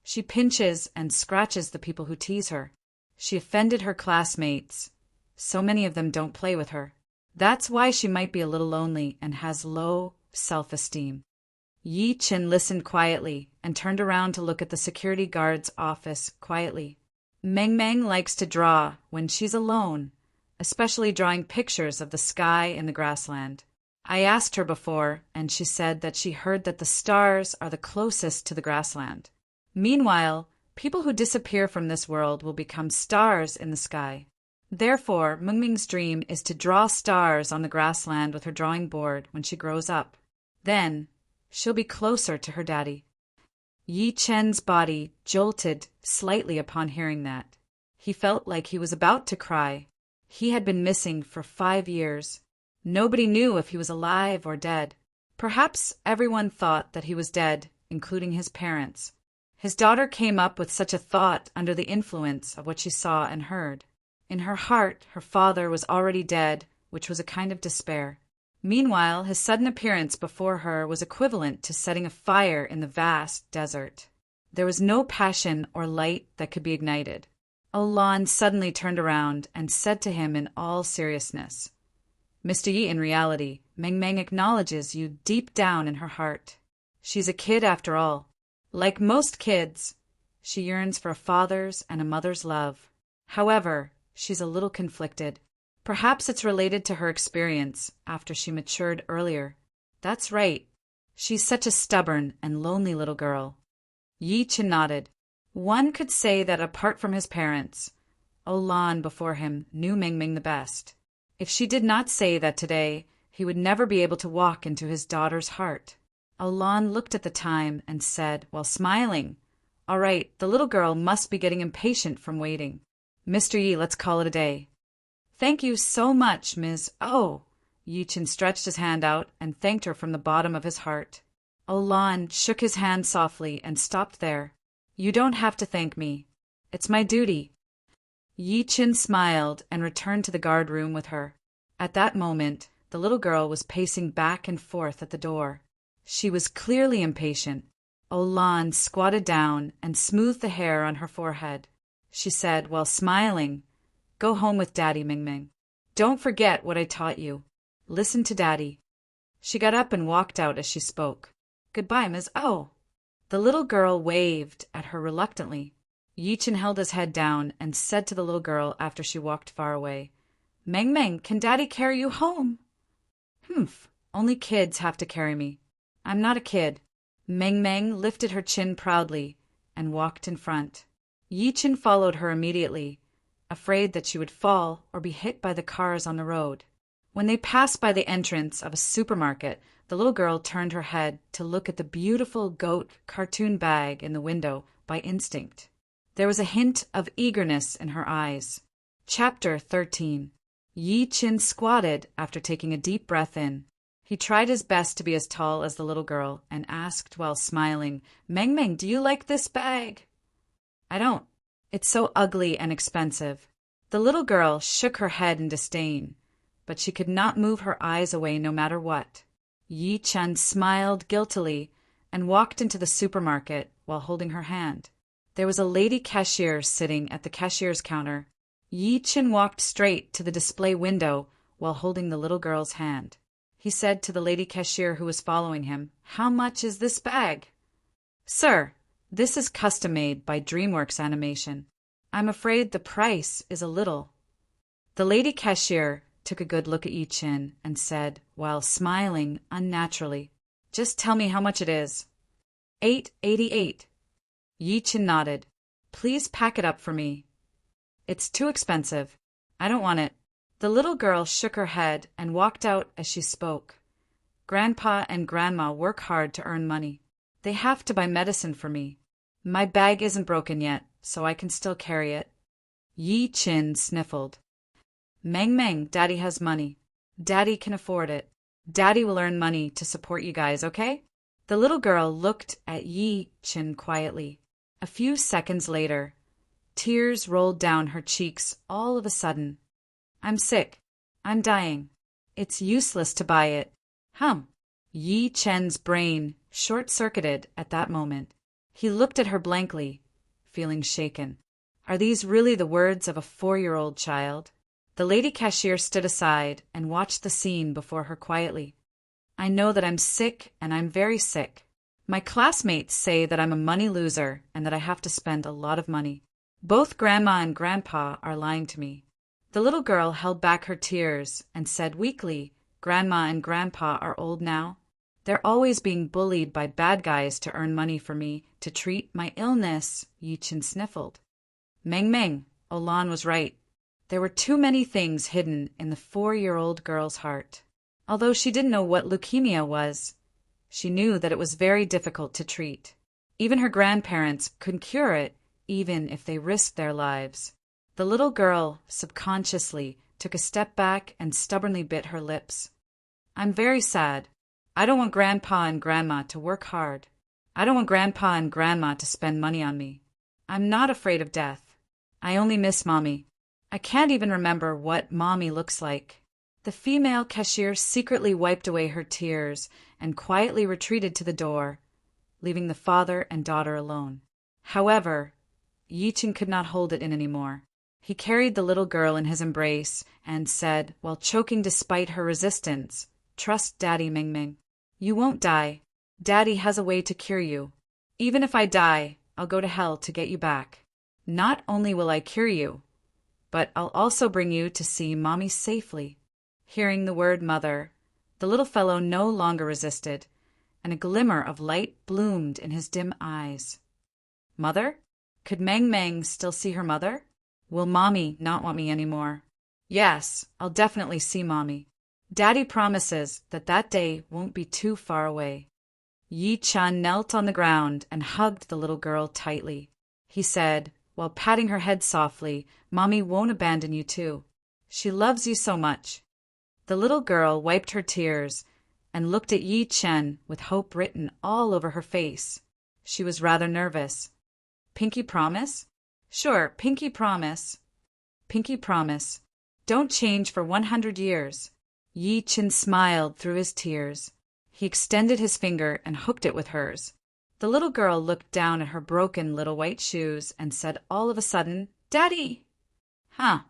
she pinches and scratches the people who tease her. She offended her classmates. So many of them don't play with her. That's why she might be a little lonely and has low self-esteem. Yi-Chin listened quietly and turned around to look at the security guard's office quietly. Meng likes to draw when she's alone, especially drawing pictures of the sky and the grassland. I asked her before, and she said that she heard that the stars are the closest to the grassland. Meanwhile, people who disappear from this world will become stars in the sky. Therefore, Meng's dream is to draw stars on the grassland with her drawing board when she grows up. Then, she'll be closer to her daddy. Yi-Chen's body jolted slightly upon hearing that. He felt like he was about to cry. He had been missing for 5 years. Nobody knew if he was alive or dead. Perhaps everyone thought that he was dead, including his parents. His daughter came up with such a thought under the influence of what she saw and heard. In her heart, her father was already dead, which was a kind of despair. Meanwhile, his sudden appearance before her was equivalent to setting a fire in the vast desert. There was no passion or light that could be ignited. Olan suddenly turned around and said to him in all seriousness, Mr. Yi, in reality, Meng acknowledges you deep down in her heart. She's a kid after all. Like most kids, she yearns for a father's and a mother's love. However, she's a little conflicted. Perhaps it's related to her experience after she matured earlier. That's right. She's such a stubborn and lonely little girl. Yi-Chin nodded. One could say that apart from his parents, Olan before him knew Meng the best. If she did not say that today, he would never be able to walk into his daughter's heart. Olan looked at the time and said, while smiling, All right, the little girl must be getting impatient from waiting. Mr. Yi, let's call it a day. Thank you so much, Ms. Oh! Yi-Chin stretched his hand out and thanked her from the bottom of his heart. Olan shook his hand softly and stopped there. You don't have to thank me. It's my duty. Yi-Chin smiled and returned to the guard room with her. At that moment, the little girl was pacing back and forth at the door. She was clearly impatient. Olan squatted down and smoothed the hair on her forehead. She said while smiling, "Go home with Daddy, Mingming. Don't forget what I taught you. Listen to Daddy." She got up and walked out as she spoke. "Goodbye, Ms. O." The little girl waved at her reluctantly. Yichen held his head down and said to the little girl after she walked far away, "Meng, can Daddy carry you home?" "Humph, only kids have to carry me. I'm not a kid." Meng lifted her chin proudly and walked in front. Yichen followed her immediately, afraid that she would fall or be hit by the cars on the road. When they passed by the entrance of a supermarket, the little girl turned her head to look at the beautiful goat cartoon bag in the window by instinct. There was a hint of eagerness in her eyes. Chapter 13. Yichen squatted after taking a deep breath in. He tried his best to be as tall as the little girl and asked while smiling, Meng, do you like this bag?" "I don't. It's so ugly and expensive." The little girl shook her head in disdain, but she could not move her eyes away no matter what. Yichen smiled guiltily and walked into the supermarket while holding her hand. There was a lady cashier sitting at the cashier's counter. Yichen walked straight to the display window while holding the little girl's hand. He said to the lady cashier who was following him, "How much is this bag?" "Sir, this is custom made by DreamWorks Animation. I'm afraid the price is a little." The lady cashier took a good look at Yichen and said, while smiling unnaturally, "Just tell me how much it is." $8.88. Yichen nodded. "Please pack it up for me." "It's too expensive. I don't want it." The little girl shook her head and walked out as she spoke. "Grandpa and Grandma work hard to earn money. They have to buy medicine for me. My bag isn't broken yet, so I can still carry it." Yichen sniffled. Meng, Daddy has money. Daddy can afford it. Daddy will earn money to support you guys, okay?" The little girl looked at Yichen quietly. A few seconds later, tears rolled down her cheeks all of a sudden. "I'm sick. I'm dying. It's useless to buy it." Yichen's brain short-circuited at that moment. He looked at her blankly, feeling shaken. Are these really the words of a 4-year-old child? The lady cashier stood aside and watched the scene before her quietly. "I know that I'm sick, and I'm very sick. My classmates say that I'm a money loser and that I have to spend a lot of money. Both Grandma and Grandpa are lying to me." The little girl held back her tears and said weakly, "Grandma and Grandpa are old now. They're always being bullied by bad guys to earn money for me to treat my illness." Yichen sniffled. Meng, Olan was right. There were too many things hidden in the 4-year-old girl's heart. Although she didn't know what leukemia was, she knew that it was very difficult to treat. Even her grandparents couldn't cure it, even if they risked their lives. The little girl subconsciously took a step back and stubbornly bit her lips. "I'm very sad. I don't want Grandpa and Grandma to work hard. I don't want Grandpa and Grandma to spend money on me. I'm not afraid of death. I only miss Mommy. I can't even remember what Mommy looks like." The female cashier secretly wiped away her tears and quietly retreated to the door, leaving the father and daughter alone. However, Yichen could not hold it in anymore. He carried the little girl in his embrace and said, while choking despite her resistance, "Trust Daddy, Ming. You won't die. Daddy has a way to cure you. Even if I die, I'll go to hell to get you back. Not only will I cure you, but I'll also bring you to see Mommy safely." Hearing the word mother, the little fellow no longer resisted, and a glimmer of light bloomed in his dim eyes. Mother? Could Meng still see her mother? Will Mommy not want me anymore? Yes, I'll definitely see Mommy. Daddy promises that day won't be too far away. Yichen knelt on the ground and hugged the little girl tightly. He said, while patting her head softly, "Mommy won't abandon you too. She loves you so much." The little girl wiped her tears and looked at Yichen with hope written all over her face. She was rather nervous. "Pinky promise?" "Sure, Pinky promise." "Pinky promise. Don't change for 100 years. Yi Chin smiled through his tears. He extended his finger and hooked it with hers. The little girl looked down at her broken little white shoes and said all of a sudden, "Daddy!" Huh.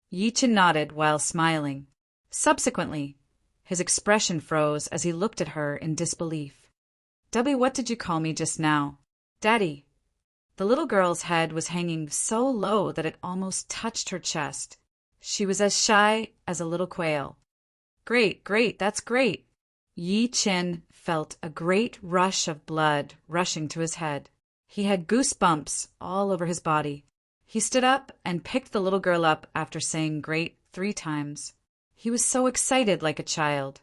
Yi Chin nodded while smiling. Subsequently, his expression froze as he looked at her in disbelief. "Debbie, what did you call me just now?" "Daddy." The little girl's head was hanging so low that it almost touched her chest. She was as shy as a little quail. "Great, great, that's great." Yi Chin felt a great rush of blood rushing to his head. He had goosebumps all over his body. He stood up and picked the little girl up after saying "great" 3 times. He was so excited like a child.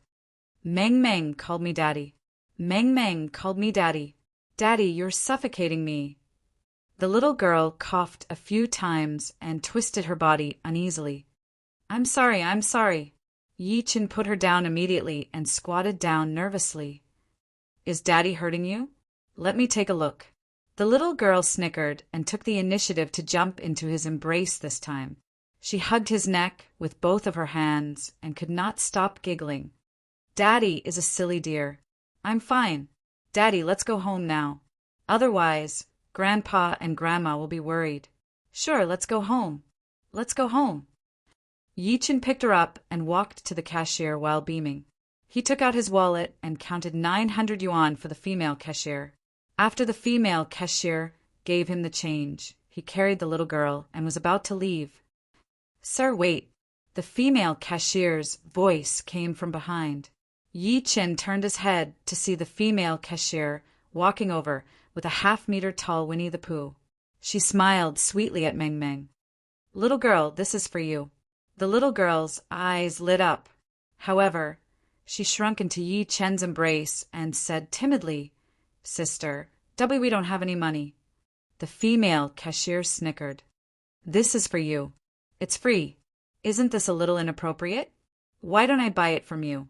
"Meng Meng called me Daddy. Meng Meng called me Daddy. Daddy, you're suffocating me." The little girl coughed a few times and twisted her body uneasily. I'm sorry. Yi Chin put her down immediately and squatted down nervously. "Is Daddy hurting you? Let me take a look." The little girl snickered and took the initiative to jump into his embrace this time. She hugged his neck with both of her hands and could not stop giggling. "Daddy is a silly dear. I'm fine. Daddy, let's go home now. Otherwise, Grandpa and Grandma will be worried." "Sure, let's go home. Let's go home." Yi Chin picked her up and walked to the cashier while beaming. He took out his wallet and counted 900 yuan for the female cashier. After the female cashier gave him the change, he carried the little girl and was about to leave. "Sir, wait." The female cashier's voice came from behind. Yi Chin turned his head to see the female cashier walking over with a half-meter tall Winnie the Pooh. She smiled sweetly at Meng Meng. "Little girl, this is for you." The little girl's eyes lit up. However, she shrunk into Yi Chen's embrace and said timidly, "Sister, we don't have any money." The female cashier snickered. "This is for you. It's free. Isn't this a little inappropriate? Why don't I buy it from you?"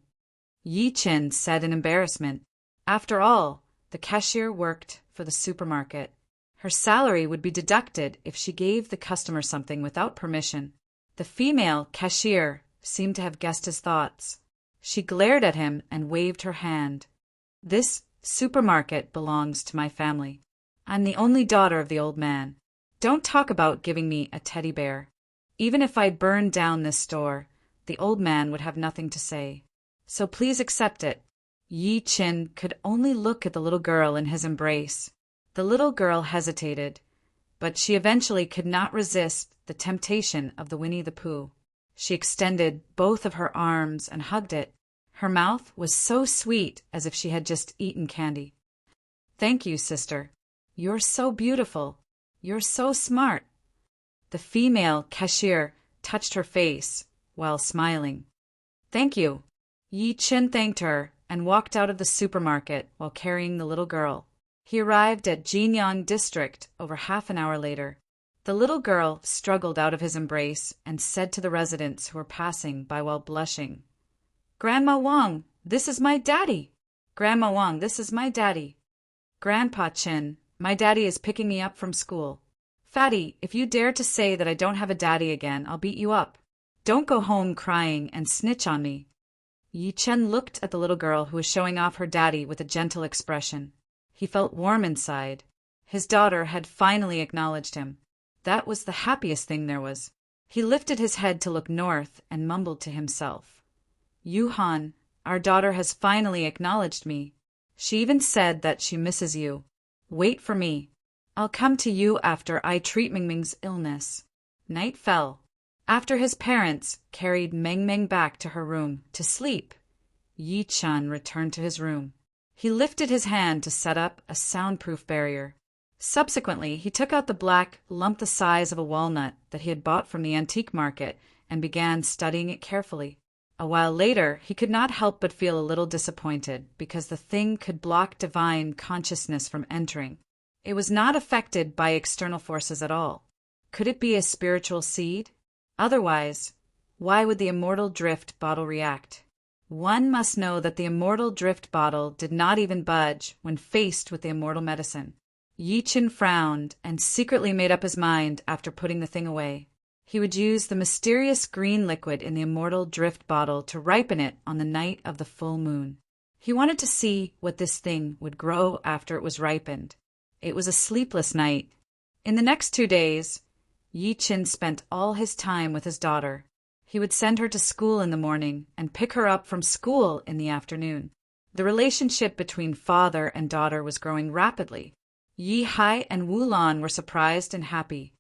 Yi Chen said in embarrassment. After all, the cashier worked for the supermarket. Her salary would be deducted if she gave the customer something without permission. The female cashier seemed to have guessed his thoughts. She glared at him and waved her hand. "This supermarket belongs to my family. I'm the only daughter of the old man. Don't talk about giving me a teddy bear. Even if I burned down this store, the old man would have nothing to say. So please accept it." Yi Chin could only look at the little girl in his embrace. The little girl hesitated, but she eventually could not resist the temptation of the Winnie the Pooh. She extended both of her arms and hugged it. Her mouth was so sweet as if she had just eaten candy. "Thank you, sister. You're so beautiful. You're so smart." The female cashier touched her face while smiling. "Thank you." Yi Chin thanked her and walked out of the supermarket while carrying the little girl. He arrived at Jinyang District over half an hour later. The little girl struggled out of his embrace and said to the residents who were passing by while blushing, "Grandma Wang, this is my daddy. Grandma Wang, this is my daddy. Grandpa Chin, my daddy is picking me up from school. Fatty, if you dare to say that I don't have a daddy again, I'll beat you up. Don't go home crying and snitch on me." Yi Chen looked at the little girl who was showing off her daddy with a gentle expression. He felt warm inside. His daughter had finally acknowledged him. That was the happiest thing there was. He lifted his head to look north and mumbled to himself, "Yuhan, our daughter has finally acknowledged me. She even said that she misses you. Wait for me. I'll come to you after I treat Meng Meng's illness." Night fell. After his parents carried Meng Meng back to her room to sleep, Yi Chan returned to his room. He lifted his hand to set up a soundproof barrier. Subsequently, he took out the black lump the size of a walnut that he had bought from the antique market and began studying it carefully. A while later, he could not help but feel a little disappointed because the thing could block divine consciousness from entering. It was not affected by external forces at all. Could it be a spiritual seed? Otherwise, why would the immortal drift bottle react? One must know that the immortal drift bottle did not even budge when faced with the immortal medicine. Yi Chin frowned and secretly made up his mind after putting the thing away. He would use the mysterious green liquid in the immortal drift bottle to ripen it on the night of the full moon. He wanted to see what this thing would grow after it was ripened. It was a sleepless night. In the next 2 days, Yi Qin spent all his time with his daughter. He would send her to school in the morning and pick her up from school in the afternoon. The relationship between father and daughter was growing rapidly. Yi Hai and Wu Lan were surprised and happy.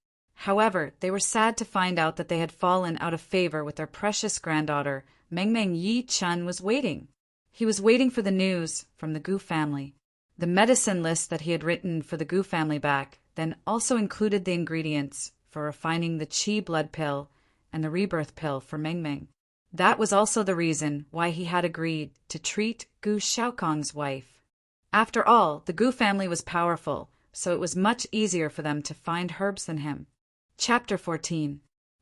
However, they were sad to find out that they had fallen out of favor with their precious granddaughter. Mengmeng Yi Chun was waiting. He was waiting for the news from the Gu family. The medicine list that he had written for the Gu family back then also included the ingredients for refining the Qi blood pill and the rebirth pill for Mengmeng. That was also the reason why he had agreed to treat Gu Xiaokong's wife. After all, the Gu family was powerful, so it was much easier for them to find herbs than him. Chapter 14.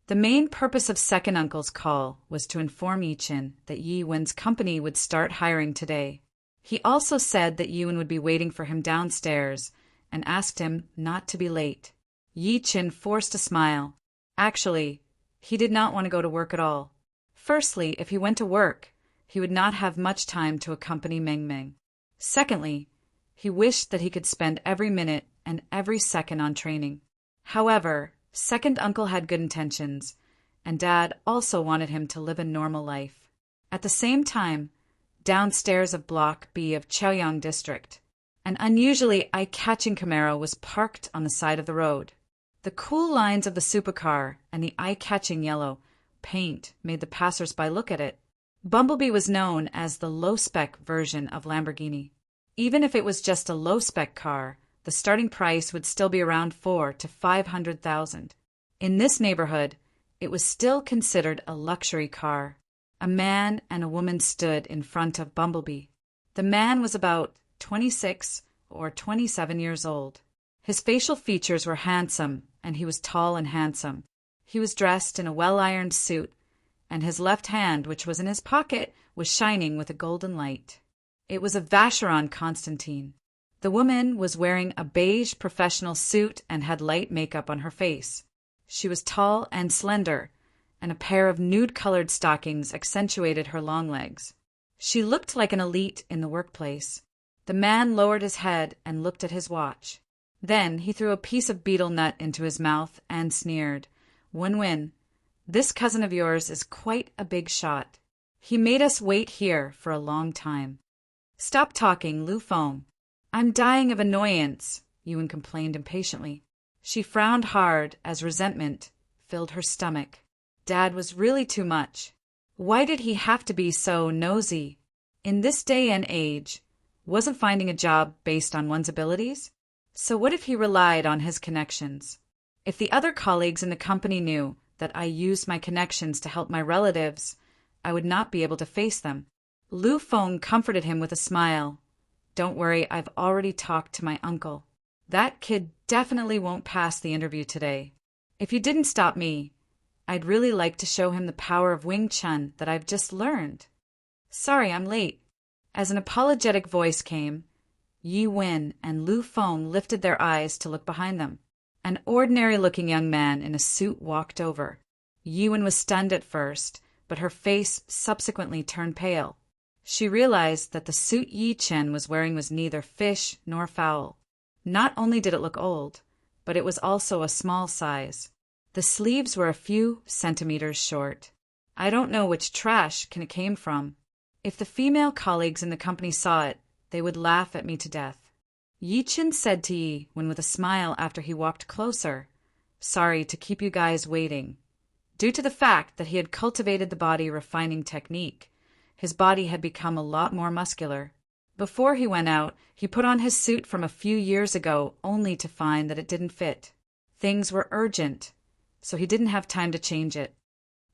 The main purpose of second uncle's call was to inform Yi Qin that Yi Wen's company would start hiring today. He also said that Yi Wen would be waiting for him downstairs and asked him not to be late. Yi Qin forced a smile. Actually, he did not want to go to work at all. Firstly, if he went to work, he would not have much time to accompany Mengmeng. Secondly, he wished that he could spend every minute and every second on training. However, second uncle had good intentions, and Dad also wanted him to live a normal life. At the same time, downstairs of Block B of Chaoyang District, an unusually eye-catching Camaro was parked on the side of the road. The cool lines of the supercar and the eye-catching yellow paint made the passers-by look at it. Bumblebee was known as the low-spec version of Lamborghini. Even if it was just a low-spec car, the starting price would still be around $400,000 to $500,000. In this neighborhood, it was still considered a luxury car. A man and a woman stood in front of Bumblebee. The man was about 26 or 27 years old. His facial features were handsome, and he was tall and handsome. He was dressed in a well-ironed suit, and his left hand, which was in his pocket, was shining with a golden light. It was a Vacheron Constantine. The woman was wearing a beige professional suit and had light makeup on her face. She was tall and slender, and a pair of nude-colored stockings accentuated her long legs. She looked like an elite in the workplace. The man lowered his head and looked at his watch. Then he threw a piece of betel nut into his mouth and sneered. "Wen, this cousin of yours is quite a big shot. He made us wait here for a long time." "Stop talking, Lu Feng. I'm dying of annoyance," Yuan complained impatiently. She frowned hard as resentment filled her stomach. Dad was really too much. Why did he have to be so nosy? In this day and age, wasn't finding a job based on one's abilities? So what if he relied on his connections? If the other colleagues in the company knew that I used my connections to help my relatives, I would not be able to face them. Lu Feng comforted him with a smile. "Don't worry, I've already talked to my uncle. That kid definitely won't pass the interview today. If you didn't stop me, I'd really like to show him the power of Wing Chun that I've just learned. Sorry, I'm late." As an apologetic voice came, Yi Wen and Lu Feng lifted their eyes to look behind them. An ordinary-looking young man in a suit walked over. Yi Wen was stunned at first, but her face subsequently turned pale. She realized that the suit Yi Chen was wearing was neither fish nor fowl. Not only did it look old, but it was also a small size. The sleeves were a few centimeters short. I don't know which trash can it came from. If the female colleagues in the company saw it, they would laugh at me to death. Yi Chen said to Yi Wen with a smile after he walked closer, "Sorry to keep you guys waiting." Due to the fact that he had cultivated the body refining technique, his body had become a lot more muscular. Before he went out, he put on his suit from a few years ago only to find that it didn't fit. Things were urgent, so he didn't have time to change it.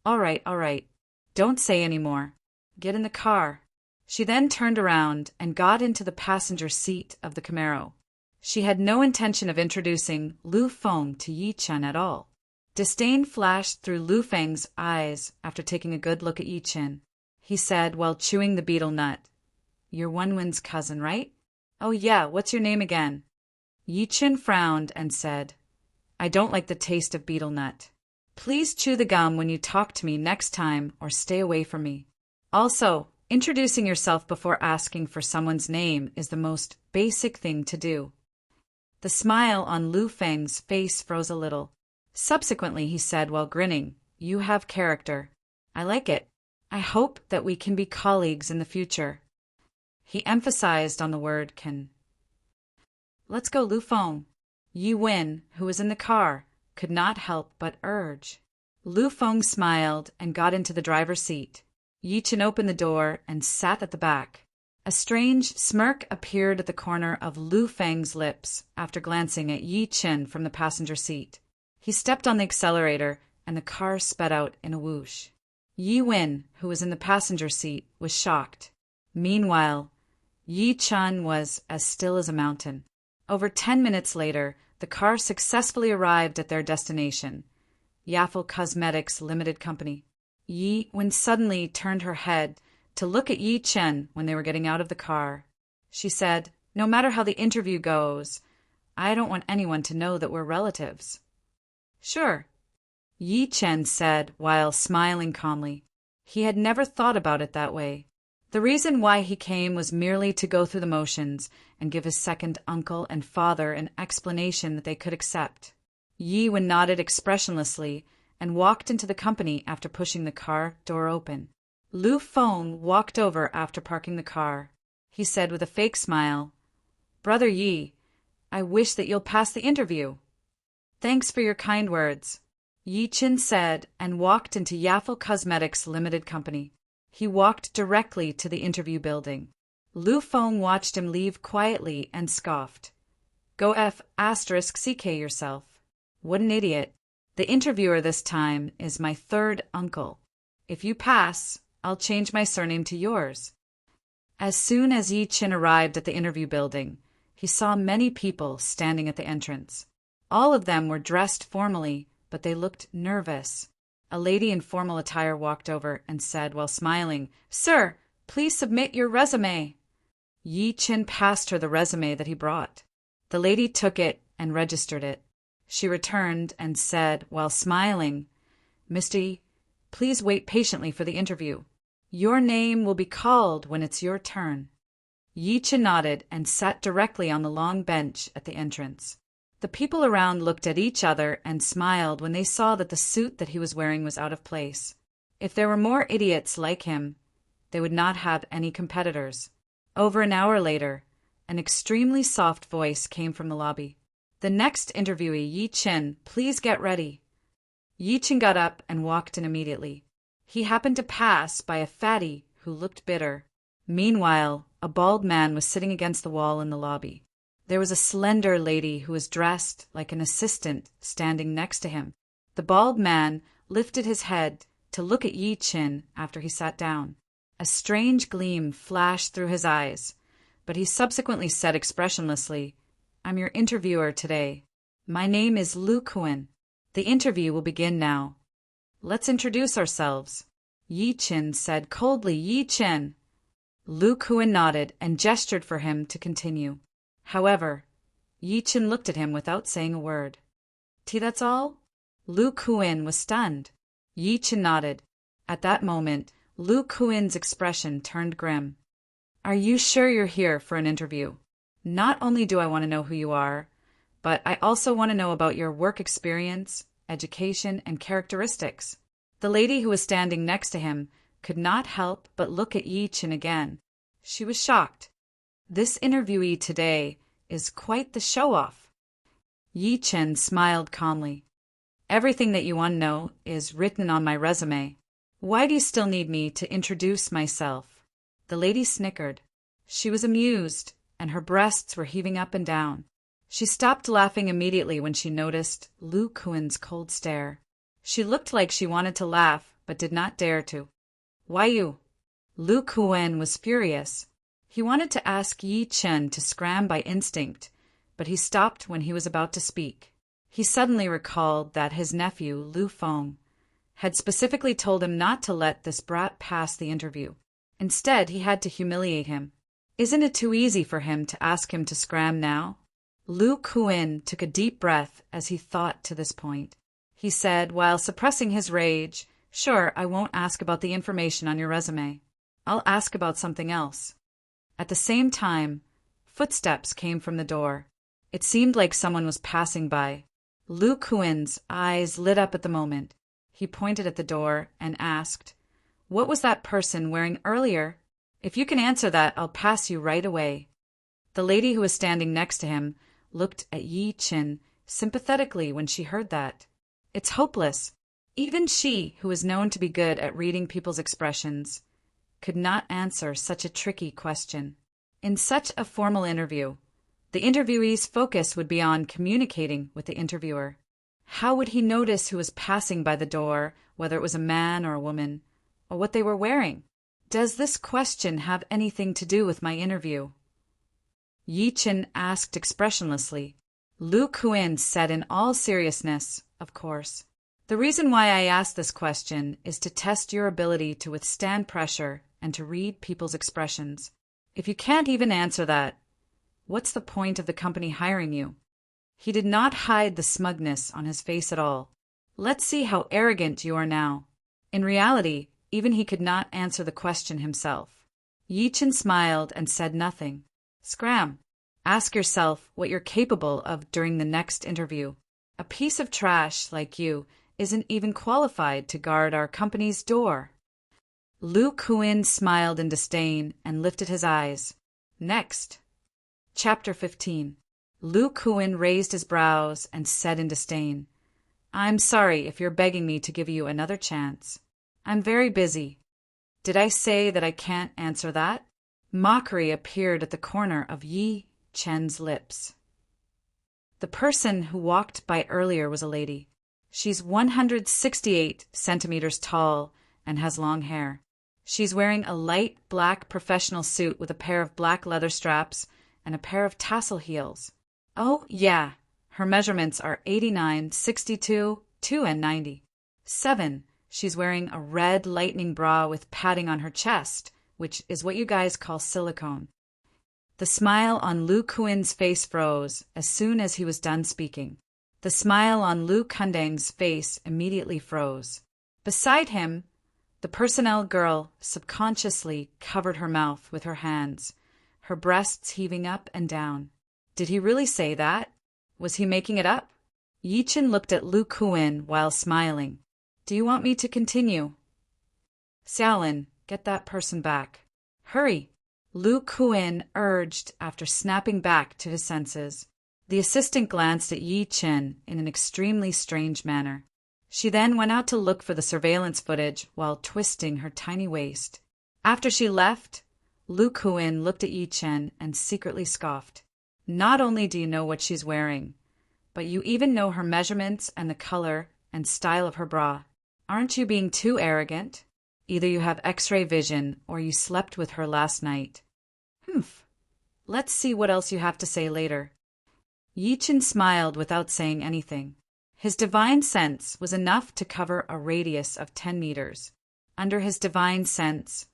All right. Don't say any more. Get in the car." She then turned around and got into the passenger seat of the Camaro. She had no intention of introducing Lu Feng to Yi Chen at all. Disdain flashed through Lu Feng's eyes after taking a good look at Yi Chen. He said while chewing the betel nut, "You're Wenwen's cousin, right?" "Oh yeah, what's your name again?" Yi Chen frowned and said, "I don't like the taste of betel nut." Please chew the gum when you talk to me next time or stay away from me. Also, introducing yourself before asking for someone's name is the most basic thing to do. The smile on Lu Feng's face froze a little. Subsequently, he said while grinning, "You have character. I like it. I hope that we can be colleagues in the future." He emphasized on the word can. "Let's go, Lu Feng." Yi Wen, who was in the car, could not help but urge. Lu Feng smiled and got into the driver's seat. Yi Chen opened the door and sat at the back. A strange smirk appeared at the corner of Lu Feng's lips after glancing at Yi Chen from the passenger seat. He stepped on the accelerator and the car sped out in a whoosh. Yi Wen, who was in the passenger seat, was shocked. Meanwhile, Yi Chen was as still as a mountain. Over 10 minutes later, the car successfully arrived at their destination, Yaffle Cosmetics Limited Company. Yi Wen suddenly turned her head to look at Yi Chen when they were getting out of the car. She said, "No matter how the interview goes, I don't want anyone to know that we're relatives." "Sure," Yi Chen said while smiling calmly. He had never thought about it that way. The reason why he came was merely to go through the motions and give his second uncle and father an explanation that they could accept. Yi Wen nodded expressionlessly and walked into the company after pushing the car door open. Lu Feng walked over after parking the car. He said with a fake smile, "Brother Yi, I wish that you'll pass the interview." "Thanks for your kind words," Yi Chen said and walked into Yaffle Cosmetics Limited Company. He walked directly to the interview building. Lu Feng watched him leave quietly and scoffed. "Go F***ck yourself. What an idiot. The interviewer this time is my third uncle. If you pass, I'll change my surname to yours." As soon as Yi Chen arrived at the interview building, he saw many people standing at the entrance. All of them were dressed formally, but they looked nervous. A lady in formal attire walked over and said while smiling, "Sir, please submit your resume." Yi Chen passed her the resume that he brought. The lady took it and registered it. She returned and said while smiling, "Mr. Yi, please wait patiently for the interview. Your name will be called when it's your turn." Yi Chen nodded and sat directly on the long bench at the entrance. The people around looked at each other and smiled when they saw that the suit that he was wearing was out of place. If there were more idiots like him, they would not have any competitors. Over an hour later, an extremely soft voice came from the lobby. "The next interviewee, Yi Chen, please get ready." Yi Chen got up and walked in immediately. He happened to pass by a fatty who looked bitter. Meanwhile, a bald man was sitting against the wall in the lobby. There was a slender lady who was dressed like an assistant standing next to him. The bald man lifted his head to look at Yi Chen after he sat down. A strange gleam flashed through his eyes, but he subsequently said expressionlessly, "I'm your interviewer today. My name is Lu Kuan. The interview will begin now. Let's introduce ourselves." Yi Chen said coldly, "Yi Chen." Lu Kuan nodded and gestured for him to continue. However, Yi Chen looked at him without saying a word. That's all?" Lu Kuan was stunned. Yi Chen nodded. At that moment, Lu Kuan's expression turned grim. "Are you sure you're here for an interview? Not only do I want to know who you are, but I also want to know about your work experience, education, and characteristics." The lady who was standing next to him could not help but look at Yi Chen again. She was shocked. This interviewee today is quite the show-off. Yi Chen smiled calmly. "Everything that you want to know is written on my resume. Why do you still need me to introduce myself?" The lady snickered. She was amused, and her breasts were heaving up and down. She stopped laughing immediately when she noticed Lu Kuan's cold stare. She looked like she wanted to laugh, but did not dare to. "Why you?" Lu Kuan was furious. He wanted to ask Yi Chen to scram by instinct, but he stopped when he was about to speak. He suddenly recalled that his nephew, Lu Feng, had specifically told him not to let this brat pass the interview. Instead, he had to humiliate him. Isn't it too easy for him to ask him to scram now? Lu Kuan took a deep breath as he thought to this point. he said while suppressing his rage. Sure, I won't ask about the information on your resume. I'll ask about something else. At the same time, footsteps came from the door. It seemed like someone was passing by. Lu Kuin's eyes lit up at the moment. He pointed at the door and asked, "What was that person wearing earlier? If you can answer that, I'll pass you right away." The lady who was standing next to him looked at Yi Chen sympathetically when she heard that. It's hopeless. Even she, who was known to be good at reading people's expressions, could not answer such a tricky question. In such a formal interview, the interviewee's focus would be on communicating with the interviewer. How would he notice who was passing by the door, whether it was a man or a woman, or what they were wearing? Does this question have anything to do with my interview? Yi Chen asked expressionlessly. Lu Kuin said in all seriousness, "Of course. The reason why I asked this question is to test your ability to withstand pressure and to read people's expressions. If you can't even answer that, what's the point of the company hiring you?" He did not hide the smugness on his face at all. "Let's see how arrogant you are now." In reality, even he could not answer the question himself. Yi Chen smiled and said nothing. "Scram. Ask yourself what you're capable of during the next interview. A piece of trash like you isn't even qualified to guard our company's door." Lu Kuin smiled in disdain and lifted his eyes. Next. Chapter 15. Lu Kuin raised his brows and said in disdain, "I'm sorry if you're begging me to give you another chance. I'm very busy. Did I say that I can't answer that?" Mockery appeared at the corner of Yi Chen's lips. The person who walked by earlier was a lady. She's 168 centimeters tall and has long hair. She's wearing a light black professional suit with a pair of black leather straps and a pair of tassel heels. Oh, yeah, her measurements are 89, 62, 2 and 90. 7. She's wearing a red lightning bra with padding on her chest, which is what you guys call silicone. The smile on Lu Kuin's face froze as soon as he was done speaking. The smile on Lu Kundang's face immediately froze. Beside him, the personnel girl subconsciously covered her mouth with her hands, her breasts heaving up and down. Did he really say that? Was he making it up? Yi Chen looked at Lu Kuin while smiling. "Do you want me to continue?" "Xiaolin, get that person back. Hurry!" Lu Kuin urged after snapping back to his senses. The assistant glanced at Yi Chen in an extremely strange manner. She then went out to look for the surveillance footage while twisting her tiny waist. After she left, Lu Kuin looked at Yi Chen and secretly scoffed. "Not only do you know what she's wearing, but you even know her measurements and the color and style of her bra. Aren't you being too arrogant? Either you have X-ray vision or you slept with her last night." "Humph. Let's see what else you have to say later." Yi Chen smiled without saying anything. His divine sense was enough to cover a radius of 10 meters. Under his divine sense,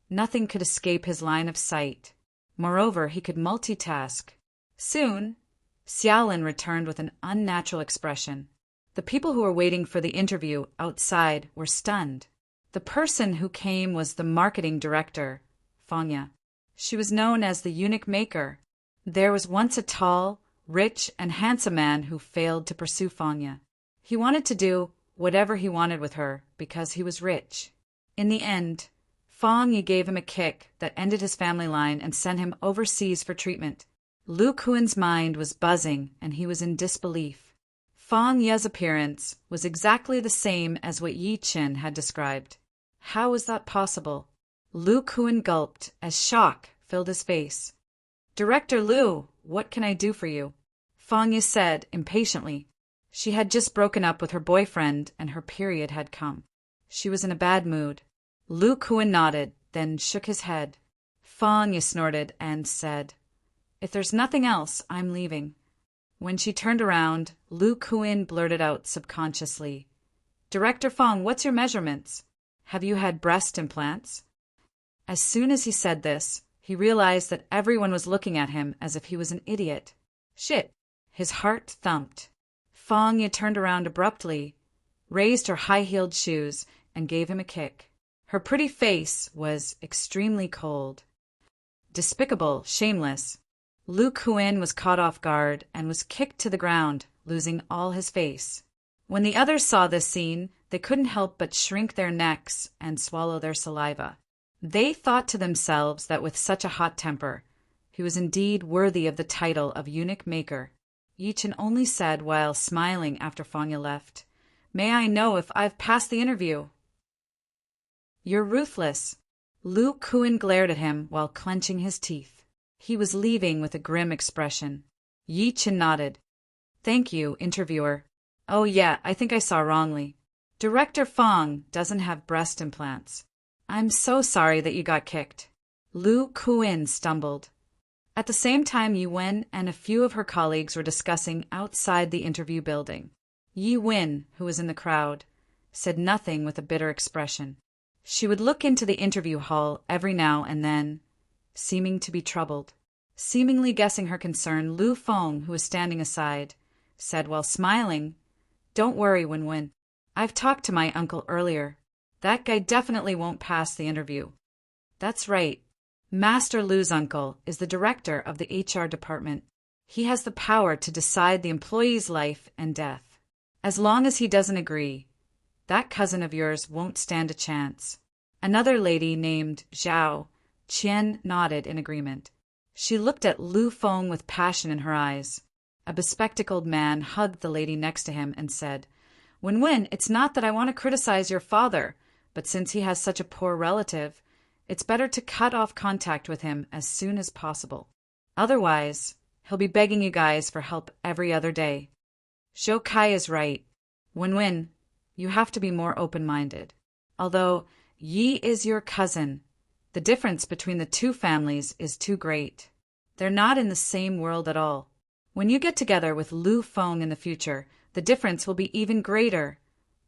nothing could escape his line of sight. Moreover, he could multitask. Soon, Xiaolin returned with an unnatural expression. The people who were waiting for the interview outside were stunned. The person who came was the marketing director, Fangya. She was known as the eunuch maker. There was once a tall, rich, and handsome man who failed to pursue Fangya. He wanted to do whatever he wanted with her because he was rich. In the end, Fangya gave him a kick that ended his family line and sent him overseas for treatment. Lu Kuin's mind was buzzing and he was in disbelief. Fangya's appearance was exactly the same as what Yi Chen had described. How was that possible? Lu Kuin gulped as shock filled his face. "Director Lu, what can I do for you?" Fangya said impatiently. She had just broken up with her boyfriend and her period had come. She was in a bad mood. Lu Kuin nodded, then shook his head. Fangya snorted and said, "If there's nothing else, I'm leaving." When she turned around, Lu Kuin blurted out subconsciously, "Director Fang, what's your measurements? Have you had breast implants?" As soon as he said this, he realized that everyone was looking at him as if he was an idiot. Shit! His heart thumped. Fangya turned around abruptly raised her high-heeled shoes, and gave him a kick. Her pretty face was extremely cold. Despicable, shameless. Lu Kuin was caught off guard and was kicked to the ground, losing all his face. When the others saw this scene, they couldn't help but shrink their necks and swallow their saliva. They thought to themselves that with such a hot temper, he was indeed worthy of the title of eunuch maker. Yi Chen only said while smiling after Fangya left, "May I know if I've passed the interview?" "You're ruthless." Lu Kuin glared at him while clenching his teeth. He was leaving with a grim expression. Yi Chen nodded. "Thank you, interviewer. Oh yeah, I think I saw wrongly. Director Fang doesn't have breast implants. I'm so sorry that you got kicked." Lu Kuin stumbled. At the same time, Yi Wen and a few of her colleagues were discussing outside the interview building. Yi Wen, who was in the crowd, said nothing with a bitter expression. She would look into the interview hall every now and then, seeming to be troubled. Seemingly guessing her concern, Lu Feng, who was standing aside, said while smiling, "Don't worry, Wen. I've talked to my uncle earlier. That guy definitely won't pass the interview." "That's right. Master Lu's uncle is the director of the HR department. He has the power to decide the employee's life and death. As long as he doesn't agree, that cousin of yours won't stand a chance." Another lady named Zhao Qian nodded in agreement. She looked at Lu Feng with passion in her eyes. A bespectacled man hugged the lady next to him and said, Wen, it's not that I want to criticize your father, but since he has such a poor relative, it's better to cut off contact with him as soon as possible. Otherwise, he'll be begging you guys for help every other day." Zhou Kai is right. Wen, you have to be more open-minded. Although Yi is your cousin, the difference between the two families is too great. They're not in the same world at all. When you get together with Lu Feng in the future, the difference will be even greater,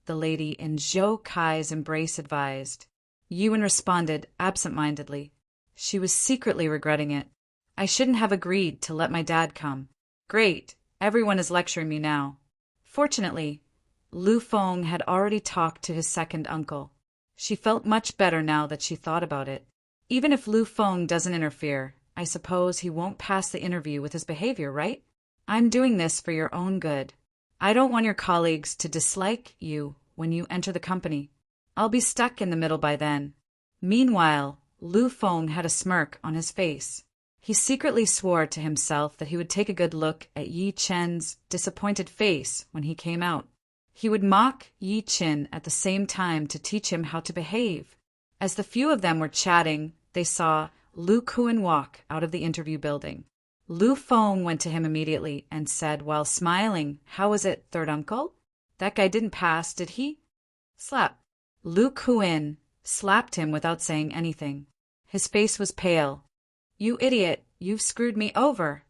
the lady in Zhou Kai's embrace advised. Yuan responded absent-mindedly. She was secretly regretting it. "I shouldn't have agreed to let my dad come. Great, everyone is lecturing me now." Fortunately, Lu Feng had already talked to his second uncle. She felt much better now that she thought about it. Even if Lu Feng doesn't interfere, I suppose he won't pass the interview with his behavior, right? I'm doing this for your own good. I don't want your colleagues to dislike you when you enter the company. I'll be stuck in the middle by then. Meanwhile, Lu Feng had a smirk on his face. He secretly swore to himself that he would take a good look at Yi Chen's disappointed face when he came out. He would mock Yi Chen at the same time to teach him how to behave. As the few of them were chatting, they saw Lu Kuin walk out of the interview building. Lu Feng went to him immediately and said while smiling, "How was it, third uncle? That guy didn't pass, did he?" Slap. Lu Kuin slapped him without saying anything. His face was pale. "You idiot, you've screwed me over."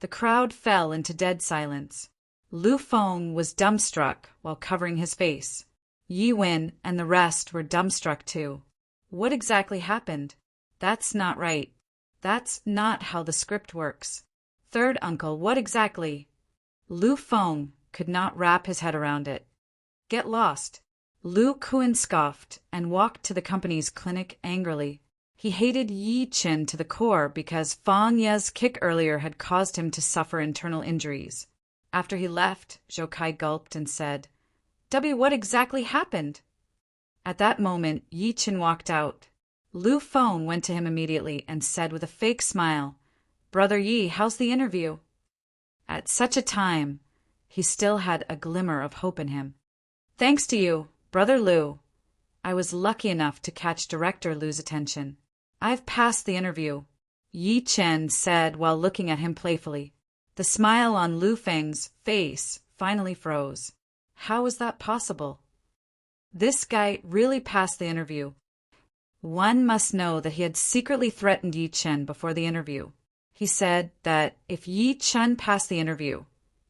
The crowd fell into dead silence. Lu Feng was dumbstruck while covering his face. Yi Wen and the rest were dumbstruck too. What exactly happened? That's not right. That's not how the script works. Third uncle, what exactly? Lu Feng could not wrap his head around it. Get lost. Lu Kuin scoffed and walked to the company's clinic angrily. He hated Yi Chen to the core because Fang Ye's kick earlier had caused him to suffer internal injuries. After he left, Zhou Kai gulped and said, What exactly happened?" At that moment, Yi Chen walked out. Lu Feng went to him immediately and said with a fake smile, "Brother Yi, how's the interview?" At such a time, he still had a glimmer of hope in him. "Thanks to you, Brother Lu. I was lucky enough to catch Director Lu's attention. I've passed the interview," Yi Chen said while looking at him playfully. The smile on Lu Feng's face finally froze. How was that possible? This guy really passed the interview. One must know that he had secretly threatened Yi Chen before the interview. He said that if Yi Chen passed the interview,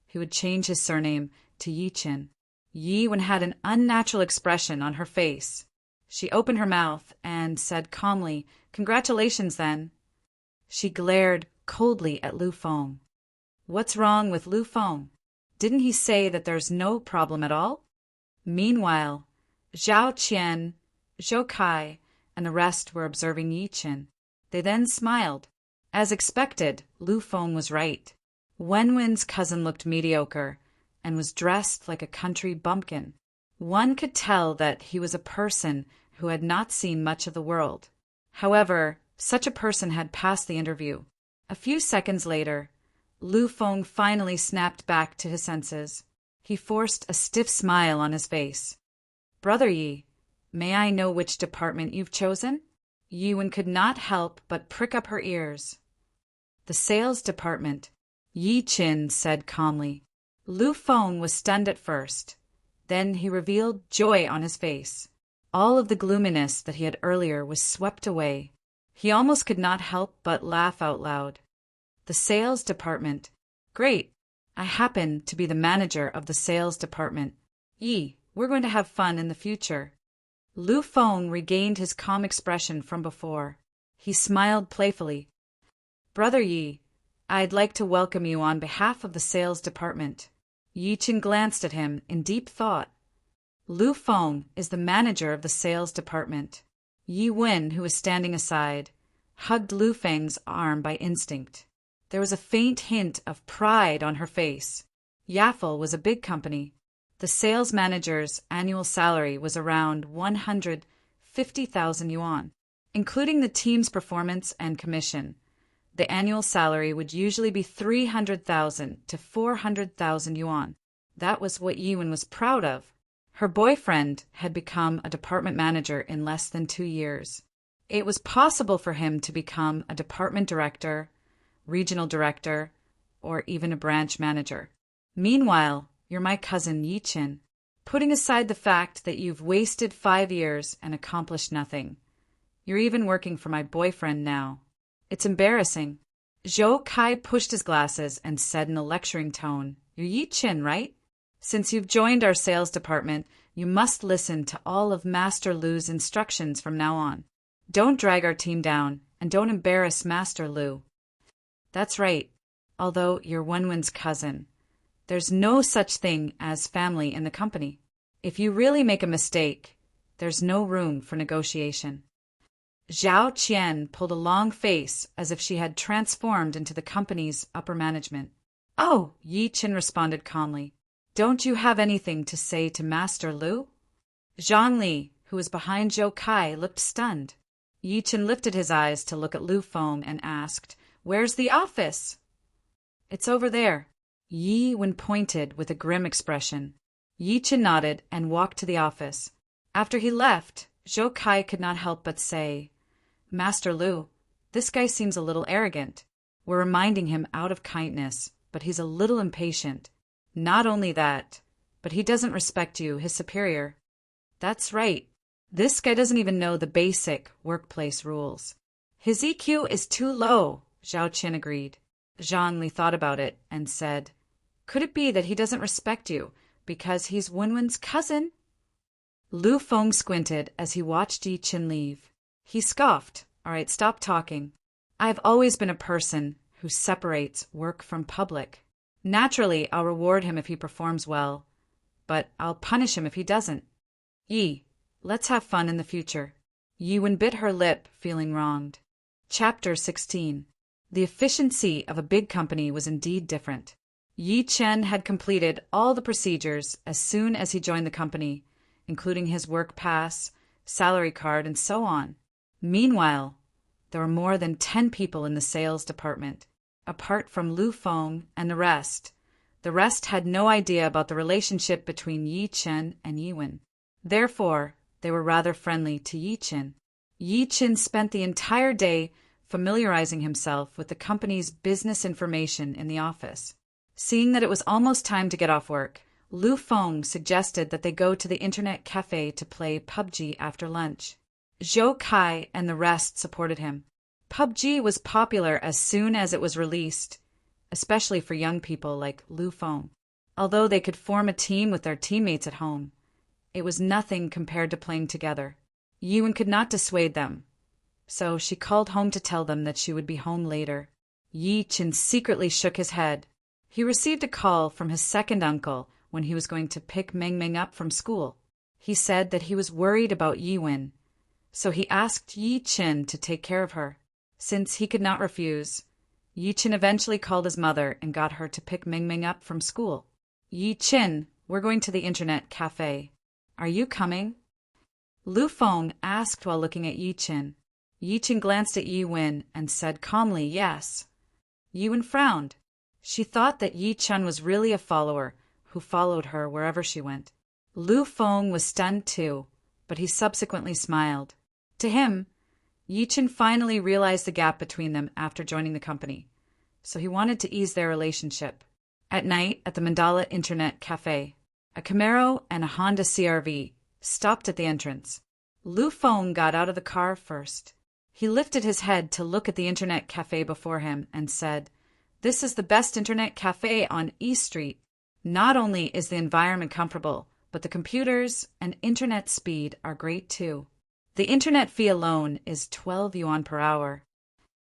he would change his surname to Yi Chen. Yi Wen had an unnatural expression on her face. She opened her mouth and said calmly, "Congratulations, then." She glared coldly at Lu Feng. What's wrong with Lu Feng? Didn't he say that there's no problem at all? Meanwhile, Zhao Qian, Zhou Kai, and the rest were observing Yi Qin. They then smiled. As expected, Lu Feng was right. Wenwen's cousin looked mediocre and was dressed like a country bumpkin. One could tell that he was a person who had not seen much of the world. However, such a person had passed the interview. A few seconds later, Lu Feng finally snapped back to his senses. He forced a stiff smile on his face. "Brother Yi, may I know which department you've chosen?" Yiwen could not help but prick up her ears. "The sales department," Yi Qin said calmly. Lu Feng was stunned at first. Then he revealed joy on his face. All of the gloominess that he had earlier was swept away. He almost could not help but laugh out loud. "The sales department. Great. I happen to be the manager of the sales department. Yi, we're going to have fun in the future." Lu Feng regained his calm expression from before. He smiled playfully. "Brother Yi, I'd like to welcome you on behalf of the sales department." Yi Qin glanced at him in deep thought. Lu Feng is the manager of the sales department. Yi Wen, who was standing aside, hugged Lu Feng's arm by instinct. There was a faint hint of pride on her face. Yafel was a big company. The sales manager's annual salary was around 150,000 yuan. Including the team's performance and commission, the annual salary would usually be 300,000 to 400,000 yuan. That was what Yiwen was proud of. Her boyfriend had become a department manager in less than 2 years. It was possible for him to become a department director, regional director, or even a branch manager. Meanwhile, you're my cousin Yi Qin. Putting aside the fact that you've wasted 5 years and accomplished nothing, you're even working for my boyfriend now. It's embarrassing. Zhou Kai pushed his glasses and said in a lecturing tone, "You're Yi Qin, right? Since you've joined our sales department, you must listen to all of Master Lu's instructions from now on. Don't drag our team down, and don't embarrass Master Lu." "That's right. Although you're Wenwen's cousin, there's no such thing as family in the company. If you really make a mistake, there's no room for negotiation." Zhao Qian pulled a long face as if she had transformed into the company's upper management. "Oh," Yi Qin responded calmly. "Don't you have anything to say to Master Lu?" Zhang Li, who was behind Zhou Kai, looked stunned. Yi Qin lifted his eyes to look at Lu Feng and asked, "Where's the office?" "It's over there." Yi Wen pointed with a grim expression. Yi Qin nodded and walked to the office. After he left, Zhou Kai could not help but say, "Master Lu, this guy seems a little arrogant. We're reminding him out of kindness, but he's a little impatient. Not only that, but he doesn't respect you, his superior." "That's right. This guy doesn't even know the basic workplace rules." "His EQ is too low," Zhao Qin agreed. Zhang Li thought about it and said, "Could it be that he doesn't respect you because he's Wenwen's cousin?" Lu Feng squinted as he watched Yi Qin leave. He scoffed. "All right, stop talking. I've always been a person who separates work from public. Naturally, I'll reward him if he performs well, but I'll punish him if he doesn't. Yi, let's have fun in the future." Yiwen bit her lip, feeling wronged. Chapter 16. The efficiency of a big company was indeed different. Yi Chen had completed all the procedures as soon as he joined the company, including his work pass, salary card, and so on. Meanwhile, there were more than 10 people in the sales department. Apart from Lu Feng and the rest had no idea about the relationship between Yi Chen and Yiwen. Therefore, they were rather friendly to Yi Qin. Yi Qin spent the entire day familiarizing himself with the company's business information in the office. Seeing that it was almost time to get off work, Lu Feng suggested that they go to the internet cafe to play PUBG after lunch. Zhou Kai and the rest supported him. PUBG was popular as soon as it was released, especially for young people like Lu Feng. Although they could form a team with their teammates at home, it was nothing compared to playing together. Yiwen could not dissuade them, so she called home to tell them that she would be home later. Yi Qin secretly shook his head. He received a call from his second uncle when he was going to pick Ming Ming up from school. He said that he was worried about Yi Wen, so he asked Yi Qin to take care of her. Since he could not refuse, Yi Qin eventually called his mother and got her to pick Ming Ming up from school. Yi Qin, we're going to the internet cafe. Are you coming? Lu Feng asked while looking at Yi Qin. Yi Qin glanced at Yi Wen and said calmly, yes. Yi Wen frowned. She thought that Yi Chen was really a follower who followed her wherever she went. Lu Feng was stunned too, but he subsequently smiled. To him, Yi Chen finally realized the gap between them after joining the company, so he wanted to ease their relationship. At night, at the Mandala Internet Cafe, a Camaro and a Honda CR-V stopped at the entrance. Lu Feng got out of the car first. He lifted his head to look at the Internet Cafe before him and said, "This is the best Internet Cafe on East Street. Not only is the environment comfortable, but the computers and Internet speed are great too. The Internet fee alone is 12 yuan per hour."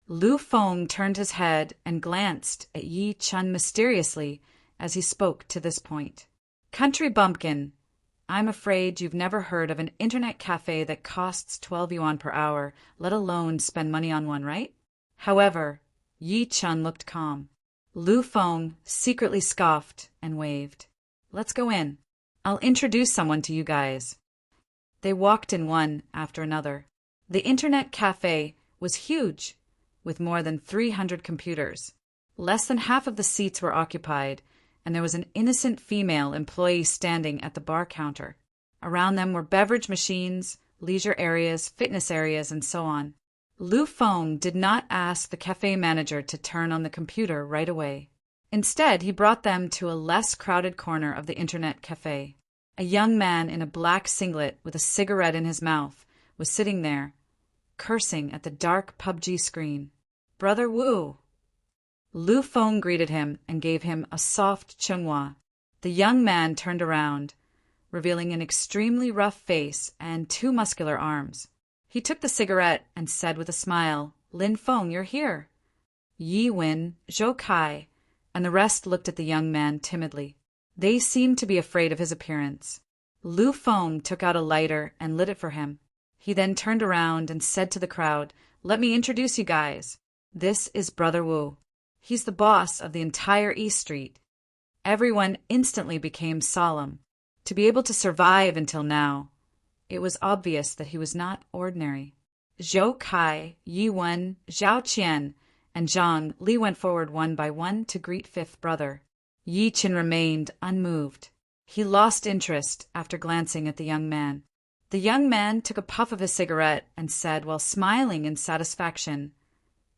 Lu Feng turned his head and glanced at Yi Chen mysteriously as he spoke to this point. "Country bumpkin, I'm afraid you've never heard of an internet cafe that costs 12 yuan per hour, let alone spend money on one, right?" However, Yi Chen looked calm. Lu Feng secretly scoffed and waved. "Let's go in. I'll introduce someone to you guys." They walked in one after another. The internet cafe was huge, with more than 300 computers. Less than half of the seats were occupied, and there was an innocent female employee standing at the bar counter. Around them were beverage machines, leisure areas, fitness areas, and so on. Lu Feng did not ask the cafe manager to turn on the computer right away. Instead, he brought them to a less crowded corner of the internet cafe. A young man in a black singlet with a cigarette in his mouth was sitting there, cursing at the dark PUBG screen. "Brother Wu." Lu Feng greeted him and gave him a soft chunghua. The young man turned around, revealing an extremely rough face and 2 muscular arms. He took the cigarette and said with a smile, "Lin Feng, you're here." Yi Wen, Zhou Kai, and the rest looked at the young man timidly. They seemed to be afraid of his appearance. Lu Feng took out a lighter and lit it for him. He then turned around and said to the crowd, "Let me introduce you guys. This is Brother Wu. He's the boss of the entire East Street." Everyone instantly became solemn. To be able to survive until now, it was obvious that he was not ordinary. Zhou Kai, Yi Wen, Zhao Qian, and Zhang Li went forward one by one to greet fifth brother. Yi Qin remained unmoved. He lost interest after glancing at the young man. The young man took a puff of his cigarette and said while smiling in satisfaction,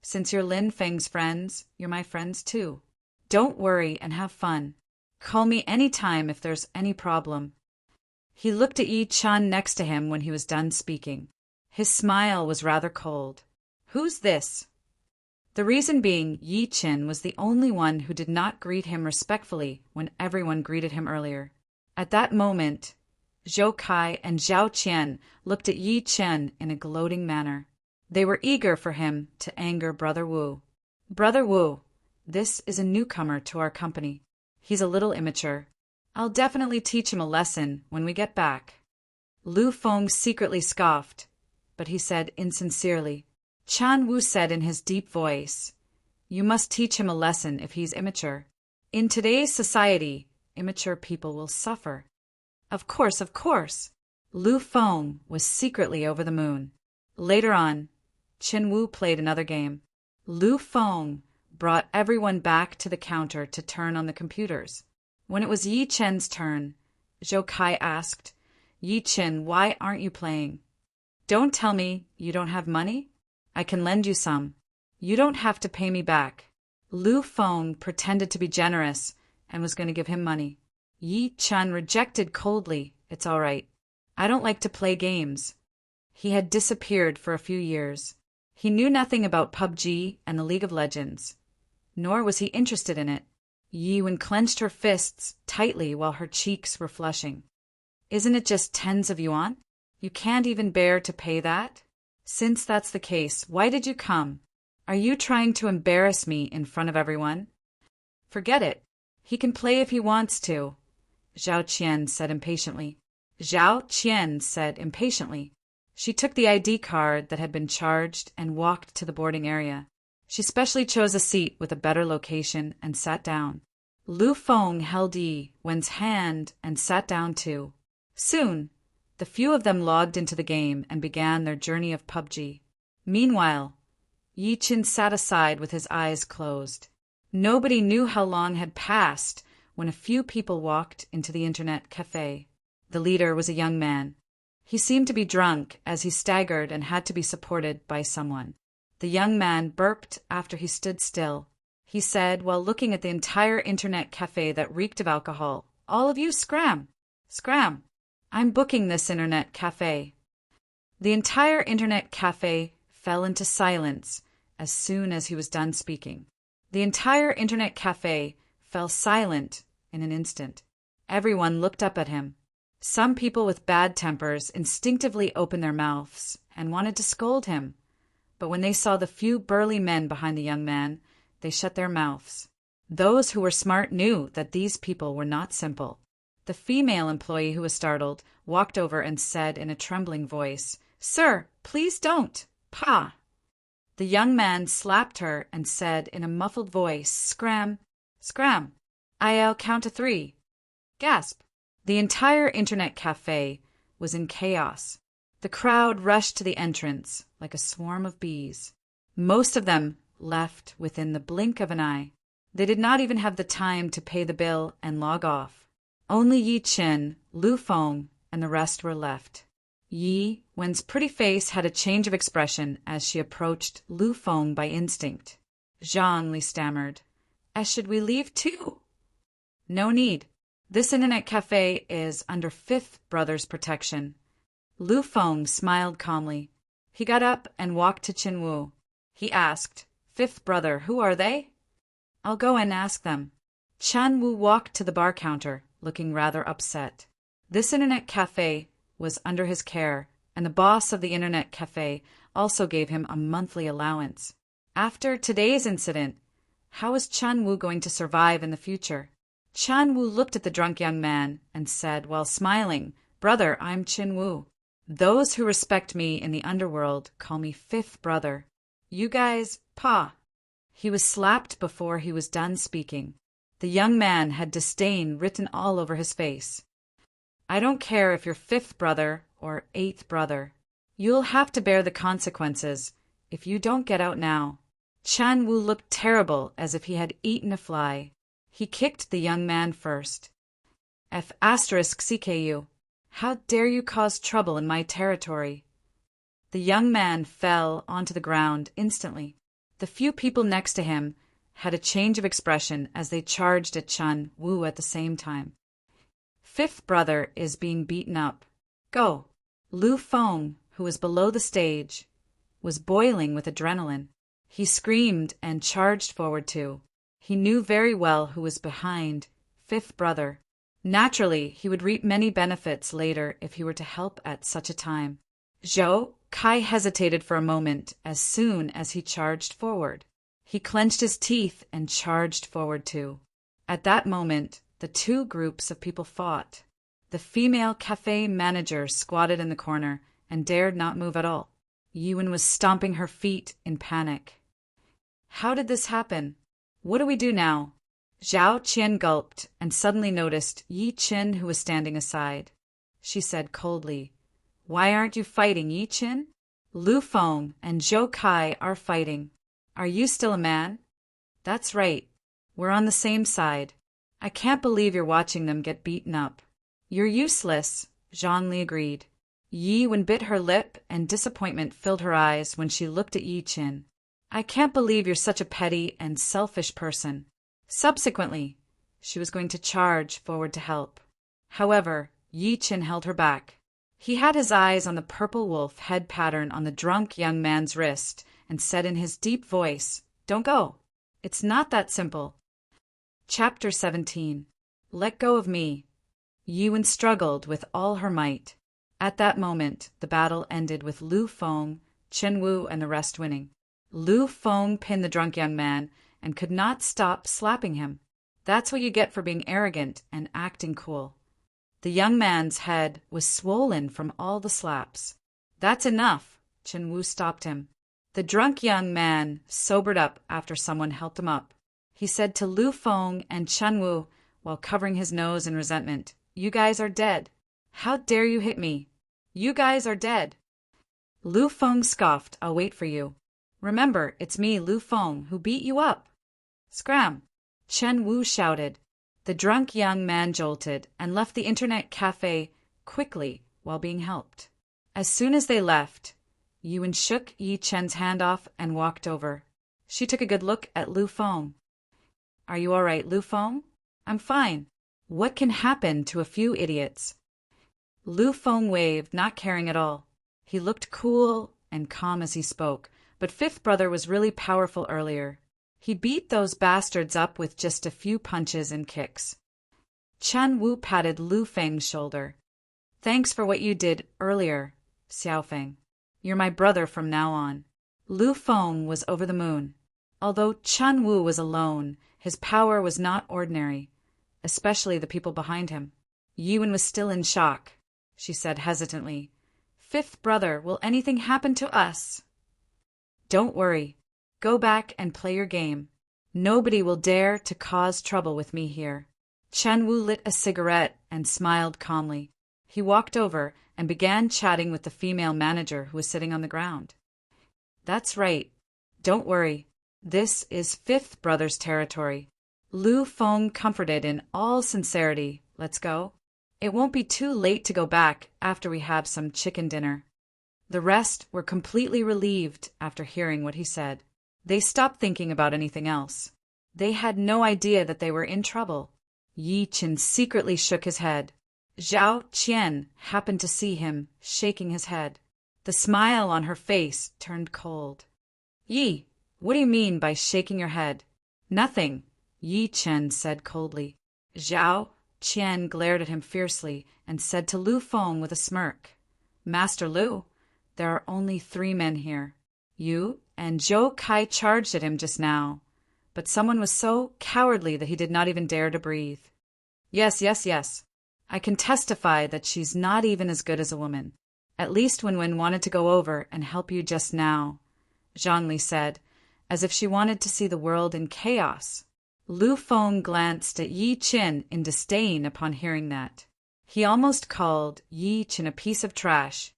"Since you're Lin Feng's friends, you're my friends too. Don't worry and have fun. Call me any time if there's any problem." He looked at Yi Chen next to him when he was done speaking. His smile was rather cold. "Who's this?" The reason being, Yi Chen was the only one who did not greet him respectfully when everyone greeted him earlier. At that moment, Zhou Kai and Zhao Qian looked at Yi Chen in a gloating manner. They were eager for him to anger Brother Wu. "Brother Wu, this is a newcomer to our company. He's a little immature. I'll definitely teach him a lesson when we get back." Lu Feng secretly scoffed, but he said insincerely. Chan Wu said in his deep voice, "You must teach him a lesson if he's immature. In today's society, immature people will suffer." Of course, of course. Lu Feng was secretly over the moon. Later on, Chen Wu played another game. Lu Feng brought everyone back to the counter to turn on the computers. When it was Yi Chen's turn, Zhou Kai asked, "Yi Chen, why aren't you playing?" "Don't tell me you don't have money? I can lend you some. You don't have to pay me back." Lu Feng pretended to be generous and was going to give him money. Yi Chen rejected coldly, "It's all right. I don't like to play games." He had disappeared for a few years. He knew nothing about PUBG and the League of Legends, nor was he interested in it. Yi Wen clenched her fists tightly while her cheeks were flushing. "Isn't it just tens of yuan? You can't even bear to pay that? Since that's the case, why did you come? Are you trying to embarrass me in front of everyone?" "Forget it. He can play if he wants to. Zhao Qian said impatiently. Zhao Qian said impatiently. She took the ID card that had been charged and walked to the boarding area. She specially chose a seat with a better location and sat down. Lu Feng held Yi Wen's hand and sat down too. Soon, the few of them logged into the game and began their journey of PUBG. Meanwhile, Yi Qin sat aside with his eyes closed. Nobody knew how long had passed when a few people walked into the internet cafe. The leader was a young man. He seemed to be drunk as he staggered and had to be supported by someone. The young man burped after he stood still. He said while looking at the entire internet cafe that reeked of alcohol, "All of you scram! Scram! I'm booking this internet cafe." The entire internet cafe fell into silence as soon as he was done speaking. The entire internet cafe fell silent in an instant. Everyone looked up at him. Some people with bad tempers instinctively opened their mouths and wanted to scold him. But when they saw the few burly men behind the young man, they shut their mouths. Those who were smart knew that these people were not simple. The female employee who was startled walked over and said in a trembling voice, "Sir, please don't. Pa." The young man slapped her and said in a muffled voice, "Scram, scram. I'll count to 3. Gasp. The entire internet cafe was in chaos. The crowd rushed to the entrance like a swarm of bees. Most of them left within the blink of an eye. They did not even have the time to pay the bill and log off. Only Yi Qin, Lu Feng, and the rest were left. Yi Wen's pretty face had a change of expression as she approached Lu Feng by instinct. Zhang Li stammered, "Should we leave too?" "No need. This internet cafe is under Fifth Brother's protection." Lu Feng smiled calmly. He got up and walked to Qin Wu. He asked, "Fifth Brother, who are they?" "I'll go and ask them." Qin Wu walked to the bar counter, looking rather upset. This internet cafe was under his care, and the boss of the internet cafe also gave him a monthly allowance. After today's incident, how was Qin Wu going to survive in the future? Qin Wu looked at the drunk young man and said while smiling, "Brother, I'm Qin Wu. Those who respect me in the underworld call me Fifth Brother. You guys, Pa." He was slapped before he was done speaking. The young man had disdain written all over his face. "I don't care if you're Fifth Brother or Eighth Brother. You'll have to bear the consequences if you don't get out now." Qin Wu looked terrible as if he had eaten a fly. He kicked the young man first. "CKU. How dare you cause trouble in my territory?" The young man fell onto the ground instantly. The few people next to him had a change of expression as they charged at Qin Wu at the same time. "Fifth Brother is being beaten up. Go." Lu Feng, who was below the stage, was boiling with adrenaline. He screamed and charged forward too. He knew very well who was behind Fifth Brother. Naturally, he would reap many benefits later if he were to help at such a time. Zhou Kai hesitated for a moment as soon as he charged forward. He clenched his teeth and charged forward too. At that moment, the two groups of people fought. The female cafe manager squatted in the corner and dared not move at all. Yi Wen was stomping her feet in panic. How did this happen? What do we do now? Zhao Qian gulped and suddenly noticed Yi Qin, who was standing aside. She said coldly, "Why aren't you fighting, Yi Qin? Lu Feng and Zhou Kai are fighting. Are you still a man?" "That's right. We're on the same side. I can't believe you're watching them get beaten up." "You're useless," Zhang Li agreed. Yi Wen bit her lip and disappointment filled her eyes when she looked at Yi Qin. "I can't believe you're such a petty and selfish person." Subsequently, she was going to charge forward to help. However, Yi Qin held her back. He had his eyes on the purple wolf head pattern on the drunk young man's wrist and said in his deep voice, "Don't go. It's not that simple." Chapter 17. Let go of me. Yi Wen struggled with all her might. At that moment, the battle ended with Lu Feng, Qin Wu, and the rest winning. Lu Feng pinned the drunk young man and could not stop slapping him. That's what you get for being arrogant and acting cool. The young man's head was swollen from all the slaps. That's enough, Chen Wu stopped him. The drunk young man sobered up after someone helped him up. He said to Lu Feng and Chen Wu, while covering his nose in resentment, "You guys are dead. How dare you hit me? You guys are dead." Lu Feng scoffed, "I'll wait for you. Remember, it's me, Lu Feng, who beat you up." "Scram!" Chen Wu shouted. The drunk young man jolted and left the internet cafe quickly while being helped. As soon as they left, Yuan shook Yi Chen's hand off and walked over. She took a good look at Lu Feng. "Are you all right, Lu Feng?" "I'm fine. What can happen to a few idiots?" Lu Feng waved, not caring at all. He looked cool and calm as he spoke, but Fifth Brother was really powerful earlier. He beat those bastards up with just a few punches and kicks. Chen Wu patted Lu Feng's shoulder. "Thanks for what you did earlier, Xiao Feng. You're my brother from now on." Lu Feng was over the moon. Although Chen Wu was alone, his power was not ordinary, especially the people behind him. Yuan was still in shock. She said hesitantly, "Fifth Brother, will anything happen to us?" "Don't worry. Go back and play your game. Nobody will dare to cause trouble with me here." Chen Wu lit a cigarette and smiled calmly. He walked over and began chatting with the female manager who was sitting on the ground. "That's right. Don't worry. This is Fifth Brother's territory." Lu Feng comforted in all sincerity. "Let's go. It won't be too late to go back after we have some chicken dinner." The rest were completely relieved after hearing what he said. They stopped thinking about anything else. They had no idea that they were in trouble. Yi Chen secretly shook his head. Zhao Qian happened to see him, shaking his head. The smile on her face turned cold. "Yi, what do you mean by shaking your head?" "Nothing," Yi Chen said coldly. Zhao Qian glared at him fiercely and said to Lu Feng with a smirk, "Master Lu, there are only 3 men here. You and Zhou Kai charged at him just now, but someone was so cowardly that he did not even dare to breathe." Yes. I can testify that she's not even as good as a woman. At least when Wen wanted to go over and help you just now," Zhongli said, as if she wanted to see the world in chaos. Lu Feng glanced at Yi Chen in disdain upon hearing that. He almost called Yi Chen a piece of trash.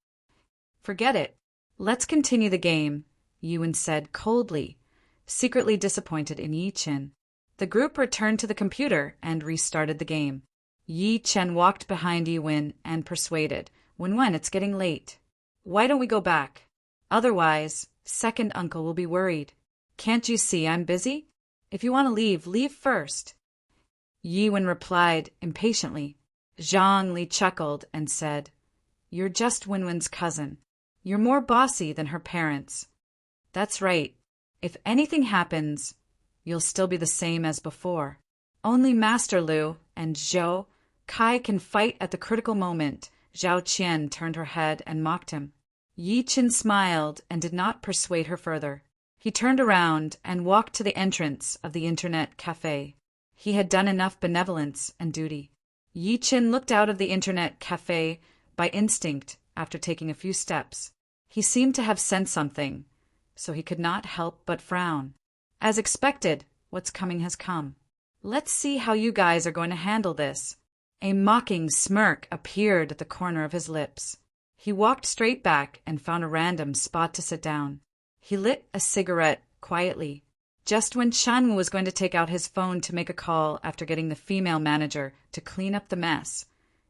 "Forget it. Let's continue the game," Yuan said coldly, secretly disappointed in Yi Chen. The group returned to the computer and restarted the game. Yi Chen walked behind Yuan and persuaded, "Wen, it's getting late. Why don't we go back? Otherwise, second uncle will be worried. Can't you see I'm busy? If you want to leave, leave first." Yuan replied impatiently. Zhongli chuckled and said, "You're just Wen's cousin. You're more bossy than her parents." "That's right. If anything happens, you'll still be the same as before. Only Master Lu and Zhou Kai can fight at the critical moment." Zhao Qian turned her head and mocked him. Yi Chen smiled and did not persuade her further. He turned around and walked to the entrance of the internet cafe. He had done enough benevolence and duty. Yi Chen looked out of the internet cafe by instinct after taking a few steps. He seemed to have sensed something, so he could not help but frown. As expected, what's coming has come. Let's see how you guys are going to handle this. A mocking smirk appeared at the corner of his lips. He walked straight back and found a random spot to sit down. He lit a cigarette quietly. Just when Shanwu was going to take out his phone to make a call after getting the female manager to clean up the mess,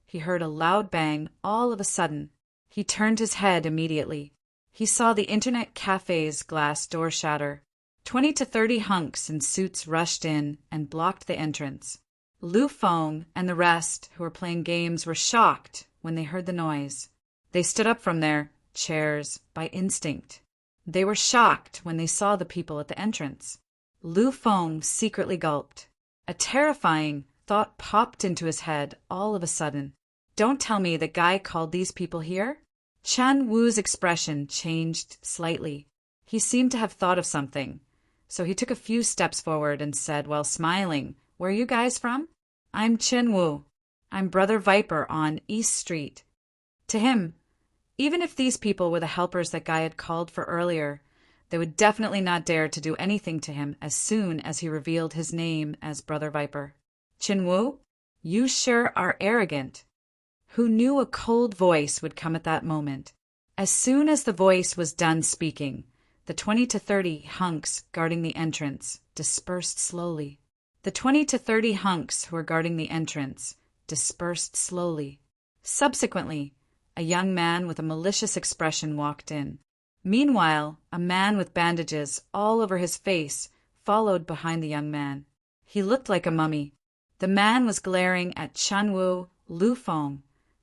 he heard a loud bang all of a sudden. He turned his head immediately. He saw the internet cafe's glass door shatter. 20 to 30 hunks in suits rushed in and blocked the entrance. Lu Feng and the rest who were playing games were shocked when they heard the noise. They stood up from their chairs by instinct. They were shocked when they saw the people at the entrance. Lu Feng secretly gulped. A terrifying thought popped into his head all of a sudden. Don't tell me the guy called these people here? Chen Wu's expression changed slightly. He seemed to have thought of something, so he took a few steps forward and said while smiling, "Where are you guys from?" "I'm Chen Wu. I'm Brother Viper on East Street. To him, even if these people were the helpers that Guy had called for earlier, they would definitely not dare to do anything to him as soon as he revealed his name as Brother Viper. Chin-Woo, you sure are arrogant. Who knew a cold voice would come at that moment? As soon as the voice was done speaking, the 20 to 30 hunks guarding the entrance dispersed slowly. The 20 to 30 hunks who were guarding the entrance dispersed slowly. Subsequently, a young man with a malicious expression walked in. Meanwhile, a man with bandages all over his face followed behind the young man. He looked like a mummy. The man was glaring at Chin-Woo, Lu Feng,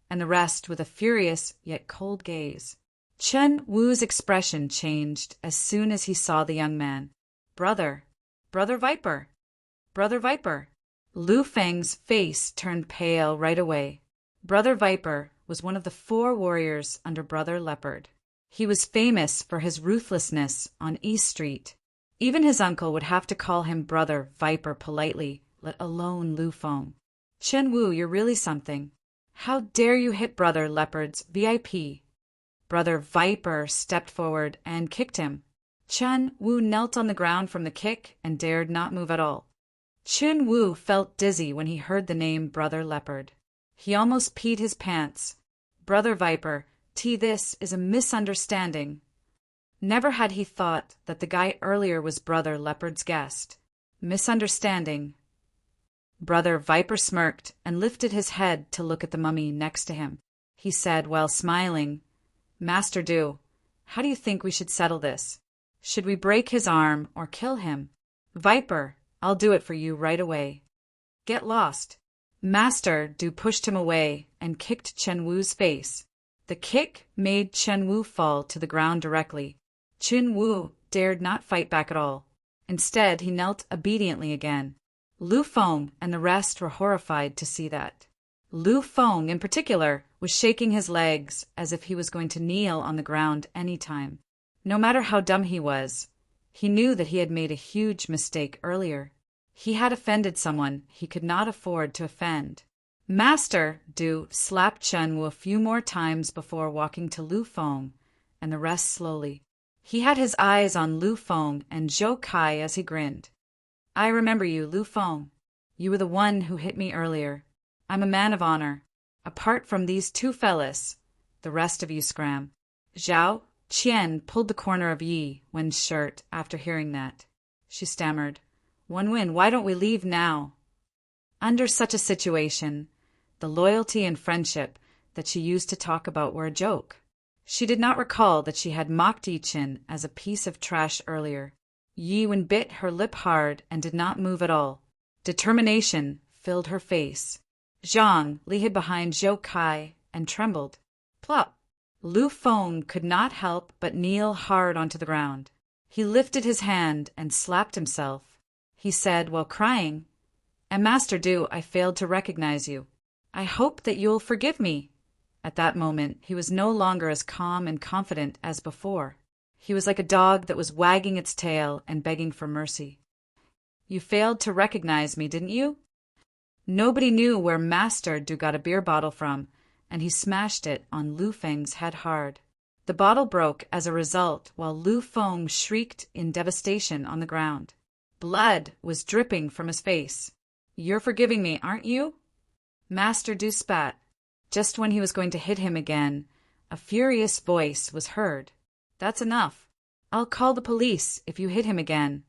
and the rest with a furious yet cold gaze. Chin-Woo's expression changed as soon as he saw the young man. Brother Viper! Brother Viper! Lu Feng's face turned pale right away. Brother Viper was one of the 4 warriors under Brother Leopard. He was famous for his ruthlessness on East Street. Even his uncle would have to call him Brother Viper politely, let alone Lu Feng. Chin-Woo, you're really something. How dare you hit Brother Leopard's VIP? Brother Viper stepped forward and kicked him. Chin-Woo knelt on the ground from the kick and dared not move at all. Chin-Woo felt dizzy when he heard the name Brother Leopard. He almost peed his pants. Brother Viper, this is a misunderstanding. Never had he thought that the guy earlier was Brother Leopard's guest. Misunderstanding. Brother Viper smirked and lifted his head to look at the mummy next to him. He said while smiling, Master Du, how do you think we should settle this? Should we break his arm or kill him? Viper, I'll do it for you right away. Get lost. Master Du pushed him away and kicked Chin-Woo's face. The kick made Chin-Woo fall to the ground directly. Chin-Woo dared not fight back at all. Instead, he knelt obediently again. Lu Feng and the rest were horrified to see that. Lu Feng, in particular, was shaking his legs as if he was going to kneel on the ground any time. No matter how dumb he was, he knew that he had made a huge mistake earlier. He had offended someone he could not afford to offend. Master Du slapped Chin-Woo a few more times before walking to Lu Feng and the rest slowly. He had his eyes on Lu Feng and Zhou Kai as he grinned. I remember you, Lu Feng. You were the one who hit me earlier. I'm a man of honor. Apart from these 2 fellas, the rest of you scram. Zhao Qian pulled the corner of Yi Wen's shirt after hearing that. She stammered, Wen Wen, why don't we leave now? Under such a situation, the loyalty and friendship that she used to talk about were a joke. She did not recall that she had mocked Yi Qin as a piece of trash earlier. Yi Wen bit her lip hard and did not move at all. Determination filled her face. Zhang Li hid behind Zhou Kai and trembled. Plop! Lu Feng could not help but kneel hard onto the ground. He lifted his hand and slapped himself. He said while crying, And Master Du, I failed to recognize you. I hope that you'll forgive me. At that moment, he was no longer as calm and confident as before. He was like a dog that was wagging its tail and begging for mercy. You failed to recognize me, didn't you? Nobody knew where Master Du got a beer bottle from, and he smashed it on Lu Feng's head hard. The bottle broke as a result while Lu Feng shrieked in devastation on the ground. Blood was dripping from his face. You're forgiving me, aren't you? Master Du spat. Just when he was going to hit him again, a furious voice was heard. That's enough. I'll call the police if you hit him again.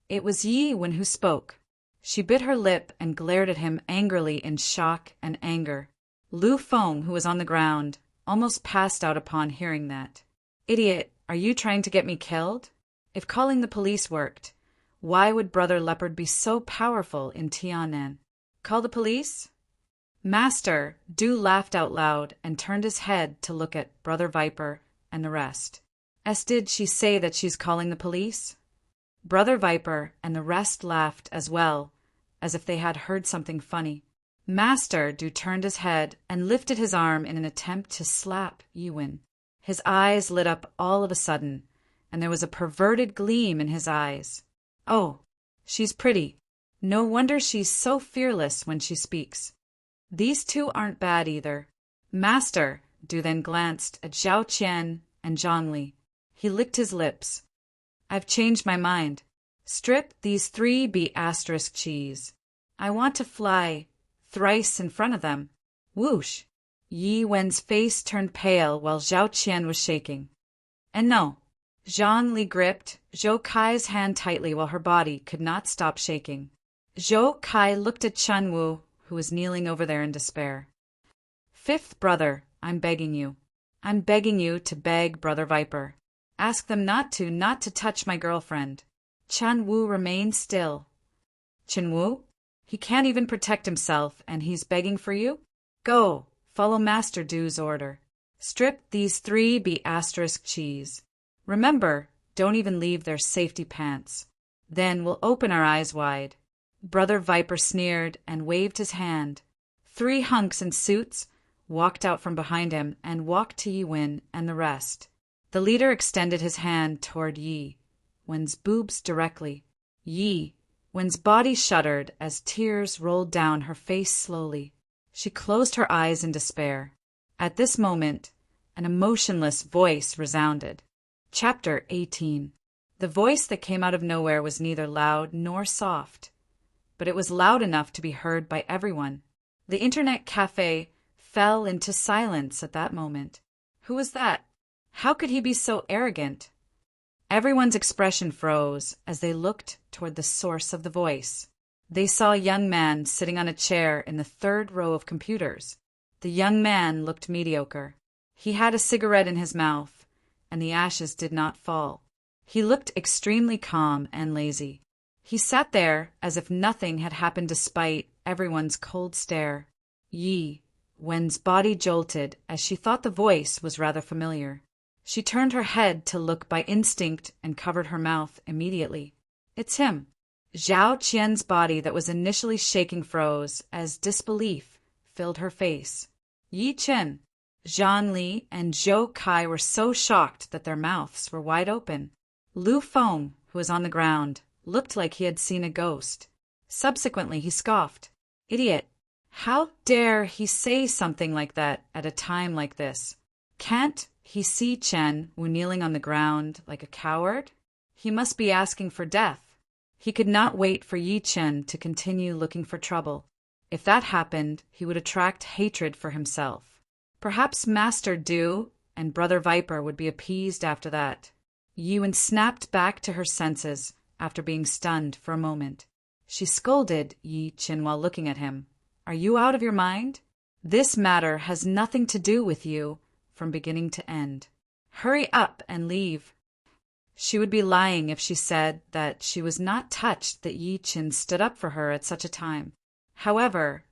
It was Yi Wen who spoke. She bit her lip and glared at him angrily in shock and anger. Lu Feng, who was on the ground, almost passed out upon hearing that. Idiot, are you trying to get me killed? If calling the police worked, why would Brother Leopard be so powerful in Tiannan? Call the police? Master Du laughed out loud and turned his head to look at Brother Viper and the rest. Did she say that she's calling the police? Brother Viper and the rest laughed as well, as if they had heard something funny. Master Du turned his head and lifted his arm in an attempt to slap Yi Wen. His eyes lit up all of a sudden, and there was a perverted gleam in his eyes. Oh, she's pretty. No wonder she's so fearless when she speaks. These two aren't bad either. Master Du then glanced at Zhao Qian and Zhang Li. He licked his lips. I've changed my mind. Strip these 3B asterisk cheese. I want to fly thrice in front of them. Whoosh! Yi Wen's face turned pale while Zhao Qian was shaking. And no. Zhang Li gripped Zhou Kai's hand tightly while her body could not stop shaking. Zhou Kai looked at Chen Wu, who was kneeling over there in despair. Fifth brother, I'm begging you. I'm begging you to beg Brother Viper. Ask them not to touch my girlfriend. Chen Wu remained still. Chen Wu? He can't even protect himself, and he's begging for you? Go, follow Master Du's order. Strip these 3B asterisk cheese. Remember, don't even leave their safety pants. Then we'll open our eyes wide. Brother Viper sneered and waved his hand. 3 hunks in suits walked out from behind him and walked to Yi Wen and the rest. The leader extended his hand toward Yi Wen's boobs directly. Yi Wen's body shuddered as tears rolled down her face slowly. She closed her eyes in despair. At this moment, an emotionless voice resounded. Chapter 18. The voice that came out of nowhere was neither loud nor soft, but it was loud enough to be heard by everyone. The internet cafe fell into silence at that moment. Who was that? How could he be so arrogant? Everyone's expression froze as they looked toward the source of the voice. They saw a young man sitting on a chair in the 3rd row of computers. The young man looked mediocre. He had a cigarette in his mouth, and the ashes did not fall. He looked extremely calm and lazy. He sat there as if nothing had happened despite everyone's cold stare. Yi Wen's body jolted as she thought the voice was rather familiar. She turned her head to look by instinct and covered her mouth immediately. It's him. Zhao Qian's body that was initially shaking froze as disbelief filled her face. Yi Chen, Zhang Li, and Zhou Kai were so shocked that their mouths were wide open. Lu Feng, who was on the ground, looked like he had seen a ghost. Subsequently, he scoffed. Idiot! How dare he say something like that at a time like this? Can't he see Chen Wu kneeling on the ground like a coward? He must be asking for death. He could not wait for Yi Chen to continue looking for trouble. If that happened, he would attract hatred for himself. Perhaps Master Du and Brother Viper would be appeased after that. Yi Wen snapped back to her senses after being stunned for a moment. She scolded Yi Chen while looking at him. Are you out of your mind? This matter has nothing to do with you from beginning to end. Hurry up and leave. She would be lying if she said that she was not touched that Yi Chen stood up for her at such a time. However,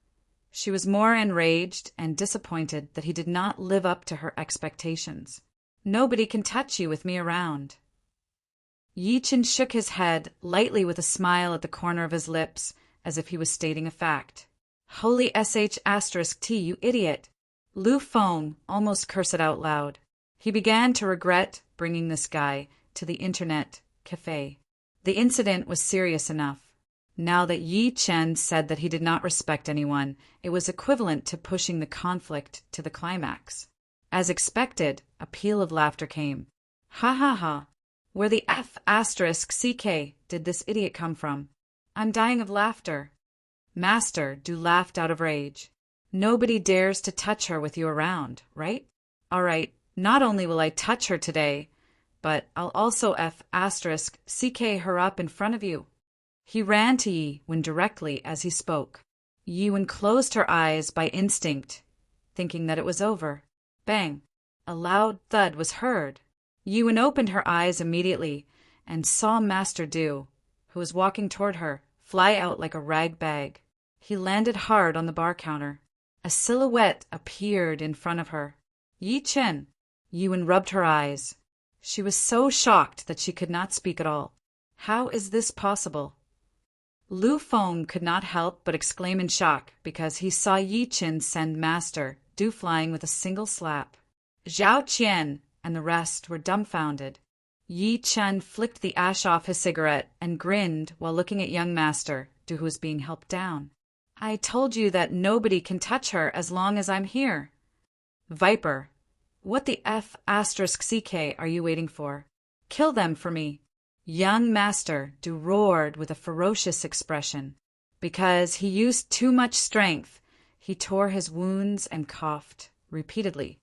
she was more enraged and disappointed that he did not live up to her expectations. Nobody can touch you with me around. Yi Chen shook his head lightly with a smile at the corner of his lips as if he was stating a fact. Holy sh*T, you idiot! Lu Feng almost cursed out loud. He began to regret bringing this guy to the internet cafe. The incident was serious enough. Now that Yi Chen said that he did not respect anyone, it was equivalent to pushing the conflict to the climax. As expected, a peal of laughter came. Ha ha ha! Where the F***CK did this idiot come from? I'm dying of laughter. Master Du laughed out of rage. Nobody dares to touch her with you around, right? All right, not only will I touch her today, but I'll also F***CK her up in front of you. He ran to Yi Wen directly as he spoke. Yi Wen closed her eyes by instinct, thinking that it was over. Bang! A loud thud was heard. Yi Wen opened her eyes immediately and saw Master Du, who was walking toward her, fly out like a rag bag. He landed hard on the bar counter. A silhouette appeared in front of her. Yi Chen. Yi Wen rubbed her eyes. She was so shocked that she could not speak at all. How is this possible? Lu Feng could not help but exclaim in shock because he saw Yi Chen send Master Du flying with a single slap. Zhao Qian and the rest were dumbfounded. Yi Chen flicked the ash off his cigarette and grinned while looking at young Master Du, who was being helped down. I told you that nobody can touch her as long as I'm here. Viper, what the F***ck are you waiting for? Kill them for me. Young Master Du roared with a ferocious expression. Because he used too much strength, he tore his wounds and coughed repeatedly.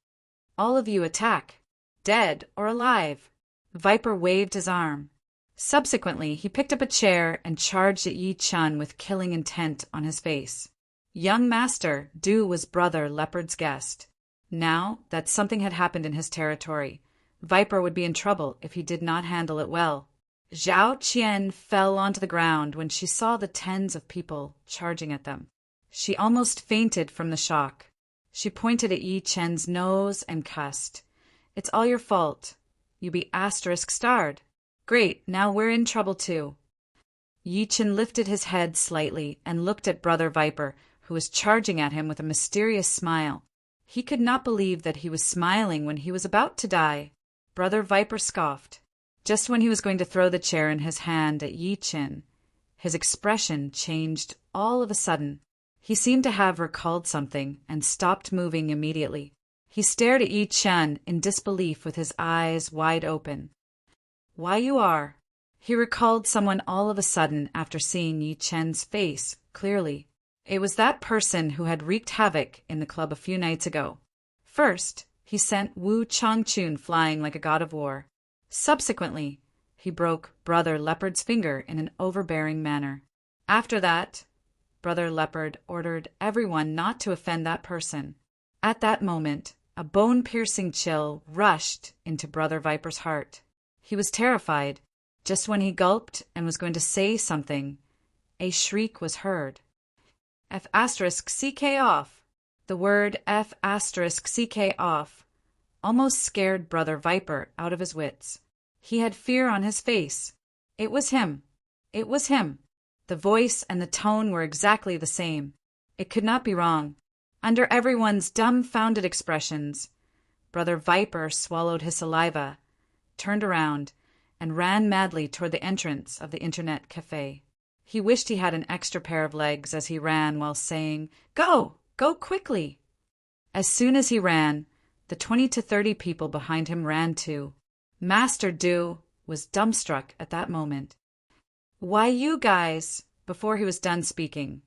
All of you attack, dead or alive. Viper waved his arm. Subsequently, he picked up a chair and charged at Yi Chun with killing intent on his face. Young Master Du was Brother Leopard's guest. Now that something had happened in his territory, Viper would be in trouble if he did not handle it well. Zhao Qian fell onto the ground when she saw the tens of people charging at them. She almost fainted from the shock. She pointed at Yi Chen's nose and cussed. It's all your fault. You be **starred. Great, now we're in trouble too. Yi Chen lifted his head slightly and looked at Brother Viper, who was charging at him with a mysterious smile. He could not believe that he was smiling when he was about to die. Brother Viper scoffed. Just when he was going to throw the chair in his hand at Yi Chen, his expression changed all of a sudden. He seemed to have recalled something and stopped moving immediately. He stared at Yi Chen in disbelief with his eyes wide open. Why you are? He recalled someone all of a sudden after seeing Yi Chen's face clearly. It was that person who had wreaked havoc in the club a few nights ago. First, he sent Wu Changchun flying like a god of war. Subsequently, he broke Brother Leopard's finger in an overbearing manner. After that, Brother Leopard ordered everyone not to offend that person. At that moment, a bone-piercing chill rushed into Brother Viper's heart. He was terrified. Just when he gulped and was going to say something, a shriek was heard. F***ck off. The word F***ck off almost scared Brother Viper out of his wits. He had fear on his face. It was him. It was him. The voice and the tone were exactly the same. It could not be wrong. Under everyone's dumbfounded expressions, Brother Viper swallowed his saliva, turned around, and ran madly toward the entrance of the internet cafe. He wished he had an extra pair of legs as he ran while saying, "Go! Go quickly!" As soon as he ran, the 20 to 30 people behind him ran too. Master Du was dumbstruck at that moment. "Why you guys?" Before he was done speaking,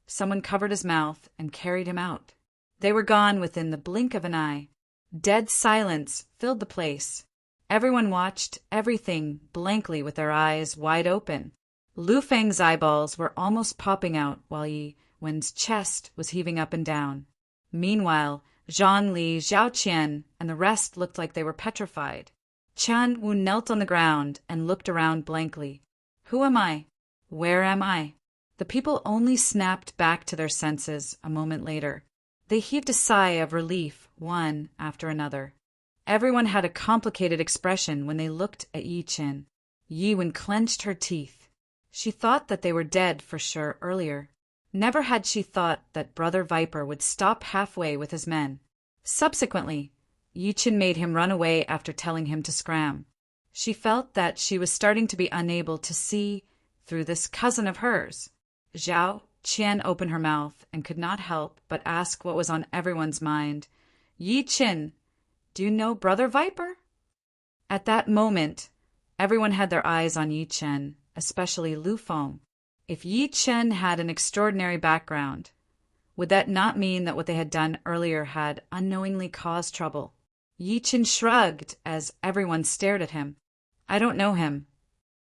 someone covered his mouth and carried him out. They were gone within the blink of an eye. Dead silence filled the place. Everyone watched everything blankly with their eyes wide open. Lu Feng's eyeballs were almost popping out while Yi Wen's chest was heaving up and down. Meanwhile, Zhang Li, Zhao Qian, and the rest looked like they were petrified. Qian Wu knelt on the ground and looked around blankly. Who am I? Where am I? The people only snapped back to their senses a moment later. They heaved a sigh of relief, one after another. Everyone had a complicated expression when they looked at Yi Chen. Yi Wen clenched her teeth. She thought that they were dead for sure earlier. Never had she thought that Brother Viper would stop halfway with his men. Subsequently, Yi Chen made him run away after telling him to scram. She felt that she was starting to be unable to see through this cousin of hers. Zhao Qian opened her mouth and could not help but ask what was on everyone's mind. "Yi Chen, do you know Brother Viper?" At that moment, everyone had their eyes on Yi Chen, especially Lu Feng. If Yi Chen had an extraordinary background, would that not mean that what they had done earlier had unknowingly caused trouble? Yi Chen shrugged as everyone stared at him. "I don't know him."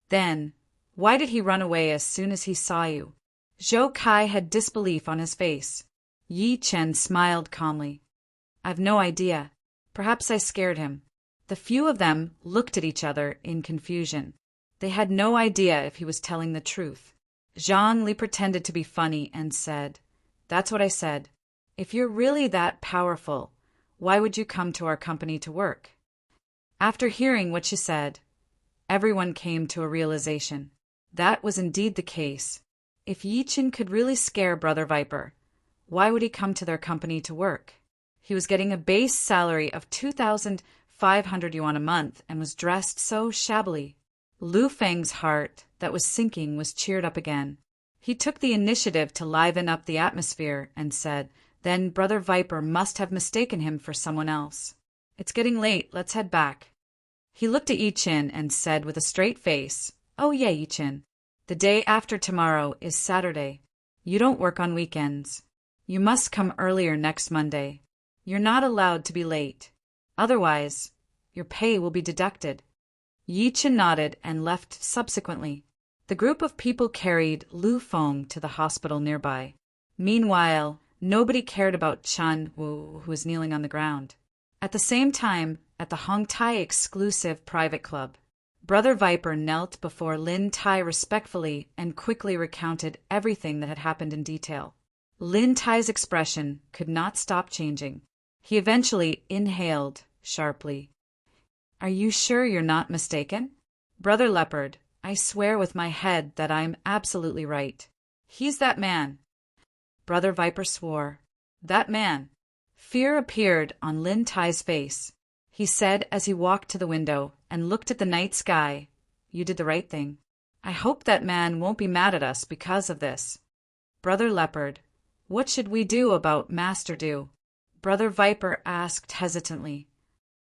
"Then, why did he run away as soon as he saw you?" Zhou Kai had disbelief on his face. Yi Chen smiled calmly. "I've no idea. Perhaps I scared him." The few of them looked at each other in confusion. They had no idea if he was telling the truth. Zhang Li pretended to be funny and said, "That's what I said. If you're really that powerful, why would you come to our company to work?" After hearing what she said, everyone came to a realization. That was indeed the case. If Yi Chen could really scare Brother Viper, why would he come to their company to work? He was getting a base salary of 2,500 yuan a month and was dressed so shabbily. Lu Feng's heart, that was sinking, was cheered up again. He took the initiative to liven up the atmosphere and said, "Then Brother Viper must have mistaken him for someone else. It's getting late, let's head back." He looked at Yi-Chin and said with a straight face, "Oh yeah, Yi-Chin. The day after tomorrow is Saturday. You don't work on weekends. You must come earlier next Monday. You're not allowed to be late. Otherwise, your pay will be deducted." Yi-Chin nodded and left subsequently. The group of people carried Lu Feng to the hospital nearby. Meanwhile, nobody cared about Chun Wu, who was kneeling on the ground. At the same time, at the Hong Tai exclusive private club, Brother Viper knelt before Lin Tai respectfully and quickly recounted everything that had happened in detail. Lin Tai's expression could not stop changing. He eventually inhaled sharply. "Are you sure you're not mistaken?" "Brother Leopard, I swear with my head that I'm absolutely right. He's that man." Brother Viper swore. "That man." Fear appeared on Lin Tai's face. He said as he walked to the window and looked at the night sky, "You did the right thing. I hope that man won't be mad at us because of this." "Brother Leopard, what should we do about Master Du?" Brother Viper asked hesitantly.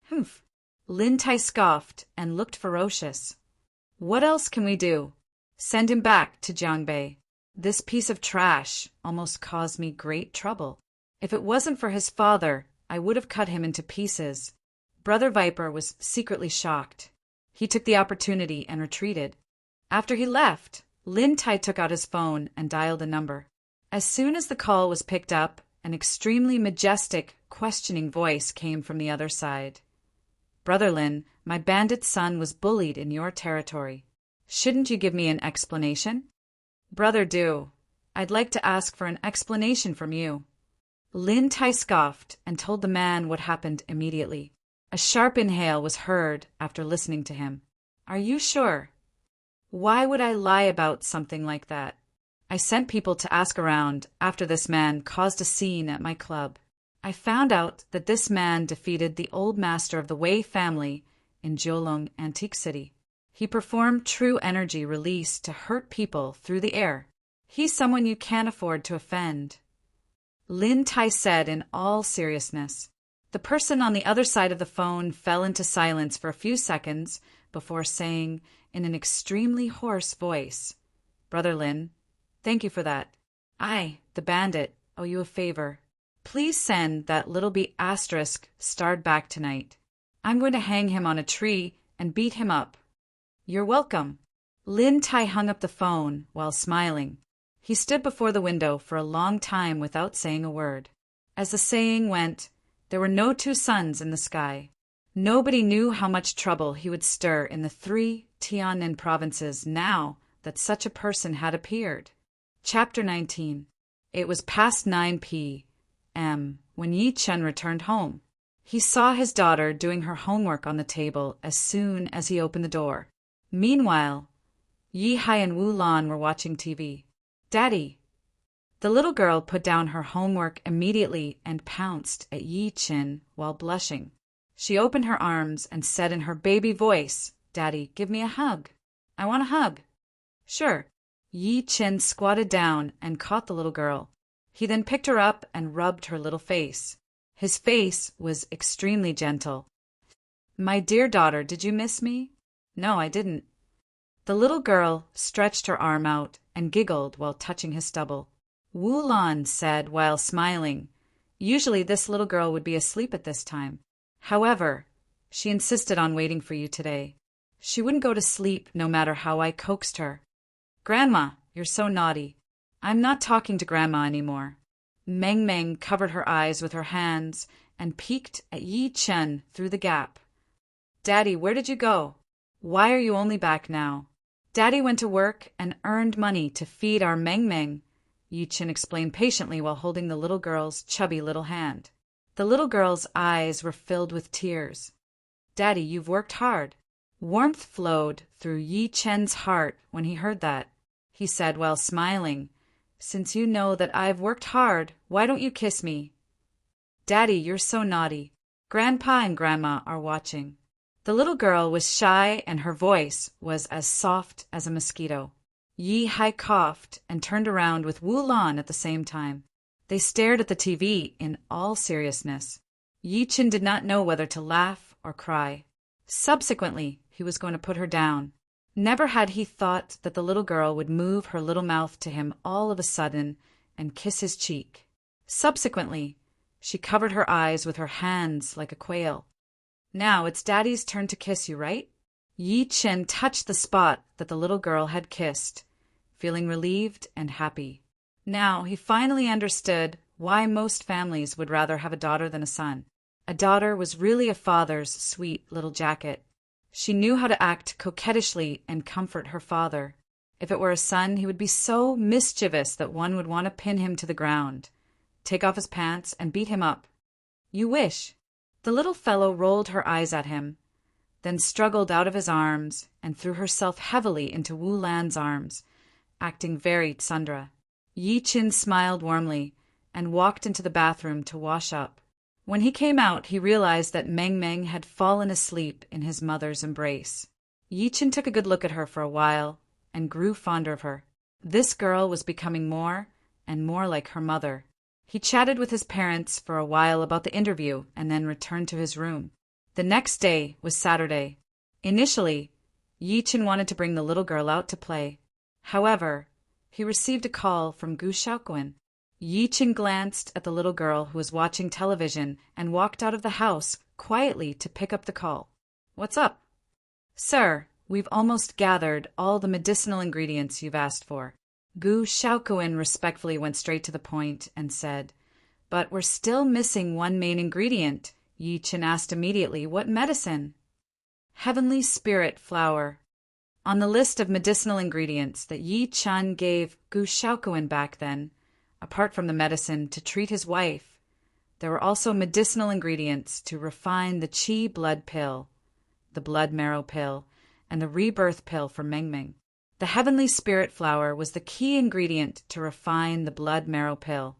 "Humph." Lin Tai scoffed and looked ferocious. "What else can we do? Send him back to Jiangbei. This piece of trash almost caused me great trouble. If it wasn't for his father, I would have cut him into pieces." Brother Viper was secretly shocked. He took the opportunity and retreated. After he left, Lin Tai took out his phone and dialed a number. As soon as the call was picked up, an extremely majestic, questioning voice came from the other side. "Brother Lin, my bandit son was bullied in your territory. Shouldn't you give me an explanation?" "Brother Du, I'd like to ask for an explanation from you." Lin Tai scoffed and told the man what happened immediately. A sharp inhale was heard after listening to him. "Are you sure? Why would I lie about something like that? I sent people to ask around after this man caused a scene at my club. I found out that this man defeated the old master of the Wei family in Jiulong Antique City. He performed true energy release to hurt people through the air. He's someone you can't afford to offend." Lin Tai said in all seriousness. The person on the other side of the phone fell into silence for a few seconds before saying in an extremely hoarse voice, "Brother Lin, thank you for that. I, the bandit, owe you a favor. Please send that little B asterisk starred back tonight. I'm going to hang him on a tree and beat him up." "You're welcome." Lin Tai hung up the phone while smiling. He stood before the window for a long time without saying a word. As the saying went, there were no two suns in the sky. Nobody knew how much trouble he would stir in the 3 Tiannan provinces now that such a person had appeared. Chapter 19. It was past 9 p.m. when Yi-Chen returned home. He saw his daughter doing her homework on the table as soon as he opened the door. Meanwhile, Yi-Hai and Wu-Lan were watching TV. "Daddy." The little girl put down her homework immediately and pounced at Yi-Chen while blushing. She opened her arms and said in her baby voice, "Daddy, give me a hug. I want a hug." "Sure." Yi-Chen squatted down and caught the little girl. He then picked her up and rubbed her little face. His face was extremely gentle. "My dear daughter, did you miss me?" "No, I didn't." The little girl stretched her arm out and giggled while touching his stubble. Wu-Lan said while smiling, "Usually this little girl would be asleep at this time. However, she insisted on waiting for you today. She wouldn't go to sleep no matter how I coaxed her." "Grandma, you're so naughty. I'm not talking to Grandma anymore." Meng Meng covered her eyes with her hands and peeked at Yi-Chen through the gap. "Daddy, where did you go? Why are you only back now?" "Daddy went to work and earned money to feed our Meng Meng," Yi-Chen explained patiently while holding the little girl's chubby little hand. The little girl's eyes were filled with tears. "Daddy, you've worked hard." Warmth flowed through Yi-Chen's heart when he heard that. He said while smiling, "Since you know that I've worked hard, why don't you kiss me?" "Daddy, you're so naughty. Grandpa and Grandma are watching." The little girl was shy and her voice was as soft as a mosquito. Yi Hai coughed and turned around with Wu Lan at the same time. They stared at the TV in all seriousness. Yi Chen did not know whether to laugh or cry. Subsequently, he was going to put her down. Never had he thought that the little girl would move her little mouth to him all of a sudden and kiss his cheek. Subsequently, she covered her eyes with her hands like a quail. Now it's Daddy's turn to kiss you, right? Yi Chen touched the spot that the little girl had kissed, feeling relieved and happy. Now he finally understood why most families would rather have a daughter than a son. A daughter was really a father's sweet little jacket. She knew how to act coquettishly and comfort her father. If it were a son, he would be so mischievous that one would want to pin him to the ground, take off his pants, and beat him up. You wish. The little fellow rolled her eyes at him, then struggled out of his arms and threw herself heavily into Wu Lan's arms, acting very tsundere. Yi Chen smiled warmly and walked into the bathroom to wash up. When he came out, he realized that Meng Meng had fallen asleep in his mother's embrace. Yi Chen took a good look at her for a while and grew fonder of her. This girl was becoming more and more like her mother. He chatted with his parents for a while about the interview and then returned to his room. The next day was Saturday. Initially, Yi Chen wanted to bring the little girl out to play. However, he received a call from Gu Xiaoquan. Yi Chen glanced at the little girl who was watching television and walked out of the house quietly to pick up the call. What's up? Sir, we've almost gathered all the medicinal ingredients you've asked for. Gu Xiaoquan respectfully went straight to the point and said, But we're still missing one main ingredient. Yi Chen asked immediately, What medicine? Heavenly Spirit Flower. On the list of medicinal ingredients that Yi Chen gave Gu Xiaoquan back then, apart from the medicine to treat his wife, there were also medicinal ingredients to refine the Qi blood pill, the blood marrow pill, and the rebirth pill for Meng Meng. The Heavenly Spirit Flower was the key ingredient to refine the blood marrow pill,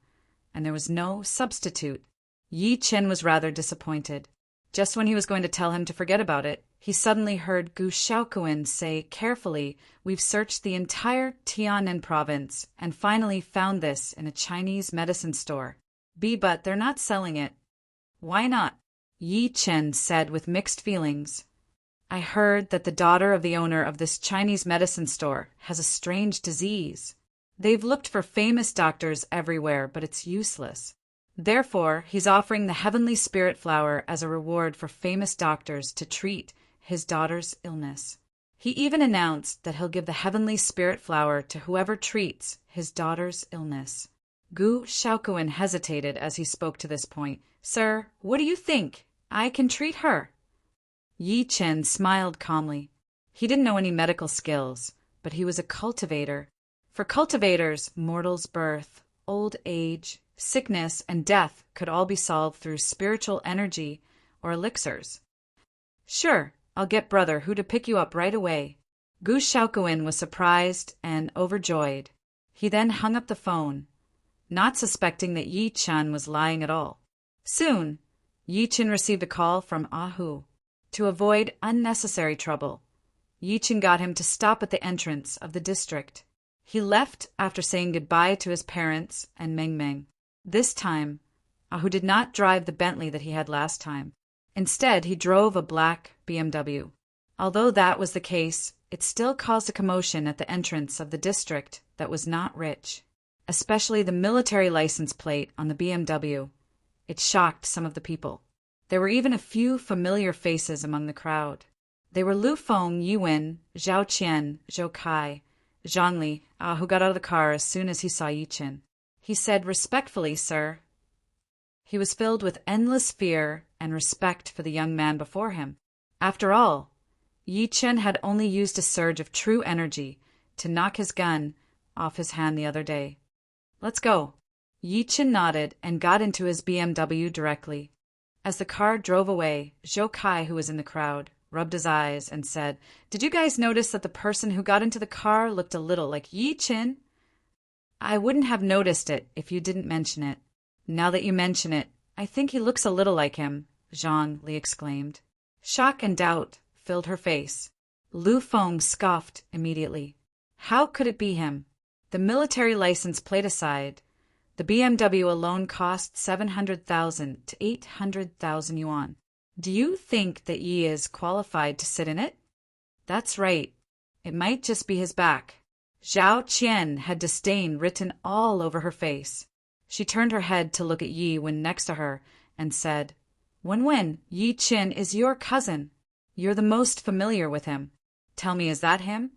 and there was no substitute. Yi Chen was rather disappointed. Just when he was going to tell him to forget about it, he suddenly heard Gu Xiaoquan say carefully, We've searched the entire Tianan province and finally found this in a Chinese medicine store. But they're not selling it. Why not? Yi Chen said with mixed feelings. I heard that the daughter of the owner of this Chinese medicine store has a strange disease. They've looked for famous doctors everywhere, but it's useless. Therefore, he's offering the Heavenly Spirit Flower as a reward for famous doctors to treat his daughter's illness. He even announced that he'll give the Heavenly Spirit Flower to whoever treats his daughter's illness. Gu Xiaoquan hesitated as he spoke to this point. Sir, what do you think? I can treat her. Yi Chen smiled calmly. He didn't know any medical skills, but he was a cultivator. For cultivators, mortal's birth, old age, sickness, and death could all be solved through spiritual energy or elixirs. Sure, I'll get Brother Hu to pick you up right away. Gu Xiaoquan was surprised and overjoyed. He then hung up the phone, not suspecting that Yi Chen was lying at all. Soon, Yi Chen received a call from Hu. To avoid unnecessary trouble, Yi Chen got him to stop at the entrance of the district. He left after saying goodbye to his parents and Meng Meng. This time, Hu did not drive the Bentley that he had last time. Instead, he drove a black BMW. Although that was the case, it still caused a commotion at the entrance of the district that was not rich, especially the military license plate on the BMW. It shocked some of the people. There were even a few familiar faces among the crowd. They were Lu Feng, Yuwen, Zhao Qian, Zhou Kai, Zhang Li, who got out of the car as soon as he saw Yi Chen. He said respectfully, Sir. He was filled with endless fear and respect for the young man before him. After all, Yi Chen had only used a surge of true energy to knock his gun off his hand the other day. Let's go. Yi Chen nodded and got into his BMW directly. As the car drove away, Zhou Kai, who was in the crowd, rubbed his eyes and said, Did you guys notice that the person who got into the car looked a little like Yi Chen? I wouldn't have noticed it if you didn't mention it. Now that you mention it, I think he looks a little like him, Zhang Li exclaimed. Shock and doubt filled her face. Lu Feng scoffed immediately. How could it be him? The military license plate aside, the BMW alone cost 700,000 to 800,000 yuan. Do you think that Yi is qualified to sit in it? That's right. It might just be his back. Zhao Qian had disdain written all over her face. She turned her head to look at Yi Wen next to her and said, Wen, Yi Qin is your cousin. You're the most familiar with him. Tell me, is that him?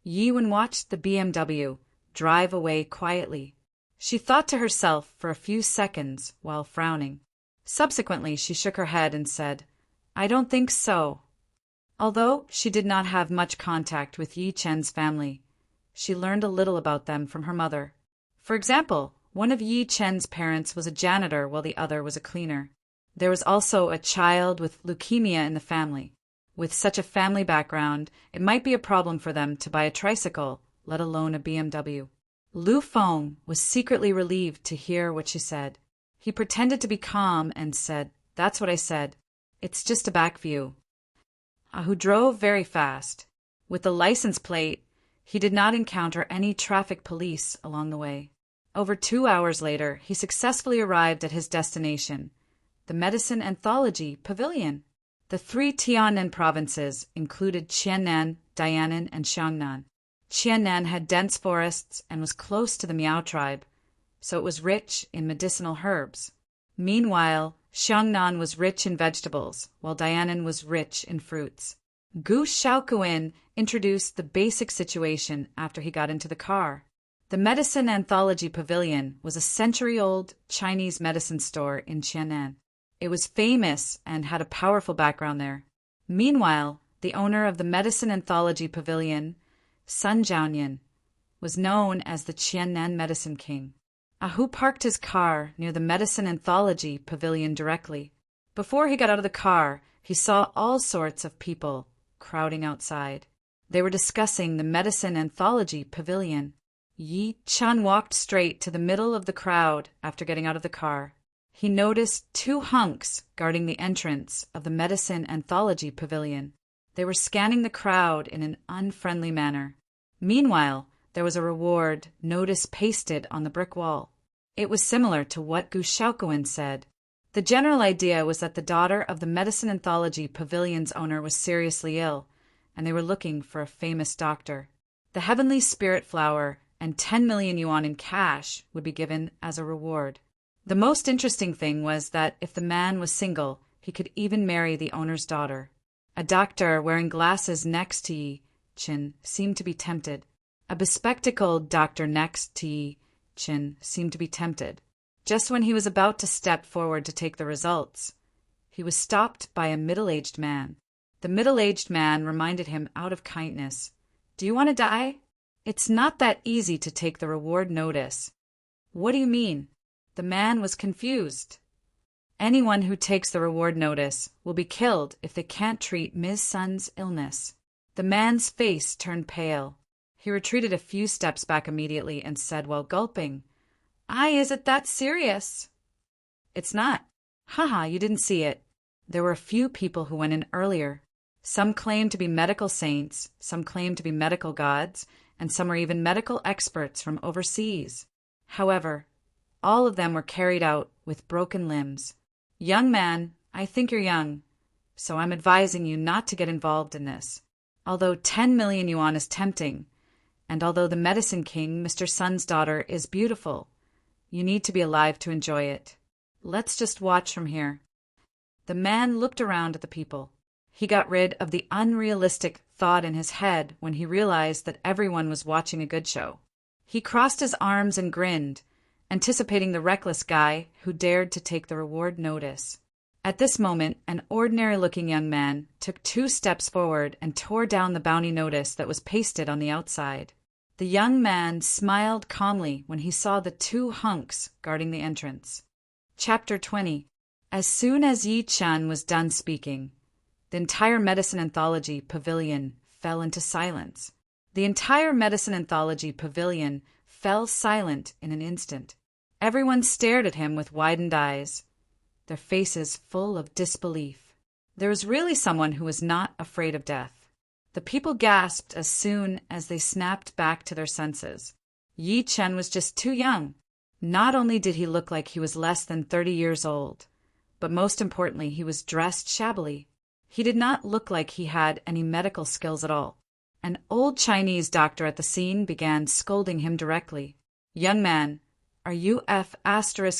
Yi Wen watched the BMW drive away quietly. She thought to herself for a few seconds while frowning. Subsequently, she shook her head and said, I don't think so. Although she did not have much contact with Yi Chen's family, she learned a little about them from her mother. For example, one of Yi Chen's parents was a janitor while the other was a cleaner. There was also a child with leukemia in the family. With such a family background, it might be a problem for them to buy a tricycle, let alone a BMW. Lu Feng was secretly relieved to hear what she said. He pretended to be calm and said, That's what I said. It's just a back view. Who drove very fast. With the license plate, he did not encounter any traffic police along the way. Over 2 hours later, he successfully arrived at his destination, the Medicine Anthology Pavilion. The 3 Tiannan provinces included Qiannan, Dainan, and Xiangnan. Qiannan had dense forests and was close to the Miao tribe, so it was rich in medicinal herbs. Meanwhile, Xiangnan was rich in vegetables, while Dainan was rich in fruits. Gu Xiaoquan introduced the basic situation after he got into the car. The Medicine Anthology Pavilion was a century-old Chinese medicine store in Qiannan. It was famous and had a powerful background there. Meanwhile, the owner of the Medicine Anthology Pavilion, Sun Zhaonian, was known as the Qiannan Medicine King. Ahu parked his car near the Medicine Anthology Pavilion directly. Before he got out of the car, he saw all sorts of people crowding outside. They were discussing the Medicine Anthology Pavilion. Yi Chen walked straight to the middle of the crowd after getting out of the car. He noticed 2 hunks guarding the entrance of the Medicine Anthology Pavilion. They were scanning the crowd in an unfriendly manner. Meanwhile, there was a reward notice pasted on the brick wall. It was similar to what Gu Xiaoquan said. The general idea was that the daughter of the Medicine Anthology Pavilion's owner was seriously ill, and they were looking for a famous doctor. The heavenly spirit flower and 10 million yuan in cash would be given as a reward. The most interesting thing was that if the man was single, he could even marry the owner's daughter. A doctor wearing glasses next to Yi Qin seemed to be tempted. A bespectacled doctor next to Yi Qin seemed to be tempted. Just when he was about to step forward to take the results, he was stopped by a middle-aged man. The middle-aged man reminded him out of kindness, "Do you want to die? It's not that easy to take the reward notice." "What do you mean?" The man was confused. "Anyone who takes the reward notice will be killed if they can't treat Ms. Sun's illness." The man's face turned pale. He retreated a few steps back immediately and said while gulping, Is it that serious?" "It's not." "Haha, you didn't see it. There were a few people who went in earlier. Some claimed to be medical saints, some claimed to be medical gods, and some were even medical experts from overseas. However, all of them were carried out with broken limbs. Young man, I think you're young, so I'm advising you not to get involved in this. Although 10 million yuan is tempting, and although the Medicine King, Mr. Sun's daughter, is beautiful, you need to be alive to enjoy it. Let's just watch from here." The man looked around at the people. He got rid of the unrealistic thought in his head when he realized that everyone was watching a good show. He crossed his arms and grinned, anticipating the reckless guy who dared to take the reward notice. At this moment, an ordinary-looking young man took 2 steps forward and tore down the bounty notice that was pasted on the outside. The young man smiled calmly when he saw the 2 hunks guarding the entrance. Chapter 20. As soon as Yi Chen was done speaking, the entire Medicine Anthology Pavilion fell into silence. The entire Medicine Anthology Pavilion fell silent in an instant. Everyone stared at him with widened eyes, their faces full of disbelief. There was really someone who was not afraid of death. The people gasped as soon as they snapped back to their senses. Yi Chen was just too young. Not only did he look like he was less than 30 years old, but most importantly, he was dressed shabbily. He did not look like he had any medical skills at all. An old Chinese doctor at the scene began scolding him directly. "Young man, are you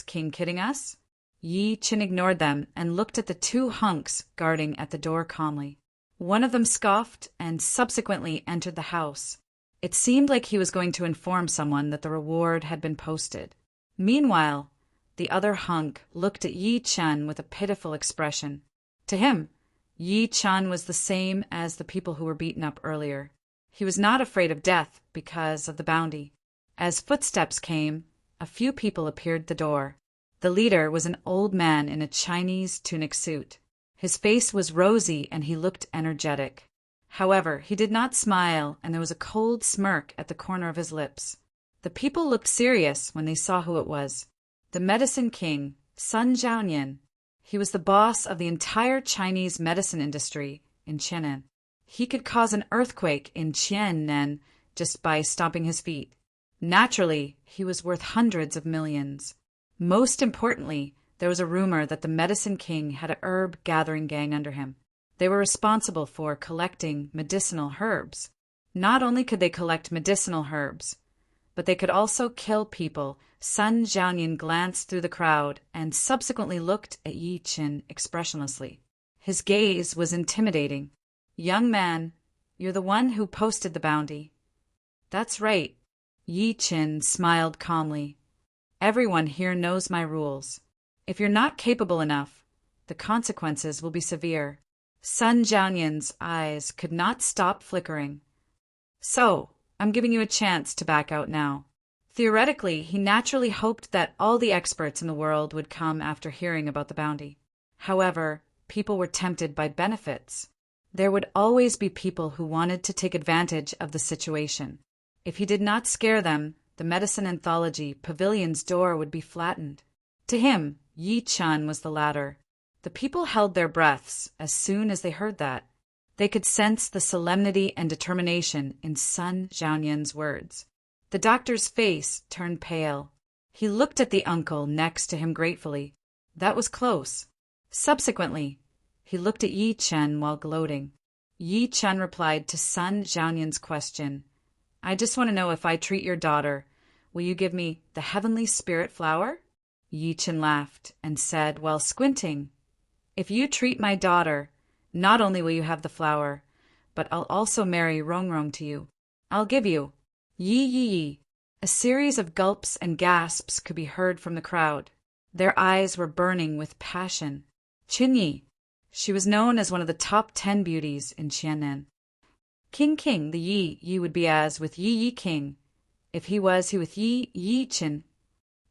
*king kidding us?" Yi Chen ignored them and looked at the two hunks guarding at the door calmly. One of them scoffed and subsequently entered the house. It seemed like he was going to inform someone that the reward had been posted. Meanwhile, the other hunk looked at Yi Chen with a pitiful expression. To him, Yi Chen was the same as the people who were beaten up earlier. He was not afraid of death because of the bounty. As footsteps came, a few people appeared at the door. The leader was an old man in a Chinese tunic suit. His face was rosy and he looked energetic. However, he did not smile and there was a cold smirk at the corner of his lips. The people looked serious when they saw who it was. The Medicine King, Sun Zhaoyan. He was the boss of the entire Chinese medicine industry in Qian'an. He could cause an earthquake in Qian'an just by stomping his feet. Naturally, he was worth hundreds of millions. Most importantly, there was a rumor that the Medicine King had a herb-gathering gang under him. They were responsible for collecting medicinal herbs. Not only could they collect medicinal herbs, but they could also kill people. Sun Zhaoyan glanced through the crowd and subsequently looked at Yi Chen expressionlessly. His gaze was intimidating. "Young man, you're the one who posted the bounty." "That's right." Yi Chen smiled calmly. "Everyone here knows my rules. If you're not capable enough, the consequences will be severe." Sun Zhaoyan's eyes could not stop flickering. "So, I'm giving you a chance to back out now." Theoretically, he naturally hoped that all the experts in the world would come after hearing about the bounty. However, people were tempted by benefits. There would always be people who wanted to take advantage of the situation. If he did not scare them, the Medicine Anthology Pavilion's door would be flattened. To him, Yi Chen was the latter. The people held their breaths as soon as they heard that. They could sense the solemnity and determination in Sun Zhaoyan's words. The doctor's face turned pale. He looked at the uncle next to him gratefully. That was close. Subsequently, he looked at Yi Chen while gloating. Yi Chen replied to Sun Zhaoyan's question. "I just want to know, if I treat your daughter, will you give me the heavenly spirit flower?" Yi Chen laughed and said while squinting, "If you treat my daughter, not only will you have the flower, but I'll also marry Rongrong to you. I'll give you yi yi yi." A series of gulps and gasps could be heard from the crowd. Their eyes were burning with passion. Qinyi. She was known as one of the top 10 beauties in Qian'an. King, the Yi would be as with Yi King. If he was, he with Yi Chen.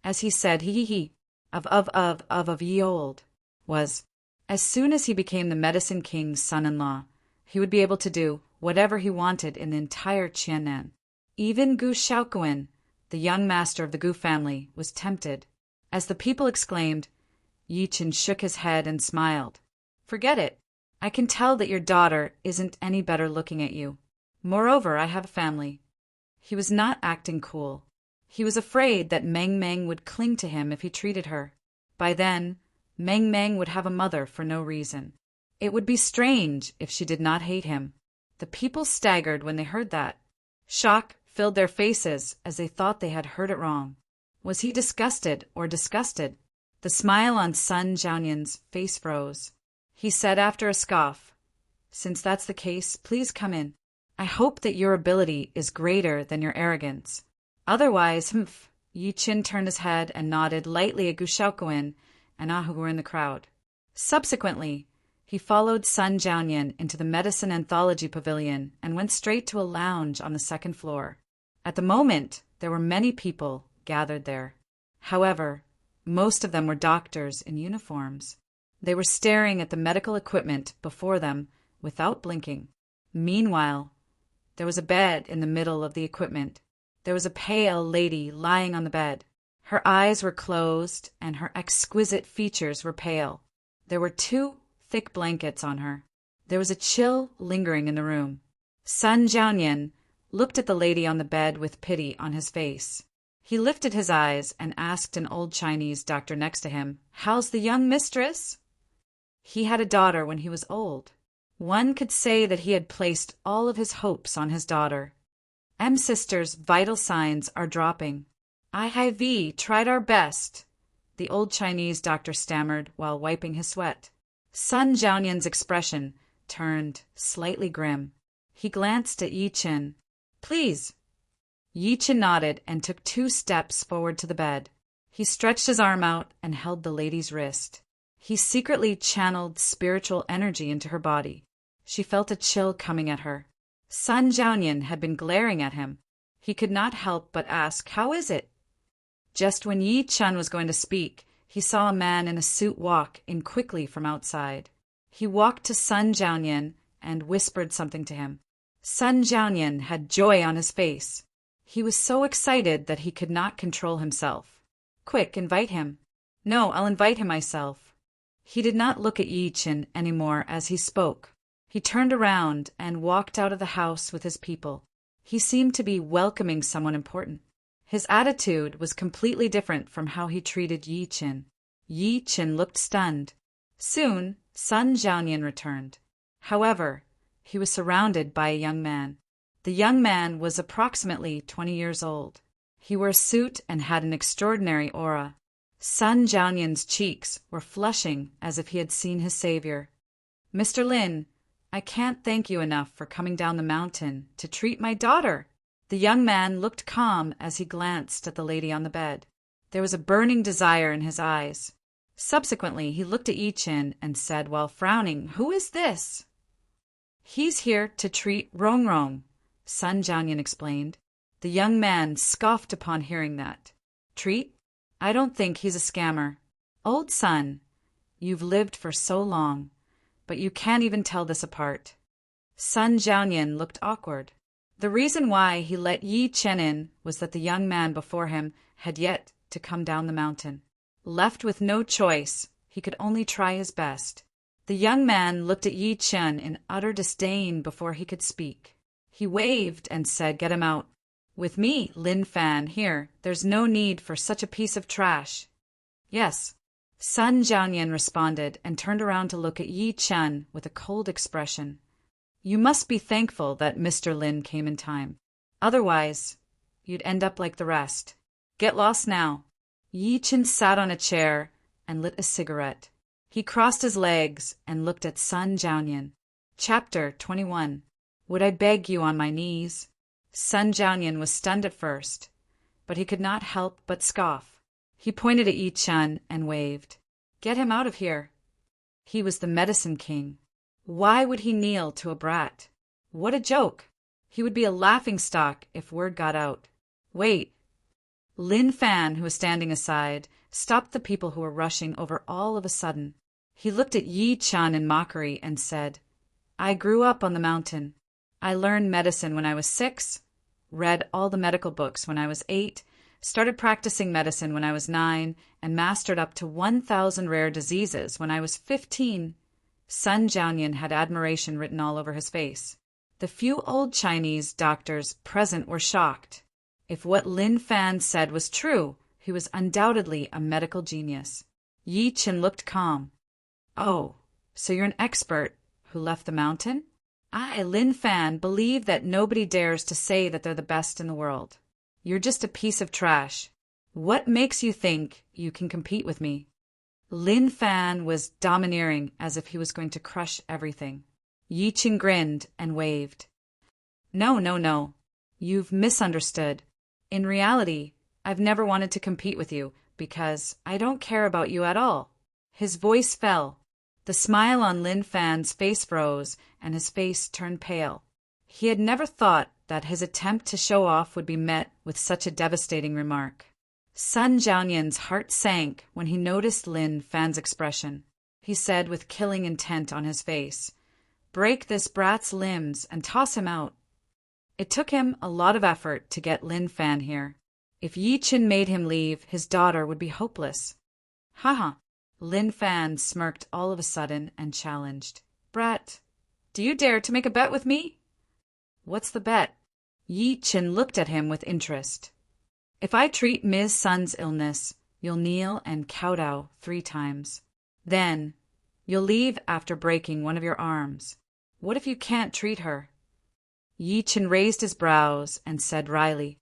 As he said, he of ye old, was. As soon as he became the Medicine King's son-in-law, he would be able to do whatever he wanted in the entire Qian'an. Even Gu Xiaoquan, the young master of the Gu family, was tempted. As the people exclaimed, Yi Chen shook his head and smiled. "Forget it. I can tell that your daughter isn't any better looking at you. Moreover, I have a family." He was not acting cool. He was afraid that Meng Meng would cling to him if he treated her. By then, Meng Meng would have a mother for no reason. It would be strange if she did not hate him. The people staggered when they heard that. Shock filled their faces as they thought they had heard it wrong. Was he disgusted or disgusted? The smile on Sun Zhaoyan's face froze. He said after a scoff, "Since that's the case, please come in. I hope that your ability is greater than your arrogance. Otherwise, Yi Chen turned his head and nodded lightly at Gu Xiaoquan and Ah who were in the crowd. Subsequently, he followed Sun Zhaoyan into the Medicine Anthology Pavilion and went straight to a lounge on the second floor. At the moment, there were many people gathered there. However, most of them were doctors in uniforms. They were staring at the medical equipment before them without blinking. Meanwhile, there was a bed in the middle of the equipment. There was a pale lady lying on the bed. Her eyes were closed and her exquisite features were pale. There were 2 thick blankets on her. There was a chill lingering in the room. Sun Jiaoyan looked at the lady on the bed with pity on his face. He lifted his eyes and asked an old Chinese doctor next to him, "How's the young mistress?" He had a daughter when he was old. One could say that he had placed all of his hopes on his daughter. Sister's vital signs are dropping. "I tried our best," the old Chinese doctor stammered while wiping his sweat. Sun Jiaoyan's expression turned slightly grim. He glanced at Yi Qin. "Please." Yi Qin nodded and took 2 steps forward to the bed. He stretched his arm out and held the lady's wrist. He secretly channeled spiritual energy into her body. She felt a chill coming at her. Sun Jiaoyan had been glaring at him. He could not help but ask, "How is it?" Just when Yi Qin was going to speak, he saw a man in a suit walk in quickly from outside. He walked to Sun Jiaoyan and whispered something to him. Sun Jiaoyan had joy on his face. He was so excited that he could not control himself. "Quick, invite him." "No, I'll invite him myself." He did not look at Yi Qin anymore as he spoke. He turned around and walked out of the house with his people. He seemed to be welcoming someone important. His attitude was completely different from how he treated Yi Qin. Yi Qin looked stunned. Soon, Sun Jiaoyan returned. However, he was surrounded by a young man. The young man was approximately 20 years old. He wore a suit and had an extraordinary aura. Sun Jiaoyan's cheeks were flushing as if he had seen his savior. "Mr. Lin, I can't thank you enough for coming down the mountain to treat my daughter." The young man looked calm as he glanced at the lady on the bed. There was a burning desire in his eyes. Subsequently, he looked at Yi Qin and said while frowning, "Who is this?" "He's here to treat Rong Rong," Sun Jiaoyan explained. The young man scoffed upon hearing that. "Treat? I don't think he's a scammer. Old Sun, you've lived for so long, but you can't even tell this apart." Sun Jiaoyan looked awkward. The reason why he let Yi Qin in was that the young man before him had yet to come down the mountain. Left with no choice, he could only try his best. The young man looked at Yi Qin in utter disdain before he could speak. He waved and said, "Get him out." "With me, Lin Fan, here, there's no need for such a piece of trash." "Yes." Sun Jiaoyan responded and turned around to look at Yi Qin with a cold expression. "You must be thankful that Mr. Lin came in time. Otherwise, you'd end up like the rest. Get lost now." Yi Qin sat on a chair and lit a cigarette. He crossed his legs and looked at Sun Jiaoyan. Chapter 21. Would I beg you on my knees? Sun Jiaoyan was stunned at first, but he could not help but scoff. He pointed at Yi Qin and waved. "Get him out of here." He was the medicine king. Why would he kneel to a brat? What a joke! He would be a laughingstock if word got out. "Wait." Lin Fan, who was standing aside, stopped the people who were rushing over all of a sudden. He looked at Yi Qin in mockery and said, "I grew up on the mountain. I learned medicine when I was 6, read all the medical books when I was 8, started practicing medicine when I was 9, and mastered up to 1,000 rare diseases when I was 15. Sun Jiaoyan had admiration written all over his face. The few old Chinese doctors present were shocked. If what Lin Fan said was true, he was undoubtedly a medical genius. Yi Qin looked calm. "Oh, so you're an expert who left the mountain?" "I, Lin Fan, believe that nobody dares to say that they're the best in the world. You're just a piece of trash. What makes you think you can compete with me?" Lin Fan was domineering as if he was going to crush everything. Yi Qin grinned and waved. No. You've misunderstood. In reality, I've never wanted to compete with you because I don't care about you at all." His voice fell. The smile on Lin Fan's face froze and his face turned pale. He had never thought that his attempt to show off would be met with such a devastating remark. Sun Jiaoyan's heart sank when he noticed Lin Fan's expression. He said with killing intent on his face, "Break this brat's limbs and toss him out." It took him a lot of effort to get Lin Fan here. If Yi Qin made him leave, his daughter would be hopeless. "Haha." Lin Fan smirked all of a sudden and challenged, "Brat, do you dare to make a bet with me?" What's the bet? Yi Chen looked at him with interest. If I treat Ms. Sun's illness, you'll kneel and kowtow 3 times. Then, you'll leave after breaking one of your arms. What if you can't treat her? Yi Chen raised his brows and said wryly,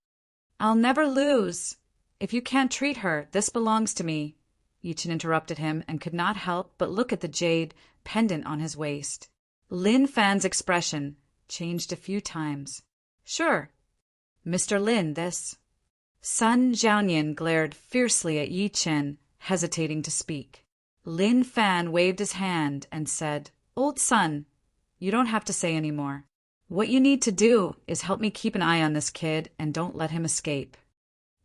I'll never lose. If you can't treat her, this belongs to me. Yi Chen interrupted him and could not help but look at the jade pendant on his waist. Lin Fan's expression changed a few times. Sure. Mr. Lin, this. Sun Jiaoyan glared fiercely at Yi Chen, hesitating to speak. Lin Fan waved his hand and said, Old Sun, you don't have to say any more. What you need to do is help me keep an eye on this kid and don't let him escape.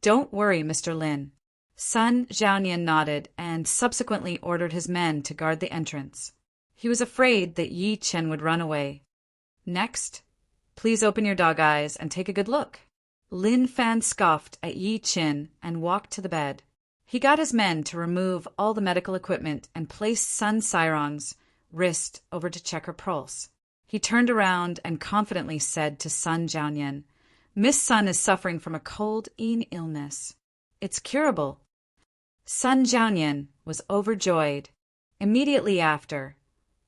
Don't worry, Mr. Lin. Sun Jiaoyan nodded and subsequently ordered his men to guard the entrance. He was afraid that Yi Chen would run away. Next, please open your dog eyes and take a good look. Lin Fan scoffed at Yi Chen and walked to the bed. He got his men to remove all the medical equipment and place Sun Sairong's wrist over to check her pulse. He turned around and confidently said to Sun Jiaoyan, Miss Sun is suffering from a cold-in illness. It's curable. Sun Jiaoyan was overjoyed. Immediately after,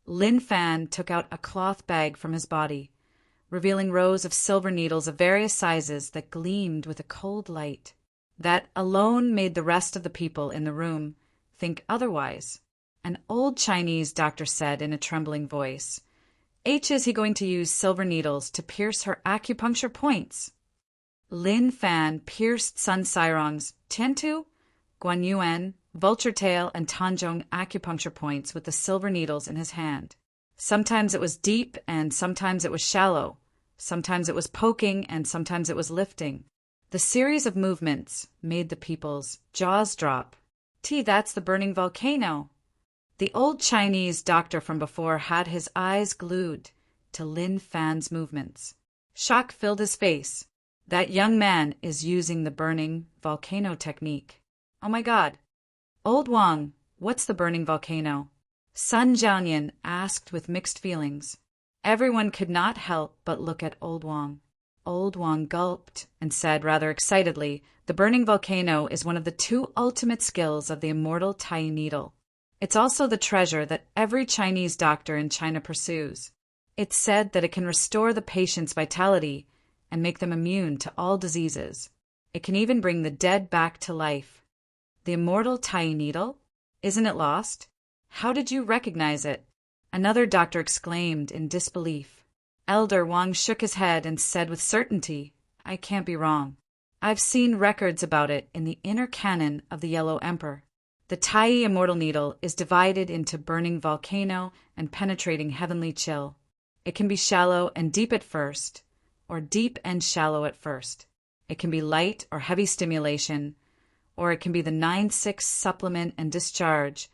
Lin Fan took out a cloth bag from his body, revealing rows of silver needles of various sizes that gleamed with a cold light. That alone made the rest of the people in the room think otherwise. An old Chinese doctor said in a trembling voice, is he going to use silver needles to pierce her acupuncture points? Lin Fan pierced Sun Sairong's Tiantu, Guanyuan, Vulture Tail, and Tanzhong acupuncture points with the silver needles in his hand. Sometimes it was deep and sometimes it was shallow. Sometimes it was poking and sometimes it was lifting. The series of movements made the people's jaws drop. That's the burning volcano. The old Chinese doctor from before had his eyes glued to Lin Fan's movements. Shock filled his face. That young man is using the burning volcano technique. Oh my God. Old Wang, what's the burning volcano? Sun Jiaoyan asked with mixed feelings. Everyone could not help but look at Old Wang. Old Wang gulped and said rather excitedly, the burning volcano is one of the 2 ultimate skills of the immortal Tai needle. It's also the treasure that every Chinese doctor in China pursues. It's said that it can restore the patient's vitality and make them immune to all diseases. It can even bring the dead back to life. The immortal Tai needle? Isn't it lost? How did you recognize it? Another doctor exclaimed in disbelief. Elder Wang shook his head and said with certainty, I can't be wrong. I've seen records about it in the inner canon of the Yellow Emperor. The Tai immortal needle is divided into burning volcano and penetrating heavenly chill. It can be shallow and deep at first, or deep and shallow at first. It can be light or heavy stimulation, or it can be the 9-6 supplement and discharge,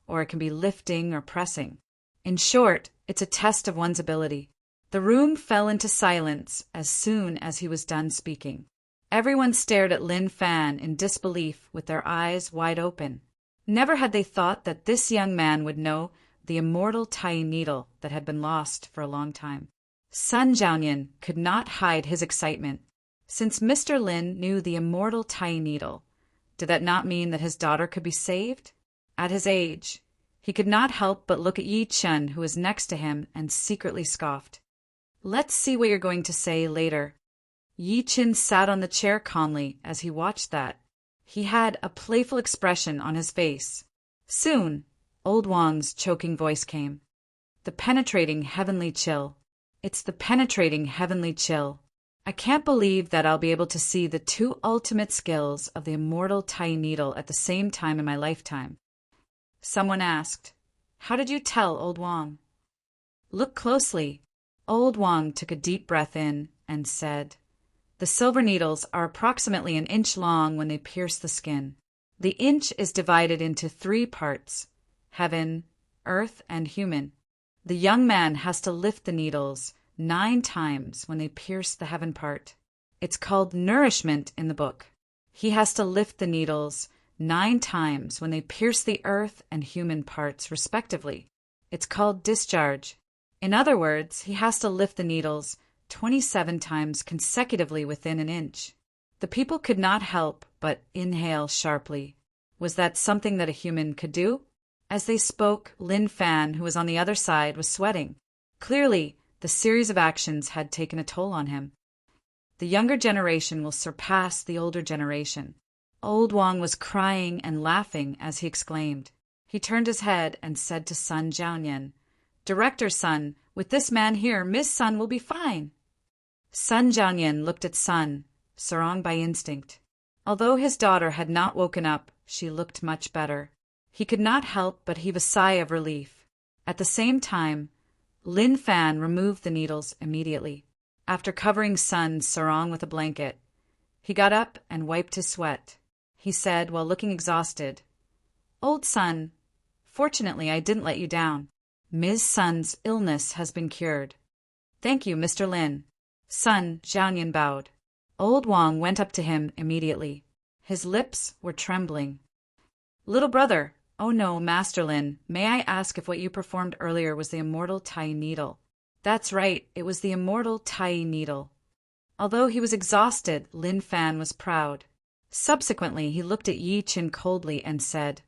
or it can be lifting or pressing. In short, it's a test of one's ability. The room fell into silence as soon as he was done speaking. Everyone stared at Lin Fan in disbelief with their eyes wide open. Never had they thought that this young man would know the immortal Tai needle that had been lost for a long time. Sun Jiaoyan could not hide his excitement. Since Mr. Lin knew the immortal Tai needle, did that not mean that his daughter could be saved? At his age, he could not help but look at Yi Chen, who was next to him, and secretly scoffed. Let's see what you're going to say later. Yi Chen sat on the chair calmly as he watched that. He had a playful expression on his face. Soon, Old Wang's choking voice came. The penetrating heavenly chill. It's the penetrating heavenly chill. I can't believe that I'll be able to see the 2 ultimate skills of the immortal Tai needle at the same time in my lifetime. Someone asked, How did you tell, Old Wang? Look closely. Old Wang took a deep breath in and said, The silver needles are approximately 1 inch long when they pierce the skin. The inch is divided into 3 parts, heaven, earth, and human. The young man has to lift the needles 9 times when they pierce the heaven part. It's called nourishment in the book. He has to lift the needles 9 times when they pierce the earth and human parts, respectively. It's called discharge. In other words, he has to lift the needles 27 times consecutively within an inch. The people could not help but inhale sharply. Was that something that a human could do? As they spoke, Lin Fan, who was on the other side, was sweating. Clearly, the series of actions had taken a toll on him. The younger generation will surpass the older generation. Old Wang was crying and laughing as he exclaimed. He turned his head and said to Sun Jiaoyan, "Director Sun, with this man here, Miss Sun will be fine." Sun Jiaoyan looked at Sun Sarong by instinct. Although his daughter had not woken up, she looked much better. He could not help but heave a sigh of relief. At the same time, Lin Fan removed the needles immediately. After covering Sun Sarong with a blanket, he got up and wiped his sweat. He said while looking exhausted, "Old Sun, fortunately I didn't let you down. Ms. Sun's illness has been cured." "Thank you, Mr. Lin." Sun Jiaoyan bowed. Old Wang went up to him immediately. His lips were trembling. "Little brother, oh no, Master Lin, may I ask if what you performed earlier was the immortal Tai needle?" "That's right, it was the immortal Tai needle." Although he was exhausted, Lin Fan was proud. Subsequently, he looked at Yi Qin coldly and said,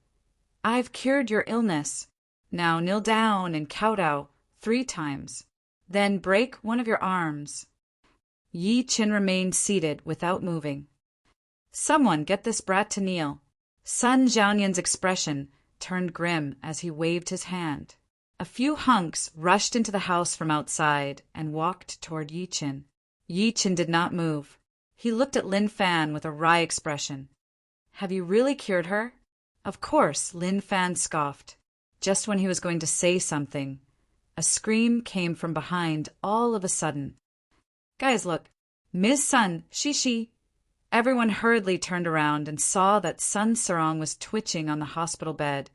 "I've cured your illness. Now kneel down and kowtow 3 times. Then break one of your arms." Yi Qin remained seated without moving. "Someone get this brat to kneel." Sun Jiaoyan's expression turned grim as he waved his hand. A few hunks rushed into the house from outside and walked toward Yi Qin. Yi Qin did not move. He looked at Lin Fan with a wry expression. "Have you really cured her?" Of course, Lin Fan scoffed. Just when he was going to say something, a scream came from behind all of a sudden. "Guys, look! Ms. Sun, she." Everyone hurriedly turned around and saw that Sun Sarong was twitching on the hospital bed,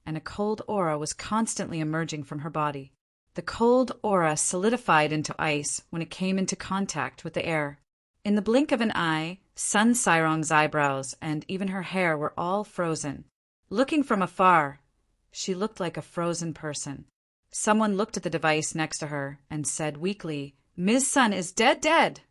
and a cold aura was constantly emerging from her body. The cold aura solidified into ice when it came into contact with the air. In the blink of an eye, Sun Sarong's eyebrows and even her hair were all frozen. Looking from afar, she looked like a frozen person. Someone looked at the device next to her and said weakly, "Ms. Sun is dead."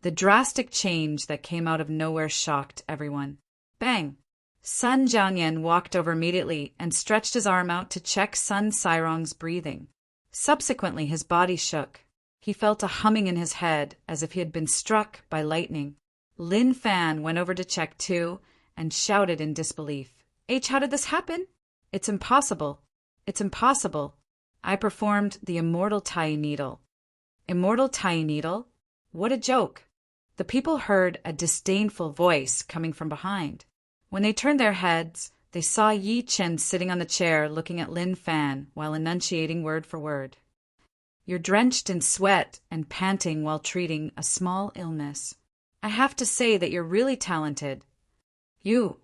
The drastic change that came out of nowhere shocked everyone. Bang! Sun Jiaoyan walked over immediately and stretched his arm out to check Sun Sarong's breathing. Subsequently, his body shook. He felt a humming in his head as if he had been struck by lightning. Lin Fan went over to check too and shouted in disbelief, "How did this happen? It's impossible. It's impossible. I performed the immortal Tai needle." Immortal Tai needle? What a joke! The people heard a disdainful voice coming from behind. When they turned their heads, they saw Yi Qin sitting on the chair looking at Lin Fan while enunciating word for word. "You're drenched in sweat and panting while treating a small illness. I have to say that you're really talented." "You."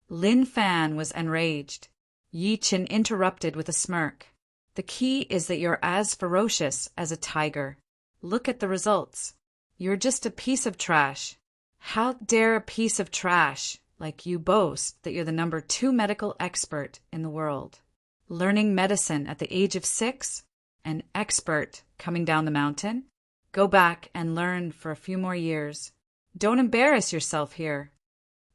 Lin Fan was enraged. Yi Qin interrupted with a smirk. "The key is that you're as ferocious as a tiger. Look at the results. You're just a piece of trash. How dare a piece of trash like you boast that you're the number 2 medical expert in the world? Learning medicine at the age of 6? An expert coming down the mountain? Go back and learn for a few more years. Don't embarrass yourself here.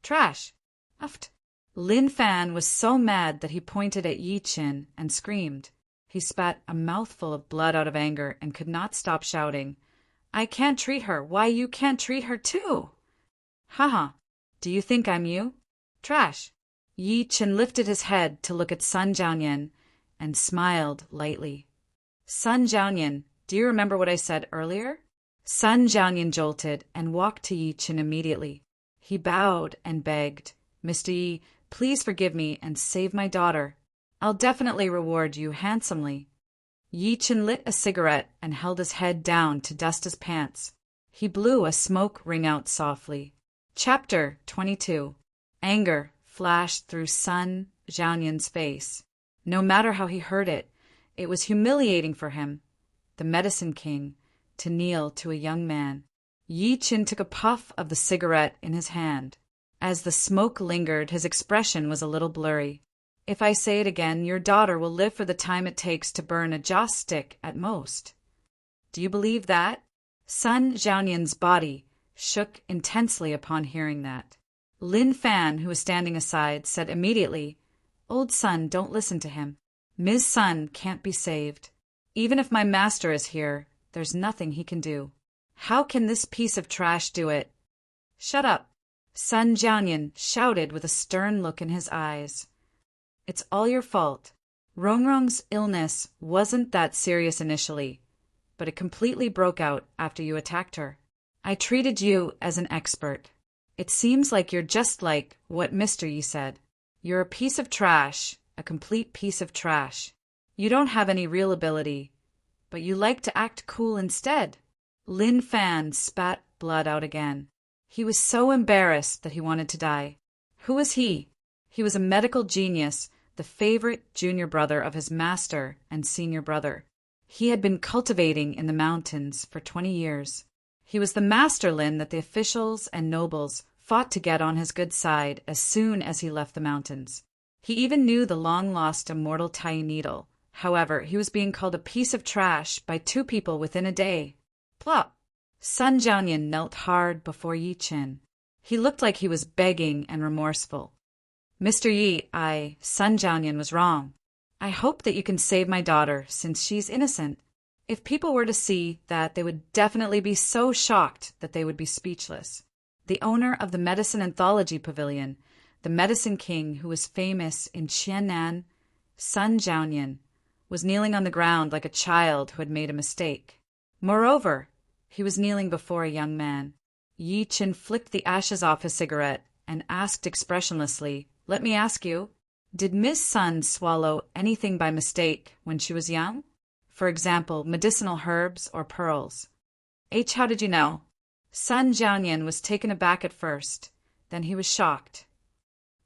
Trash. Uft." Lin Fan was so mad that he pointed at Yi Qin and screamed. He spat a mouthful of blood out of anger and could not stop shouting, "I can't treat her. Why, you can't treat her too." "Haha. Do you think I'm you? Trash." Yi Qin lifted his head to look at Sun Jiaoyan and smiled lightly. "Sun Jiaoyan, do you remember what I said earlier?" Sun Jiaoyan jolted and walked to Yi Qin immediately. He bowed and begged, "Mr. Yi, please forgive me and save my daughter. I'll definitely reward you handsomely." Yi Qin lit a cigarette and held his head down to dust his pants. He blew a smoke ring out softly. Chapter 22. Anger flashed through Sun Jiaoyan's face. No matter how he heard it, it was humiliating for him, the medicine king, to kneel to a young man. Yi Qin took a puff of the cigarette in his hand. As the smoke lingered, his expression was a little blurry. "If I say it again, your daughter will live for the time it takes to burn a joss stick at most." "Do you believe that?" Sun Zhaoyan's body shook intensely upon hearing that. Lin Fan, who was standing aside, said immediately, "Old Sun, don't listen to him. Ms. Sun can't be saved. Even if my master is here, there's nothing he can do. How can this piece of trash do it?" "Shut up!" Sun Zhaoyan shouted with a stern look in his eyes. "It's all your fault. Rongrong's illness wasn't that serious initially, but it completely broke out after you attacked her. I treated you as an expert. It seems like you're just like what Mr. Yi said. You're a piece of trash, a complete piece of trash. You don't have any real ability, but you like to act cool instead." Lin Fan spat blood out again. He was so embarrassed that he wanted to die. Who was he? He was a medical genius, the favorite junior brother of his master and senior brother. He had been cultivating in the mountains for 20 years. He was the master Lin that the officials and nobles fought to get on his good side as soon as he left the mountains. He even knew the long-lost immortal tiny needle. However, he was being called a piece of trash by 2 people within a day. Plop! Sun Zhaoyan knelt hard before Yi Qin. He looked like he was begging and remorseful. "Mr. Yi, Sun Zhaoyan was wrong. I hope that you can save my daughter since she's innocent. If people were to see that, they would definitely be so shocked that they would be speechless." The owner of the Medicine Anthology Pavilion, the Medicine King who was famous in Qiannan, Sun Zhaoyan, was kneeling on the ground like a child who had made a mistake. Moreover, he was kneeling before a young man. Yi Qin flicked the ashes off his cigarette and asked expressionlessly, "Let me ask you, did Miss Sun swallow anything by mistake when she was young? For example, medicinal herbs or pearls?" "How did you know?" Sun Zhaoyan was taken aback at first, then he was shocked.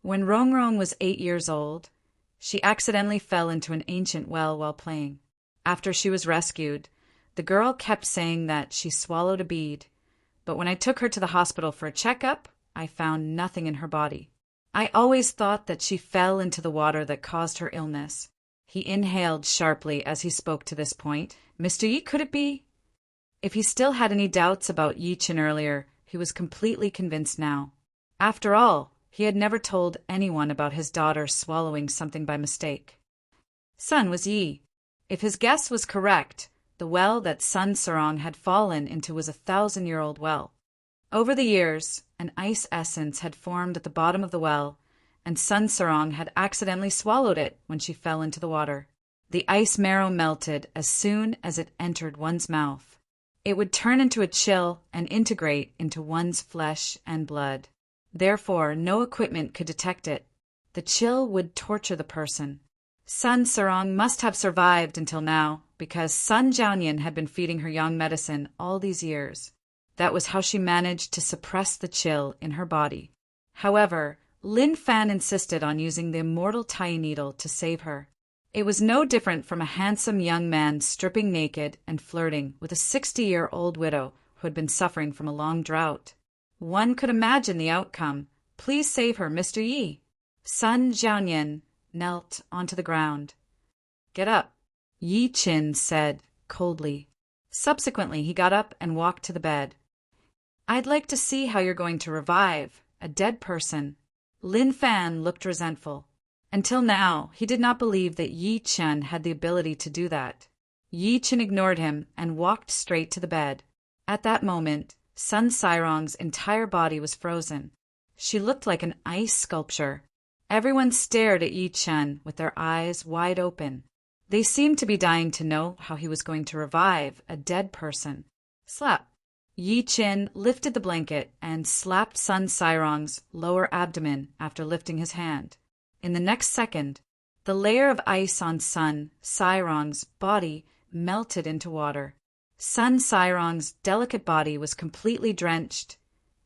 When Rongrong was 8 years old, she accidentally fell into an ancient well while playing. After she was rescued, the girl kept saying that she swallowed a bead, but when I took her to the hospital for a checkup, I found nothing in her body. I always thought that she fell into the water that caused her illness. He inhaled sharply as he spoke to this point. "Mr. Yi, could it be?" If he still had any doubts about Yi Qin earlier, he was completely convinced now. After all, he had never told anyone about his daughter swallowing something by mistake. Sun was Yi. If his guess was correct, the well that Sun Sarong had fallen into was a 1,000-year-old well. Over the years, an ice essence had formed at the bottom of the well, and Sun Sarong had accidentally swallowed it when she fell into the water. The ice marrow melted as soon as it entered one's mouth. It would turn into a chill and integrate into one's flesh and blood. Therefore, no equipment could detect it. The chill would torture the person. Sun Sarong must have survived until now, because Sun Zhaoyan had been feeding her young medicine all these years. That was how she managed to suppress the chill in her body. However, Lin Fan insisted on using the immortal tiny needle to save her. It was no different from a handsome young man stripping naked and flirting with a 60-year-old widow who had been suffering from a long drought. One could imagine the outcome. "Please save her, Mr. Yi." Sun Zhaoyan knelt onto the ground. "Get up," Yi Qin said coldly. Subsequently, he got up and walked to the bed. "I'd like to see how you're going to revive a dead person." Lin Fan looked resentful. Until now, he did not believe that Yi Qin had the ability to do that. Yi Qin ignored him and walked straight to the bed. At that moment, Sun Sairong's entire body was frozen. She looked like an ice sculpture. Everyone stared at Yi Qin with their eyes wide open. They seemed to be dying to know how he was going to revive a dead person. Slap! Yi Qin lifted the blanket and slapped Sun Sairong's lower abdomen after lifting his hand. In the next second, the layer of ice on Sun Sairong's body melted into water. Sun Sairong's delicate body was completely drenched,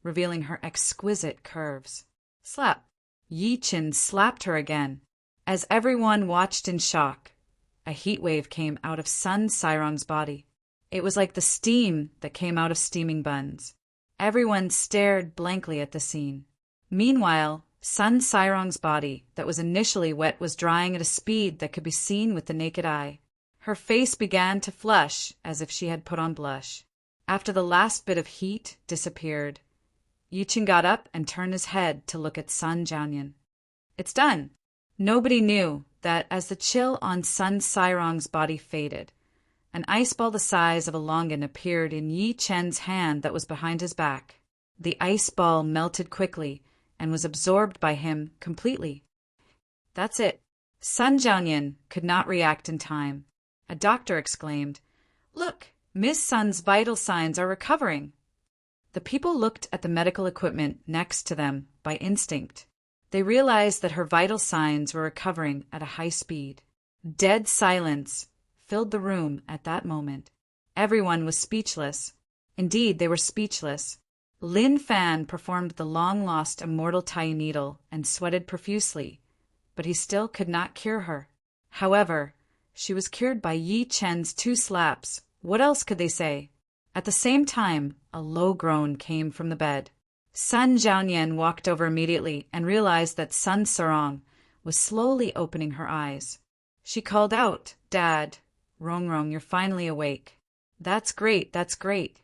revealing her exquisite curves. Slap! Yi Qin slapped her again. As everyone watched in shock, a heat wave came out of Sun Sairong's body. It was like the steam that came out of steaming buns. Everyone stared blankly at the scene. Meanwhile, Sun Sairong's body, that was initially wet, was drying at a speed that could be seen with the naked eye. Her face began to flush as if she had put on blush. After the last bit of heat disappeared, Yichen got up and turned his head to look at Sun Jianyan. It's done. Nobody knew that as the chill on Sun Sirong's body faded, an ice ball the size of a longan appeared in Yi Chen's hand that was behind his back. The ice ball melted quickly and was absorbed by him completely. That's it. Sun Jianyan could not react in time. A doctor exclaimed, "Look, Miss Sun's vital signs are recovering." The people looked at the medical equipment next to them by instinct. They realized that her vital signs were recovering at a high speed. Dead silence filled the room at that moment. Everyone was speechless. Indeed, they were speechless. Lin Fan performed the long-lost immortal Tai needle and sweated profusely, but he still could not cure her. However, she was cured by Yi Chen's 2 slaps. What else could they say? At the same time, a low groan came from the bed. Sun Jianyan walked over immediately and realized that Sun Sarong was slowly opening her eyes. She called out, "Dad, Rongrong, you're finally awake." That's great, that's great."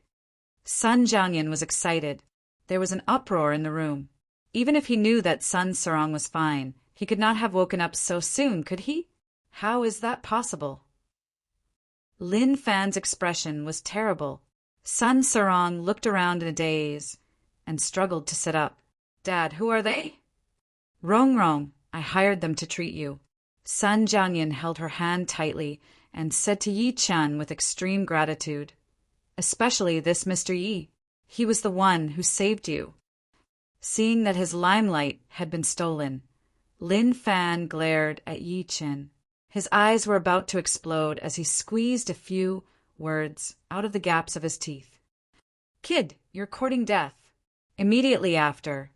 Sun Jianyan was excited. There was an uproar in the room. Even if he knew that Sun Sarong was fine, he could not have woken up so soon, could he? How is that possible? Lin Fan's expression was terrible. Sun Sarong looked around in a daze and struggled to sit up. "Dad, who are they?" "Rongrong, I hired them to treat you." Sun Jianyan held her hand tightly and said to Yi Chen with extreme gratitude, "Especially this Mr. Yi. He was the one who saved you." Seeing that his limelight had been stolen, Lin Fan glared at Yi Chen. His eyes were about to explode as he squeezed a few words out of the gaps of his teeth. "Kid, you're courting death." Immediately after,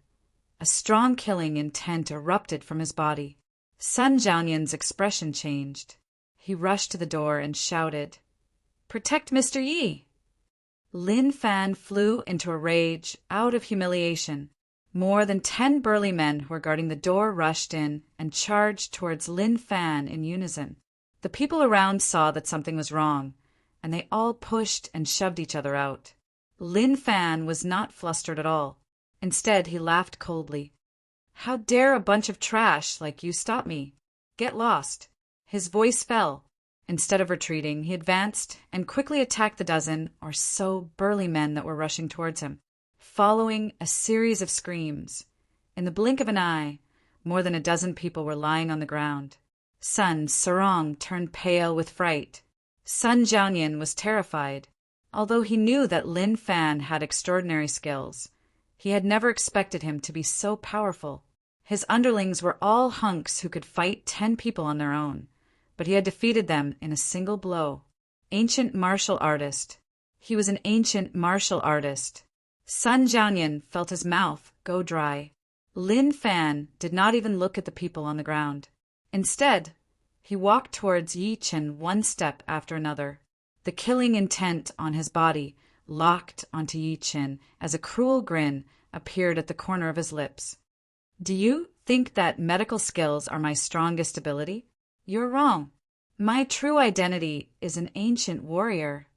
a strong killing intent erupted from his body. Sun Jianyan's expression changed. He rushed to the door and shouted, "Protect Mr. Yi!" Lin Fan flew into a rage out of humiliation. More than 10 burly men who were guarding the door rushed in and charged towards Lin Fan in unison. The people around saw that something was wrong, and they all pushed and shoved each other out. Lin Fan was not flustered at all. Instead, he laughed coldly. "How dare a bunch of trash like you stop me? Get lost." His voice fell. Instead of retreating, he advanced and quickly attacked the dozen or so burly men that were rushing towards him. Following a series of screams, in the blink of an eye, more than a dozen people were lying on the ground. Sun Sarong turned pale with fright. Sun Jianyan was terrified. Although he knew that Lin Fan had extraordinary skills, he had never expected him to be so powerful. His underlings were all hunks who could fight 10 people on their own, but he had defeated them in a single blow. Ancient martial artist. He was an ancient martial artist. Sun Jianyan felt his mouth go dry. Lin Fan did not even look at the people on the ground. Instead, he walked towards Yi Chen one step after another. The killing intent on his body locked onto Yi Chen as a cruel grin appeared at the corner of his lips. "Do you think that medical skills are my strongest ability? You're wrong. My true identity is an ancient warrior.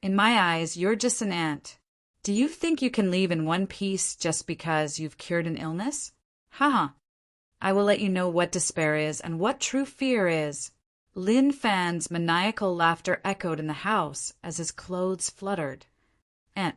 In my eyes, you're just an ant. Do you think you can leave in one piece just because you've cured an illness? Haha. I will let you know what despair is and what true fear is." Lin Fan's maniacal laughter echoed in the house as his clothes fluttered. "And